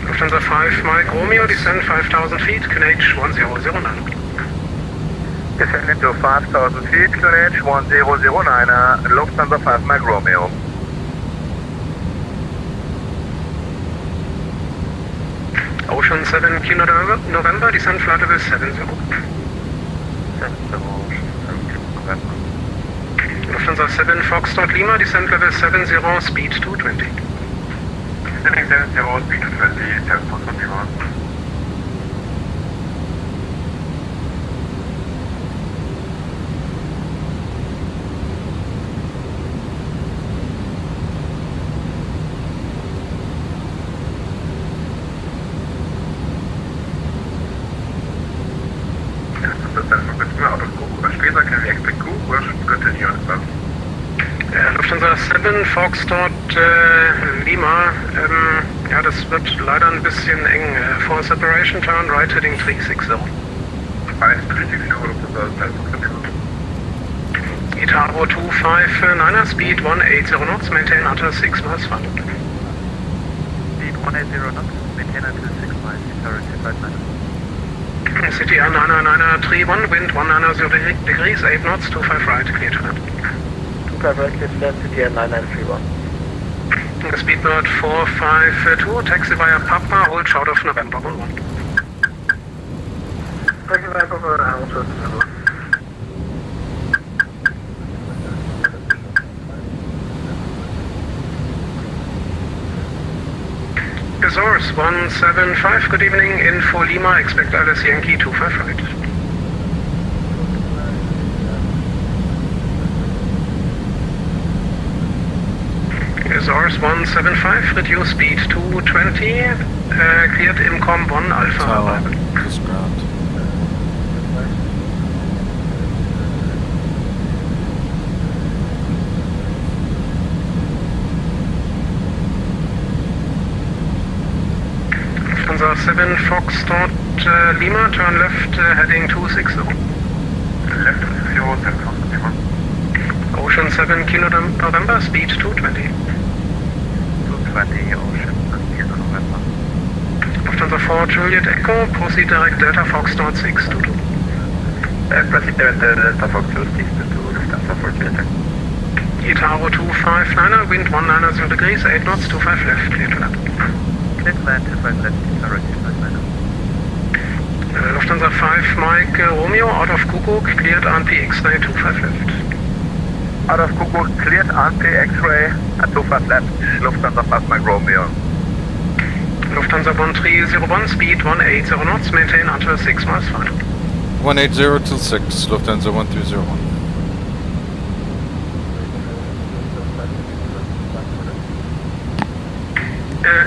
Lufthansa 5 Mike Romeo, descend 5,000 feet, QNH 1009. Descend into 5,000 feet, QNH 1009, Lufthansa 5 Mike Romeo. Ocean 7 Kilo November, descend flight level 70. Lufthansa 7 Foxtrot Lima, descend level 70, speed 220. Descending 70, speed 220, 7 Foxtrot Lima. Lufthansa 7 Foxtrot Lima, ja, das wird leider ein bisschen eng. For separation turn right heading 360. Itaro 259er, speed 180 knots, maintain until 6 miles final. Speed 180 knots, maintain until 6 miles, Itaro 259er. City Air 99931, wind 190 degrees, 8 knots, 25 right, clear to land. 25 right, clear to land, City Air 9931. Speedbird 452, taxi via Papa, hold short of November 11. Taxi via Papa, hold short of November. Azores 175, good evening, info Lima, expect ILS Yankee 25 right. Azores 175, reduce speed to 220, cleared IMCOM 1 Alpha. Tower, this ground. Lufthansa 7 Foxtrot Lima, turn left, heading 260. Left 260, 7 Foxtrot Lima. Ocean 7 Kilo November, speed 220. 220, Ocean 7 Kilo November. Lufthansa 4 Juliet Echo, proceed direct Delta Foxtrot 622. Proceed direct Delta Foxtrot 622, Lufthansa 4 Juliet Echo. Itaro 259er, wind 190 degrees, 8 knots, 25 left, clear to land. Clear to land, 25 left, Itaro 259er. Lufthansa 5 Mike Romeo, out of Kuckuck, cleared ANP X-ray 25 left. Out of Kuckuck, cleared ANP X-ray at 25 left, Lufthansa 5 Mike Romeo. Lufthansa Bonn 301, speed 180 knots, maintain until 6 miles final. 180 till 6, Lufthansa 1301.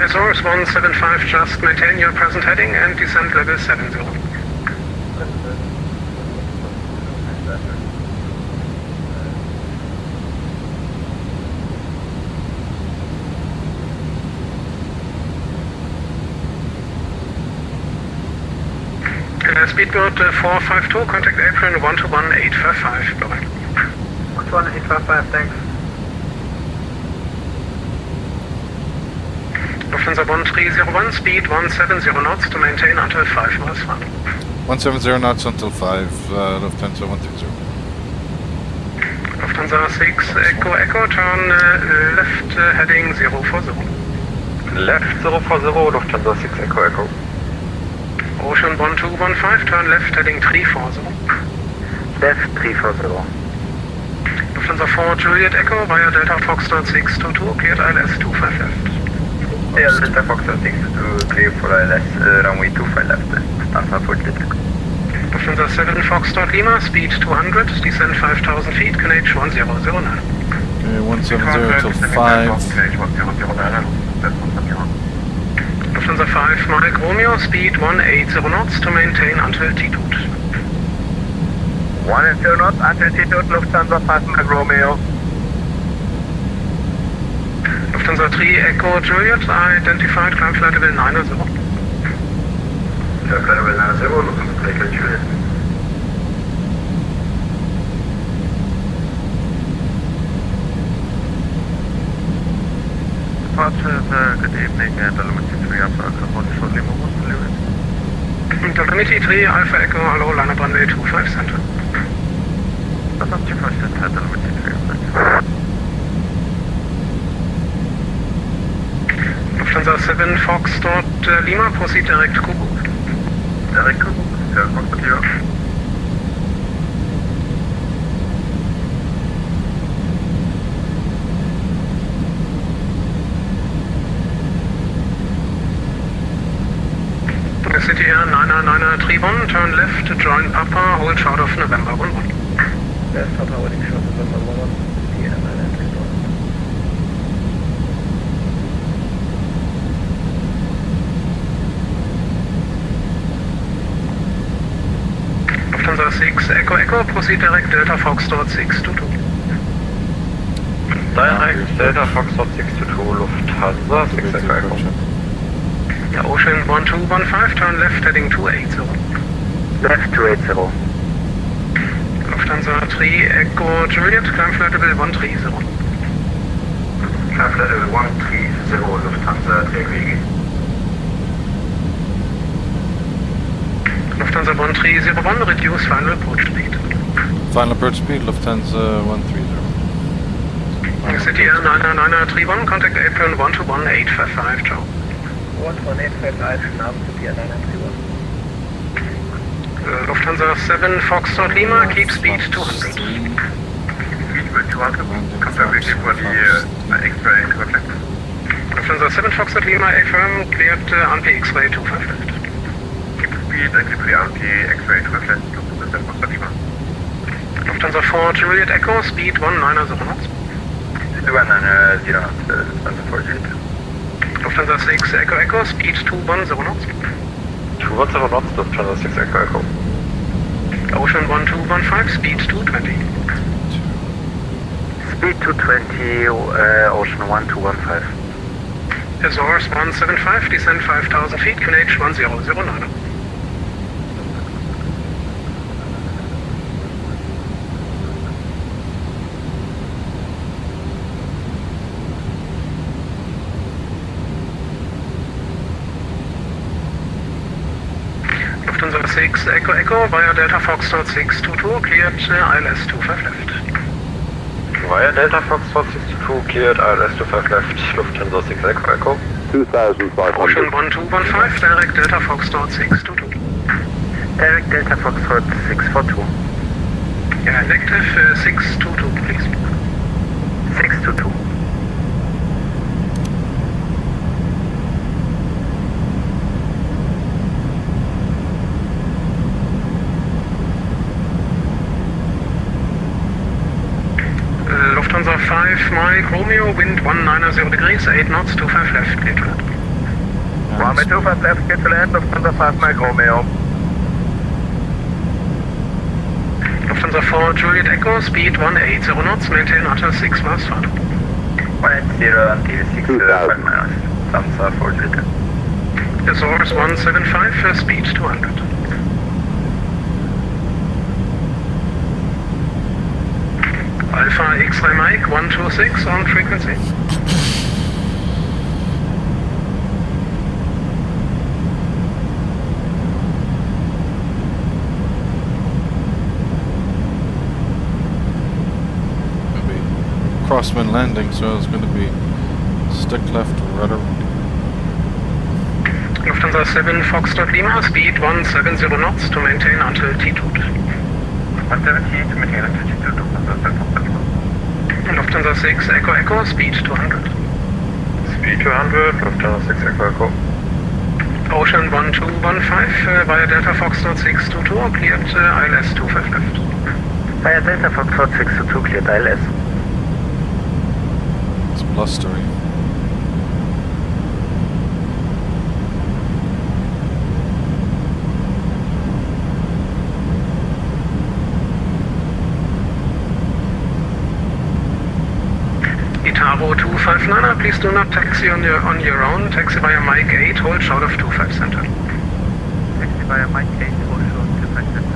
Azores 175, just maintain your present heading and descend level 70. Speedbird 452, contact apron 121-855, bye-bye. 121-855, thanks. Lufthansa Bonn 301, speed 170 knots to maintain until 5 miles final. 170 knots until 5, Lufthansa 130. Lufthansa 6 Echo Echo, turn left heading 040. Left 040, Lufthansa 6 Echo Echo. Ocean Bonn 215, turn left heading 340. Left 340. Lufthansa 4 Juliet Echo via Delta Foxtrot 622, cleared ILS 25 left. Yeah, Delta Foxtrot 622 clear for ILS, runway 25 left, Lufthansa 48 Echo. Lufthansa 7 Foxtrot Lima, speed 200, descend 5,000 feet, QNH 1009. Okay, 170 till 5. Lufthansa 5 Mike Romeo, speed 180 knots to maintain until altitude. 180 knots, altitude, Lufthansa 5 Mike Romeo. Lufthansa 3 Echo Juliet, identified climb flight level 90. Climb flight level 90, Lufthansa 3 Echo Juliet. Departure, good evening, Dolomiti 3 Alpha, California Short Lima 1, Juliet. Dolomiti 3 Alpha Echo, hello, line up runway 25 center. That's up 25 center, Dolomiti 3 Alpha. Lufthansa 7 Foxtrot Lima, proceed direct to Kubu. Direct Kubu, Foxtrot Lima. City Air 99931, turn left, join Papa, hold short of November 11. Left, Papa, holding short of November 11, City Air 99931. Lufthansa 6 Echo Echo, proceed direct Delta Foxtrot 622. Direct Delta Foxtrot 622, Lufthansa 6 Echo Echo. Yeah, Ocean 1215, turn left heading 280. Left 280. Lufthansa 3 Echo Juliet, climb flight level 130. Climb flight level 130, Lufthansa 3 Echo. Lufthansa 1301, reduce final approach speed. Final approach speed, Lufthansa 130. City Air 99931, contact apron 121.855, ciao. 11855, Namen City Air 991. Lufthansa 7 Foxtrot Lima, keep speed 200. Speed will 200, confirm with you for the X-ray and reflect. Lufthansa 7 Foxtrot Lima, affirm, cleared RP X-ray 25 left. Keep speed and keep the RP X-ray to reflect, Lufthansa 7 Foxtrot Lima. Lufthansa 4 Juliet Echo, speed 190 knots. 190 knots, Lufthansa 4 Juliet. Lufthansa 6 Echo Echo, speed 210 knots. 210 knots, Lufthansa 6 Echo Echo. Ocean 1215, speed 220. Speed 220, Ocean 1215. Azores 175, descend 5,000 feet, QNH 1009. Lufthansa 6 Echo Echo via Delta Foxtrot 622, cleared ILS 25 left. Via Delta Foxtrot 622, cleared ILS 25 left, Lufthansa 6 Echo Echo. 2,500. Ocean 1215, direct Delta Foxtrot 622. Direct Delta Foxtrot 642. Yeah, negative 622, please. 622. Lufthansa 5 Mike Romeo, wind 190 degrees, 8 knots, 25 left, clear to land. 1 minute 25 left, clear to land, Lufthansa 5 Mike Romeo. Lufthansa 4 Juliet Echo, speed 180 knots, maintain until 6 miles far. 180 until 6 5 miles, Lufthansa 4 Juliet. Azores 175, speed 200. Alpha X-ray Mike 126 on frequency. Crosswind landing, so it's going to be stick left, rudder. Lufthansa 7 Foxtrot Lima, speed 170 knots to maintain until altitude. 170 to maintain altitude, Lufthansa 7 Foxtrot Lima. Lufthansa 6 Echo Echo, speed 200. Speed V200, Lufthansa 6 Echo Echo. Ocean 1215 via Delta Foxtrot 622, cleared ILS 25 left. Via Delta Foxtrot 622, cleared ILS. It's blustery. Itaro 259, please do not taxi on your own. Taxi via Mike 8, hold short of 25 center. Taxi via Mike 8, hold short of 25 center.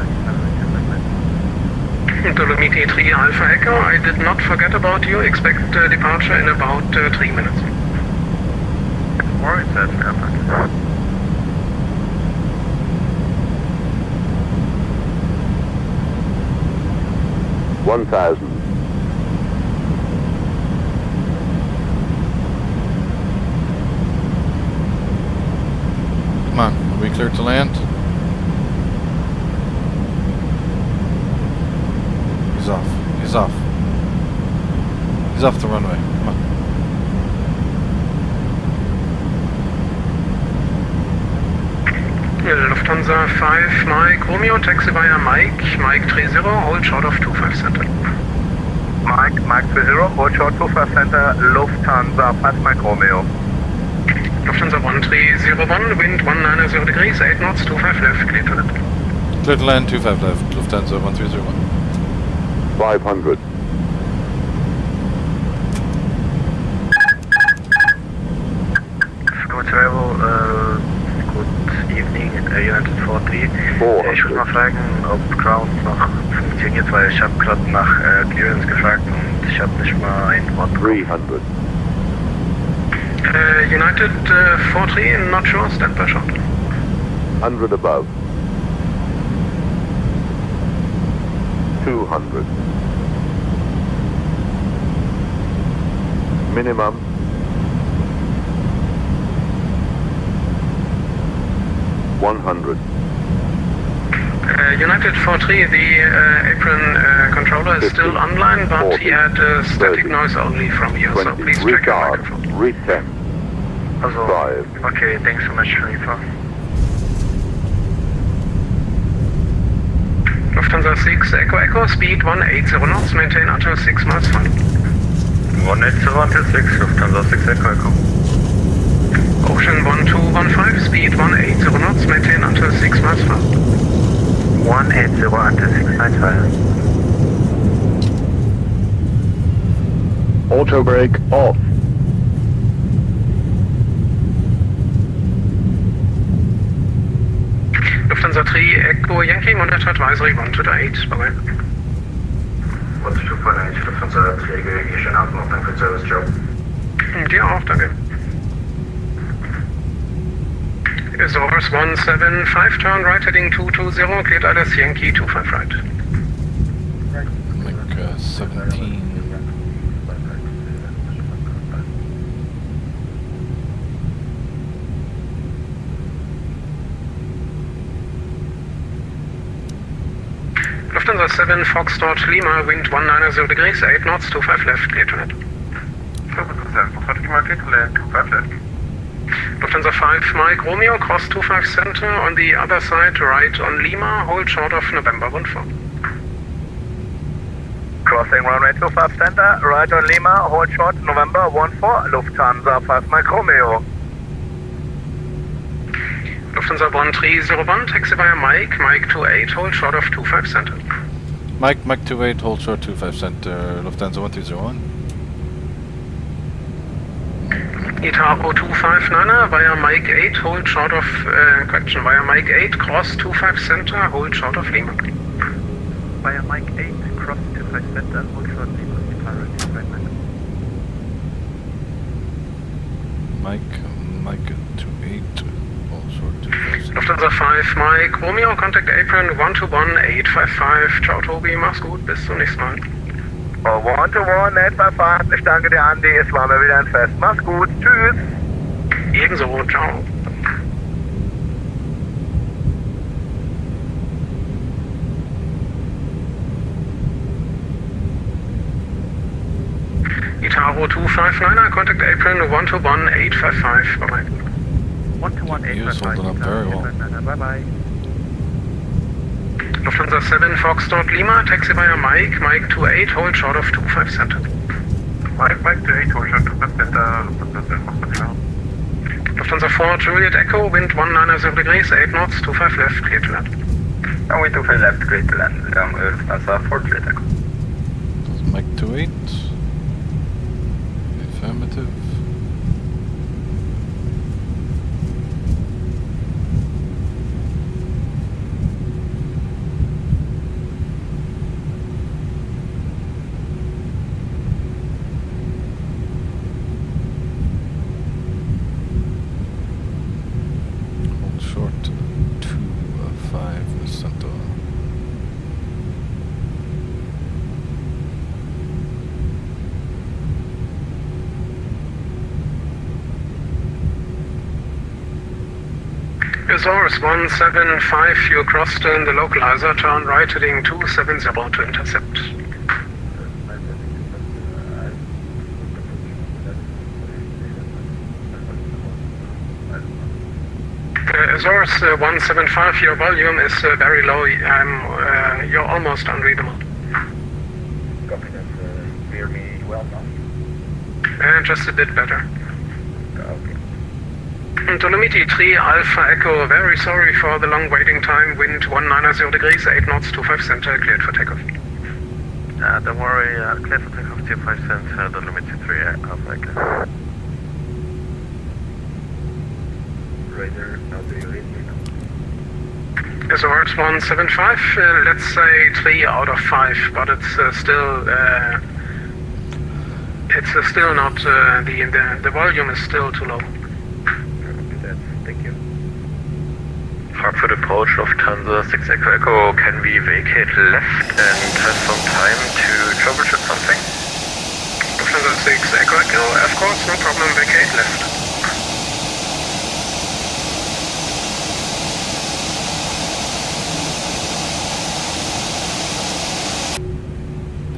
Dolomiti 3 Alpha Echo, I did not forget about you. Expect departure in about 3 minutes. Warren says airport. 1,000. Come on, are we clear to land? He's off. He's off. He's off the runway. Come on. Lufthansa 5 Mike Romeo, taxi via Mike 30, hold short of 25 center. Mike 30, hold short 25 center, Lufthansa 5 Mike Romeo. Lufthansa 1301, wind 190 degrees, 8 knots, 25 left, clear to land. Clear to land, 25 left, Lufthansa 1301. 500. Good travel, good evening, United 43. Ich würde mal fragen, ob Ground noch funktioniert, weil ich habe gerade nach Clearance gefragt und ich habe nicht mal ein Wort bekommen. 300. United 43, not sure, stand by short. 100 above. 200. Minimum. $100. United 43, the apron controller is still online, but 40, he had static 30, noise only from you, so 20. please check your Regard. microphone. Reset. Also, 5. okay, thanks so much, Sharifa. Lufthansa 6 Echo Echo, speed 180 knots, maintain until 6 miles final. 180 until 6, Lufthansa 6 Echo Echo. Ocean 1215, speed 180 knots, maintain until 6 miles final. 180 until 6 miles final. Auto brake off. Lufthansa 3 Echo Yankee, monitor advisory 1 to the 8, bye bye. 12.8, Lufthansa 3 Yankee, schönen Abend noch, danke für den Service, Joe. Dir auch, danke. Azores 175, turn right heading 220, cleared ILS Yankee 25 right. Like 17. Lufthansa 7 Foxtrot Lima, wind 190 degrees, 8 knots, 25 left, clear to land. Foxtrot Lima, clear to land, 25 left. Lufthansa 5 Mike Romeo, cross 25 center, on the other side, right on Lima, hold short of November 14. Crossing runway 25 center, right on Lima, hold short, November 14, Lufthansa 5 Mike Romeo. Lufthansa 1301, taxi via Mike 28, hold short of 25 center. Mike 28, hold short 25 center, Lufthansa 1301. Itaro 259 via Mike 8, hold short of, correction, via Mike 8, cross 25 center, hold short of Lima. Via Mike 8, cross 25 center, hold short Lima, Itaro 259. Mike 28, hold short 25 center. Lufthansa 5 Mike Romeo, contact apron 121-855. Ciao Tobi, mach's gut, bis zum nächsten Mal. 121, 855, ich danke dir, Andi, es war mir wieder ein Fest. Mach's gut, tschüss. Ebenso, ciao. Itaro 259 759er, contact April 121855. Bye-bye. 121 He was holding up very well. Bye-bye. Lufthansa 7 Foxtrot Lima, taxi via Mike 28, hold short of 25 center. Mike 28, hold short 25 center, Lufthansa 7 Foxtrot Lima. Lufthansa 4 Juliet Echo, wind 190 degrees, 8 knots, 25 left, clear to land. Wind 25 left, clear to land. Lufthansa 4 Juliet Echo. That's Mike 28. Affirmative. Hold short 2-5 Vicento. Azores 175, you crossed in the localizer, turn right heading 270 to intercept. Azores 175, your volume is very low, you're almost unreadable. Copy that. Hear me well now? Just a bit better. Okay. Dolomiti 3 Alpha Echo, very sorry for the long waiting time, wind 190 degrees, 8 knots, 25 center, cleared for takeoff. Don't worry, clear for takeoff 25 center, Dolomiti 3 Alpha Echo. Radar, now do you read me now? Azores 175, let's say 3 out of 5, but it's still not, the volume is still too low. Thank you. Frankfurt approach, Lufthansa 6 Echo Echo, can we vacate left and have some time to troubleshoot something? Lufthansa 6 Echo Echo, of course, no problem, vacate left.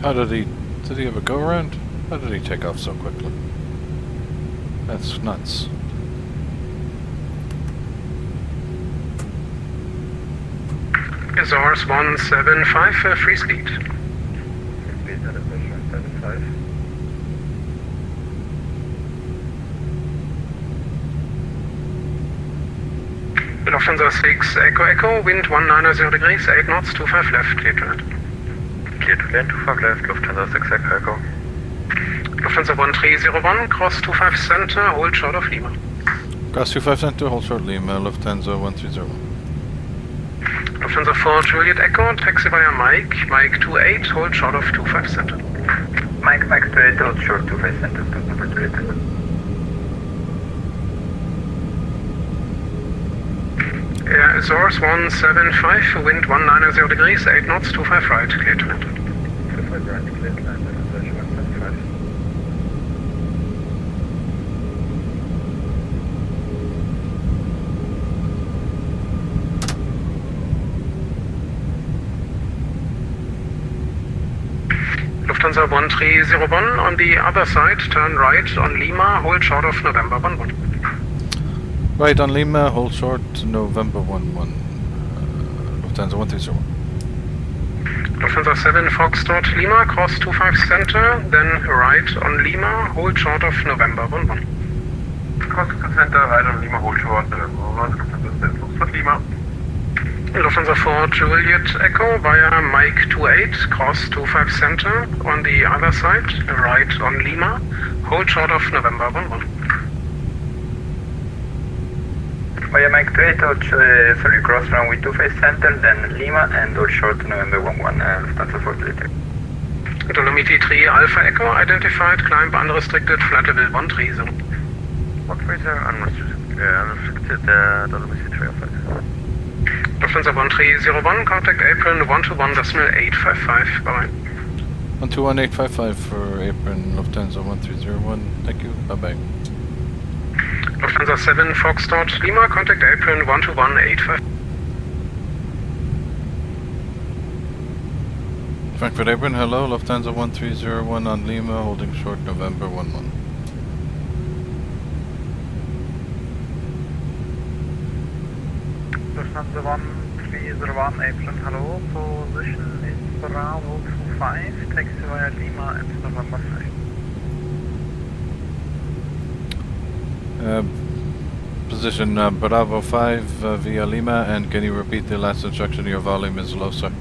How did he have a go around? How did he take off so quickly? That's nuts. Azores 175, free speed. Speed at a pressure 75. Lufthansa 6 Echo Echo, wind 190 degrees, 8 knots, 25 left, clear to land. Clear to land, 25 left, Lufthansa 6 Echo Echo. Lufthansa 1301, cross 25 center, hold short of Lima. Cross 25 center, hold short Lima, Lufthansa 1301. Lufthansa 4 Juliet Echo, taxi via Mike 28, hold short of 25 center. Mike 28, hold short 25 center, Lufthansa Juliet Echo. Azores 175, wind 190 degrees, 8 knots, 25 right, clear to land. 25 right, clear to land, Lufthansa 175. Lufthansa 1301, on the other side, turn right on Lima, hold short of November 11. Right on Lima, hold short November 11. Lufthansa 130. Lufthansa 7 Foxtrot Lima, cross 25 center, then right on Lima, hold short of November 11. Cross to center, right on Lima, hold short, Lufthansa 7 Foxtrot Lima. Lufthansa 4 Juliet Echo via Mike 28, cross 25 center, on the other side, right on Lima, hold short of November 11. Via Mike 28, sorry, cross runway 25 center, then Lima, and hold short November 11, Lufthansa 4 Juliet Echo. Dolomiti 3 Alpha Echo, identified, climb unrestricted, flight level 130. What razor? Unrestricted, Dolomiti 3 Alpha Echo. Lufthansa 1301, contact April 121.855, bye-bye. 121855 for apron, Lufthansa 1301. Thank you, bye-bye. Lufthansa 7 Foxtrot Lima, contact April 121.85. Frankfurt apron, hello, Lufthansa 1301 on Lima, holding short November 11. Lufthansa 1301, April, hello. Position is Bravo 25, taxi via Lima and November 5. Position Bravo 5 via Lima, and can you repeat the last instruction? Your volume is low, sir.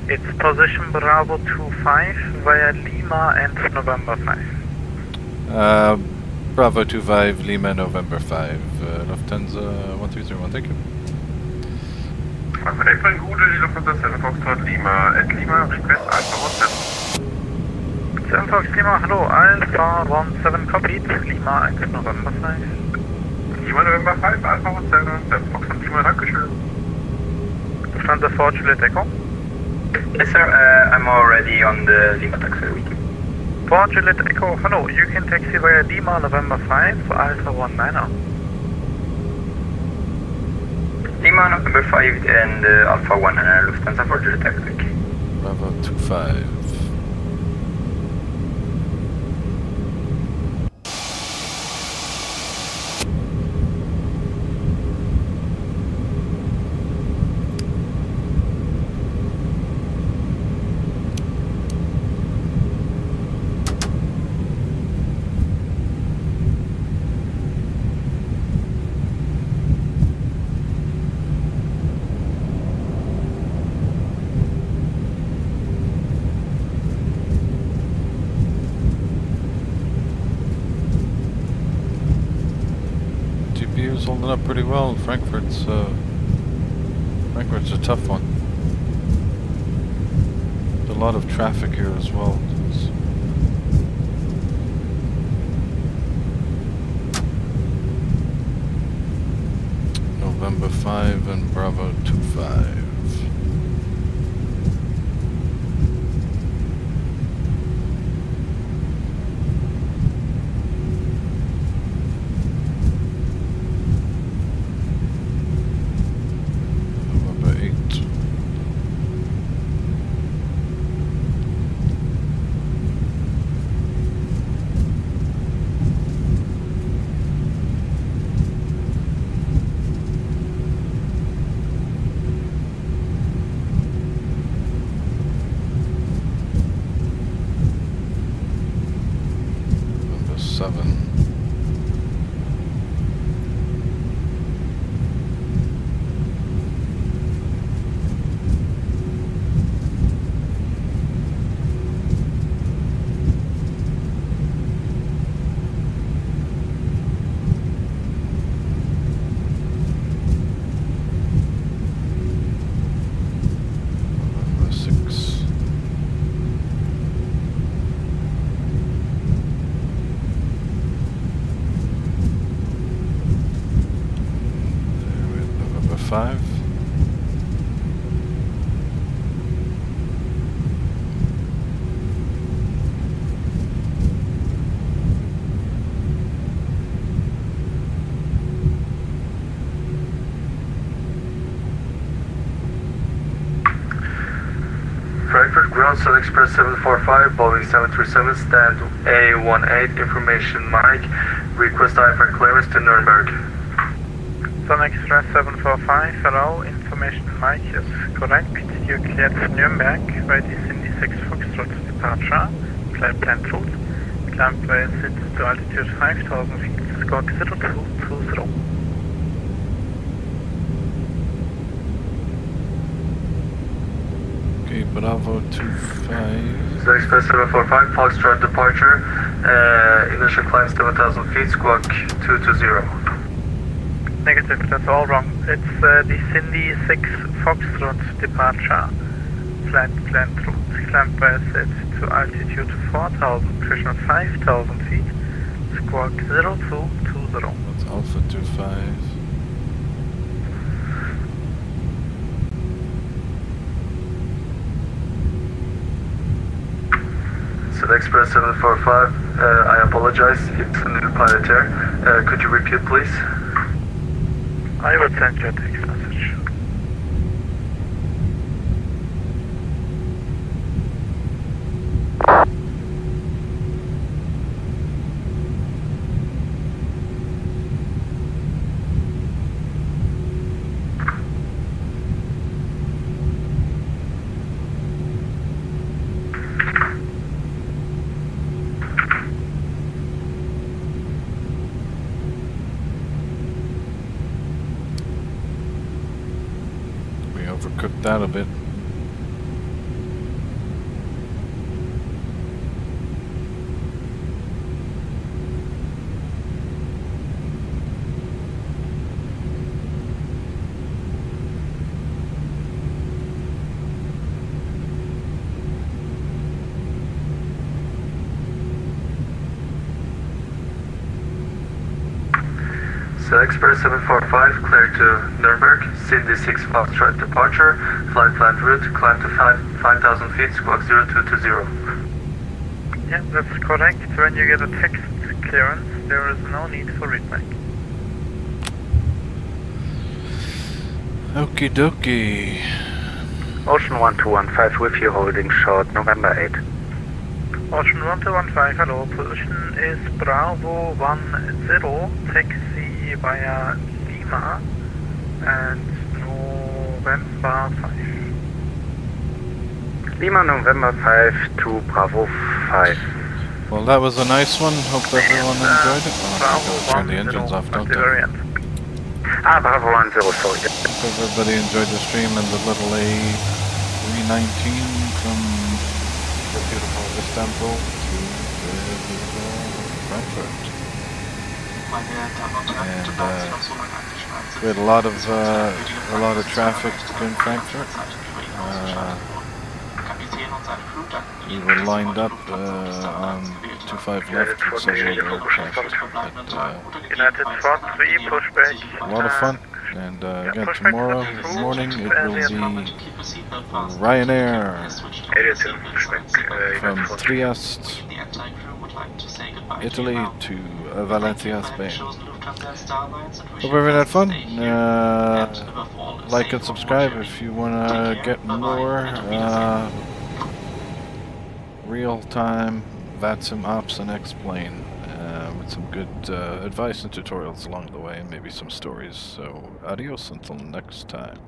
It's position Bravo 25 via Lima and November 5. Bravo 25 Lima November 5 Lufthansa 1301, thank you. April Goodle, Lufthansa 7 Foxtrot Lima. At Lima, request Alpha 17. 7 Fox Lima, hello. Alpha 17 copied. Lima and November 5. Lima November 5, Alpha 17, 7 Foxtrot Lima, dankeschön. Lufthansa 4 Juliet Echo. Yes, sir. I'm already on the Lima taxi waiting. 4 Juliet Echo, hello. You can taxi via Lima November 5 to Alpha 19er. Lima November 5 and Alpha 1 Lufthansa 4 Juliet Echo. Bravo 25. GPU's holding up pretty well. Frankfurt's a tough one. There's a lot of traffic here as well. November 5 and Bravo 25. Frankfurt Ground Sun Express 745, Boeing 737, stand A18, information Mike, request IFR clearance to Nuremberg. Sun Express 745, hello, information Mike is correct. You cleared Nuremberg by the Cindy 6 Foxtrot departure, flight plan route, climb by sit to altitude 5000 feet, squawk 0220. Okay, Bravo 25. Sun Express 745, Foxtrot departure, initial climb 7000 feet, squawk 220. Negative, that's all wrong. It's the Cindy 6 Foxtrot departure, flight plan route, climb by set to altitude 4000, pressure 5000 feet, squawk 0220. That's Alpha 25. Sun Express 745, I apologize, it's a new pilot here. Could you repeat please? I will send you a text message. overcooked that a bit. So Express 745, clear to Nuremberg, Cindy 6 Foxtrot departure, flight planned route, climb to 5,000 feet, squawk 0220. Yeah, that's correct. When you get a text clearance, there is no need for readback. Okie dokie. Ocean 1215 with you, holding short November 8. Ocean 1215, hello. Position is Bravo 10, taxi via Lima and November 5. Lima November 5 to Bravo 5. Well, that was a nice one. Hope everyone enjoyed it. Oh, turn the engines off, don't they? Bravo 10, sorry. Hope everybody enjoyed the stream and the little A319 from the beautiful Istanbul to the beautiful Frankfurt. And we had a lot of traffic in Frankfurt. We were lined up on 25 left with several aircraft. United 4-3, pushback. A lot of fun. And again, tomorrow morning it will be Ryanair from Trieste, Italy to Valencia, Spain. Hope everyone had fun. Like and subscribe if you want to get more real-time VATSIM ops and explain with some good advice and tutorials along the way, and maybe some stories. So adios until next time.